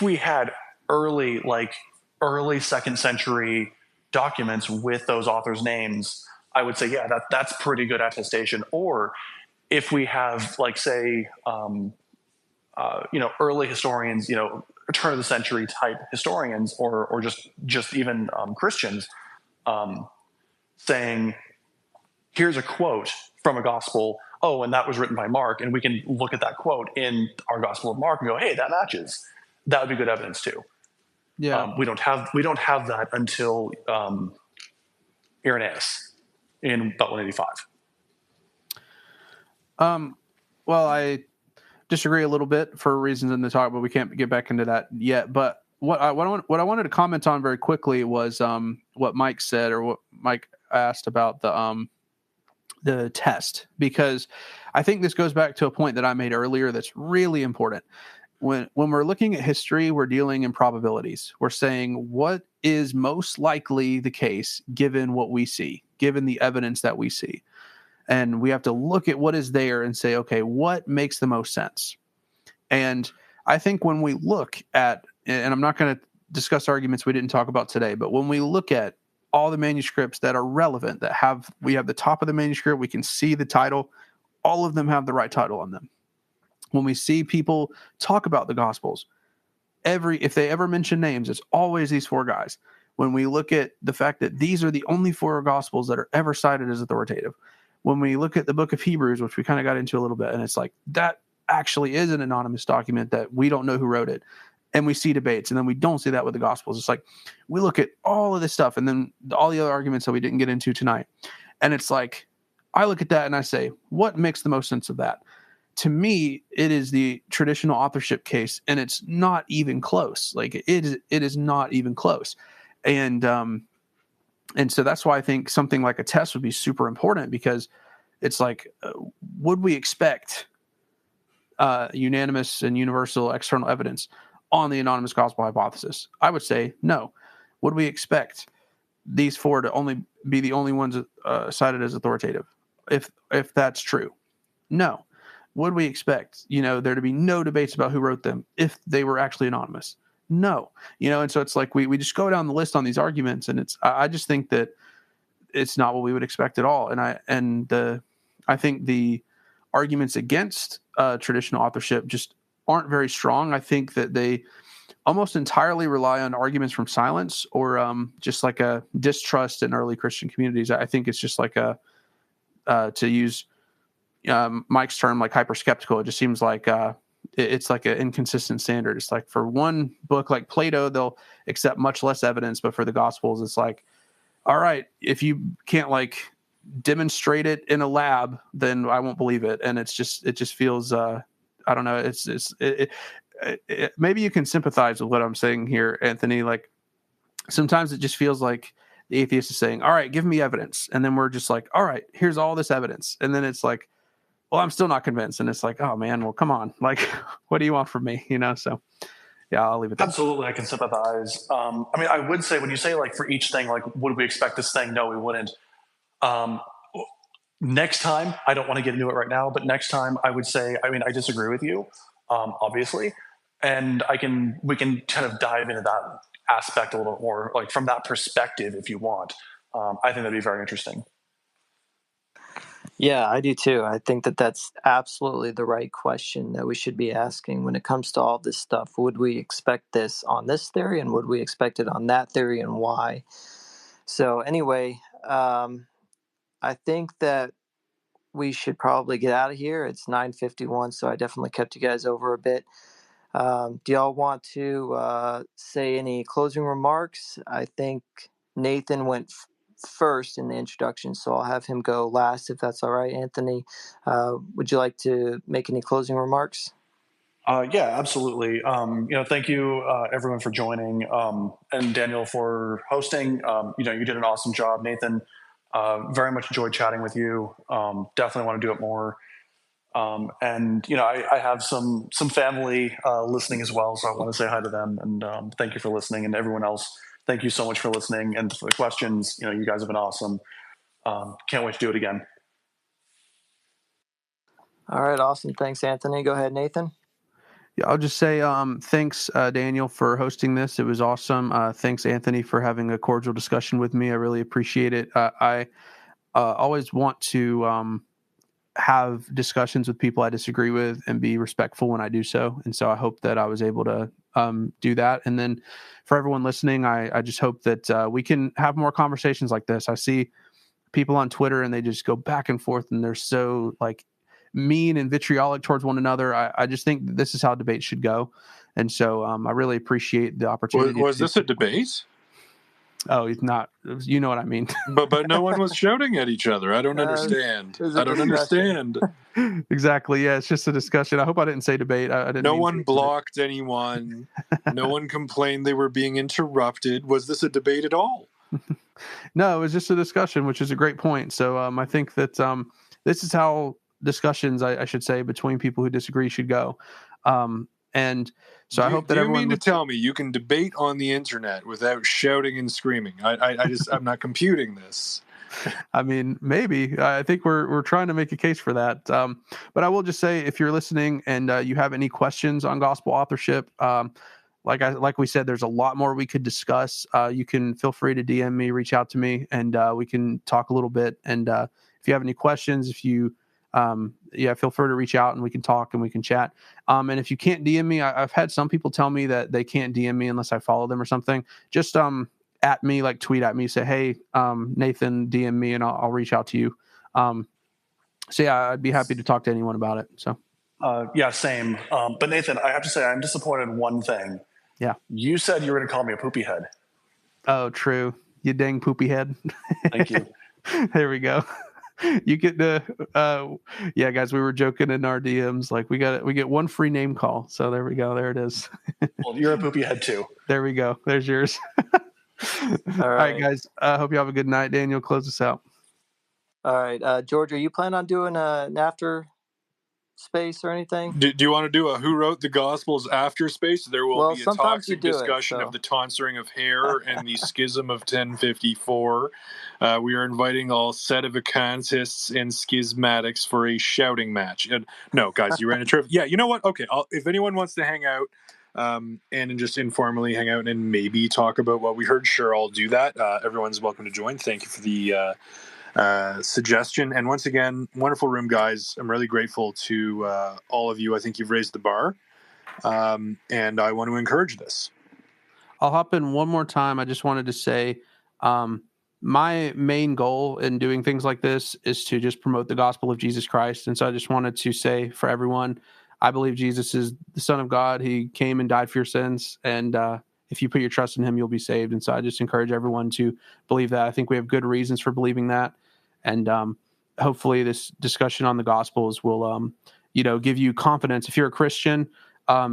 we had early 2nd century documents with those authors' names, I would say, yeah, that's pretty good attestation. Or if we have, like, say, early historians, turn of the century type historians, or just even Christians, saying, here's a quote from a gospel. Oh, and that was written by Mark, and we can look at that quote in our Gospel of Mark and go, hey, that matches. That would be good evidence too. Yeah. We don't have that until Irenaeus in about 185. Well, I disagree a little bit for reasons in the talk, but we can't get back into that yet. But what I wanted to comment on very quickly was what Mike said, or what Mike asked about the test, because I think this goes back to a point that I made earlier that's really important. When we're looking at history, we're dealing in probabilities. We're saying what is most likely the case given what we see, given the evidence that we see. And we have to look at what is there and say, okay, what makes the most sense? And I think when we look at, and I'm not going to discuss arguments we didn't talk about today, but when we look at all the manuscripts that are relevant, we have the top of the manuscript, we can see the title, all of them have the right title on them. When we see people talk about the Gospels, if they ever mention names, it's always these 4 guys. When we look at the fact that these are the only 4 Gospels that are ever cited as authoritative, when we look at the book of Hebrews, which we kind of got into a little bit, and it's like, that actually is an anonymous document that we don't know who wrote it. And we see debates, and then we don't see that with the Gospels. It's like, we look at all of this stuff, and then all the other arguments that we didn't get into tonight. And it's like, I look at that and I say, what makes the most sense of that? To me, it is the traditional authorship case, and it's not even close. Like, it is not even close. And so that's why I think something like a test would be super important, because it's like, would we expect unanimous and universal external evidence on the anonymous gospel hypothesis? I would say no. Would we expect these 4 to only be the only ones cited as authoritative? If that's true, no. Would we expect, there to be no debates about who wrote them if they were actually anonymous? No. And so it's like we just go down the list on these arguments, and I just think that it's not what we would expect at all. And I think the arguments against traditional authorship just aren't very strong. I think that they almost entirely rely on arguments from silence, or just like a distrust in early Christian communities. I think it's just like to use Mike's term, like hyper skeptical. It just seems like it's like an inconsistent standard. It's like, for one book like Plato, they'll accept much less evidence, but for the Gospels, it's like, all right, if you can't like demonstrate it in a lab, then I won't believe it. And it just feels, I don't know. Maybe you can sympathize with what I'm saying here, Anthony. Like, sometimes it just feels like the atheist is saying, all right, give me evidence. And then we're just like, all right, here's all this evidence. And then it's like, well, I'm still not convinced. And it's like, oh man, well, come on. Like, what do you want from me? So yeah, I'll leave it there. Absolutely. I can sympathize. I would say, when you say, like, for each thing, like, would we expect this thing? No, we wouldn't. Next time, I don't want to get into it right now, but next time I would say, I disagree with you, obviously. And we can kind of dive into that aspect a little more, like, from that perspective, if you want. I think that'd be very interesting. Yeah, I do too. I think that that's absolutely the right question that we should be asking when it comes to all this stuff. Would we expect this on this theory, and would we expect it on that theory, and why? So anyway, I think that we should probably get out of here. It's 9:51, so I definitely kept you guys over a bit. Do y'all want to say any closing remarks? I think Nathan went first in the introduction, so I'll have him go last, if that's all right. Anthony, would you like to make any closing remarks? Yeah, absolutely. Thank you, everyone, for joining, and Daniel for hosting. You did an awesome job, Nathan. Very much enjoyed chatting with you. Definitely want to do it more. And I have some family listening as well, so I want to say hi to them and thank you for listening. And everyone else, thank you so much for listening and for the questions. You guys have been awesome. Can't wait to do it again. All right, awesome. Thanks, Anthony. Go ahead, Nathan. Yeah, I'll just say thanks, Daniel, for hosting this. It was awesome. Thanks, Anthony, for having a cordial discussion with me. I really appreciate it. I always want to have discussions with people I disagree with and be respectful when I do so. And so I hope that I was able to do that. And then for everyone listening, I just hope that we can have more conversations like this. I see people on Twitter and they just go back and forth and they're so like mean and vitriolic towards one another. I just think this is how debate should go. And so I really appreciate the opportunity. Was this a debate? Oh, he's not. You know what I mean. But no one was shouting at each other. I don't understand. I don't understand. Exactly. Yeah, it's just a discussion. I hope I didn't say debate. I didn't. No one blocked anyone. No one complained they were being interrupted. Was this a debate at all? No, it was just a discussion, which is a great point. So I think that this is how discussions, I should say, between people who disagree should go. And so I hope that everyone. Do you mean to tell me you can debate on the internet without shouting and screaming? I'm not computing this. I mean, maybe. I think we're trying to make a case for that. But I will just say, if you're listening and you have any questions on gospel authorship, like we said, there's a lot more we could discuss. You can feel free to DM me, reach out to me, and we can talk a little bit. And if you have any questions, feel free to reach out and we can talk and we can chat. And if you can't DM me, I've had some people tell me that they can't DM me unless I follow them or something. Just at me, like tweet at me, say, hey, Nathan, DM me, and I'll reach out to you. So yeah, I'd be happy to talk to anyone about it. So yeah, same. But Nathan, I have to say I'm disappointed in one thing. Yeah, you said you were going to call me a poopy head. Oh, true. You dang poopy head. Thank you. There we go. You get the yeah, guys, we were joking in our DMs, like we get one free name call. So there we go. There it is. Well, you're a poopy head too. There we go. There's yours. All right, guys. I hope you have a good night. Daniel, close us out. All right. George, are you planning on doing an after space or anything? Do you want to do a Who Wrote the Gospels after space? There will be a toxic discussion of the tonsuring of hair and the schism of 1054. We are inviting all sedevacantists and schismatics for a shouting match. And no, guys, you ran a trip. Yeah, you know what? Okay, if anyone wants to hang out and just informally hang out and maybe talk about what we heard, sure, I'll do that. Everyone's welcome to join. Thank you for the suggestion. And once again, wonderful room, guys. I'm really grateful to all of you. I think you've raised the bar, and I want to encourage this. I'll hop in one more time. I just wanted to say my main goal in doing things like this is to just promote the gospel of Jesus Christ. And so I just wanted to say for everyone, I believe Jesus is the Son of God. He came and died for your sins. And if you put your trust in him, you'll be saved. And so I just encourage everyone to believe that. I think we have good reasons for believing that. And hopefully this discussion on the Gospels will, give you confidence. If you're a Christian,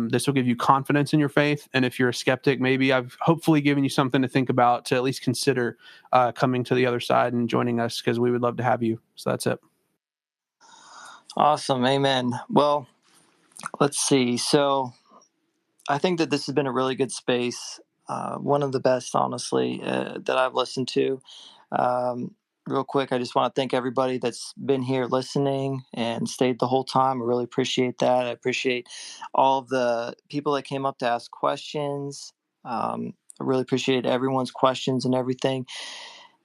this will give you confidence in your faith. And if you're a skeptic, maybe I've hopefully given you something to think about, to at least consider coming to the other side and joining us, because we would love to have you. So that's it. Awesome. Amen. Well, let's see. So I think that this has been a really good space. One of the best, honestly, that I've listened to. Real quick, I just want to thank everybody that's been here listening and stayed the whole time. I really appreciate that. I appreciate all of the people that came up to ask questions. I really appreciate everyone's questions and everything.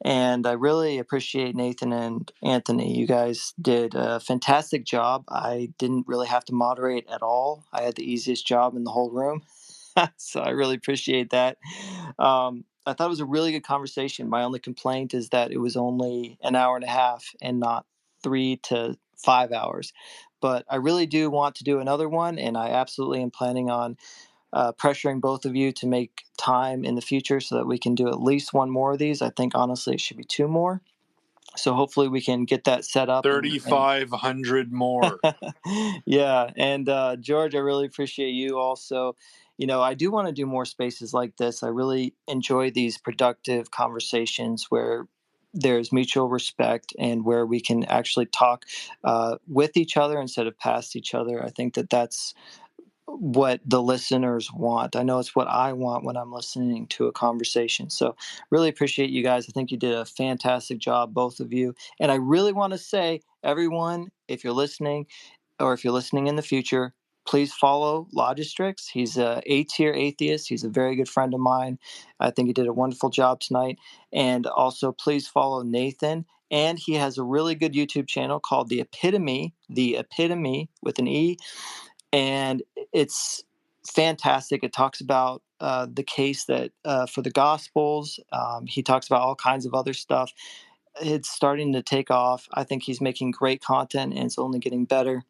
And I really appreciate Nathan and Anthony. You guys did a fantastic job. I didn't really have to moderate at all. I had the easiest job in the whole room. So I really appreciate that. I thought it was a really good conversation. My only complaint is that it was only an hour and a half and not 3 to 5 hours. But I really do want to do another one, and I absolutely am planning on pressuring both of you to make time in the future so that we can do at least one more of these. I think, honestly, it should be 2 more. So hopefully we can get that set up. 3,500 more. Yeah. And George, I really appreciate you also. I do want to do more spaces like this. I really enjoy these productive conversations where there's mutual respect and where we can actually talk with each other instead of past each other. I think that that's what the listeners want. I know it's what I want when I'm listening to a conversation. So really appreciate you guys. I think you did a fantastic job, both of you. And I really want to say, everyone, if you're listening or if you're listening in the future, please follow Logistrix. He's a A-tier atheist. He's a very good friend of mine. I think he did a wonderful job tonight. And also please follow Nathan. And he has a really good YouTube channel called The Epitome with an E. And it's fantastic. It talks about the case that for the Gospels. He talks about all kinds of other stuff. It's starting to take off. I think he's making great content, and it's only getting better.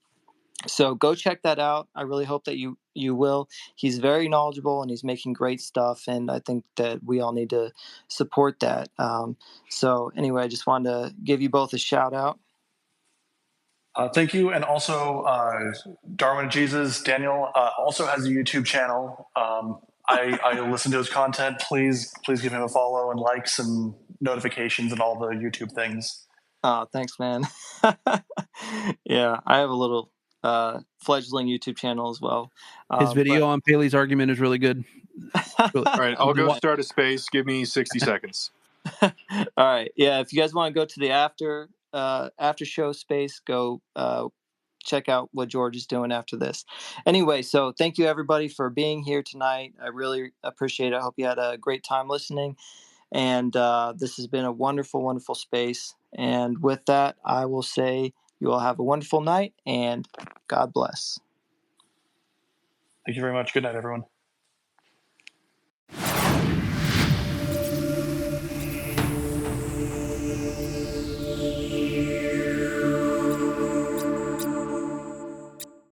So go check that out. I really hope that you will. He's very knowledgeable, and he's making great stuff, and I think that we all need to support that. So anyway, I just wanted to give you both a shout out. Thank you. And also, DarwinToJesus, Daniel, also has a YouTube channel. I listen to his content. Please give him a follow and likes and notifications and all the YouTube things. Thanks, man. Yeah, I have a little fledgling YouTube channel as well. His video on Paley's argument is really good. All right, I'll go start a space. Give me 60 seconds. All right. Yeah, if you guys want to go to the after show space, go check out what George is doing after this. Anyway, so thank you everybody for being here tonight. I really appreciate it. I hope you had a great time listening. And this has been a wonderful, wonderful space. And with that, I will say you all have a wonderful night and God bless. Thank you very much. Good night, everyone.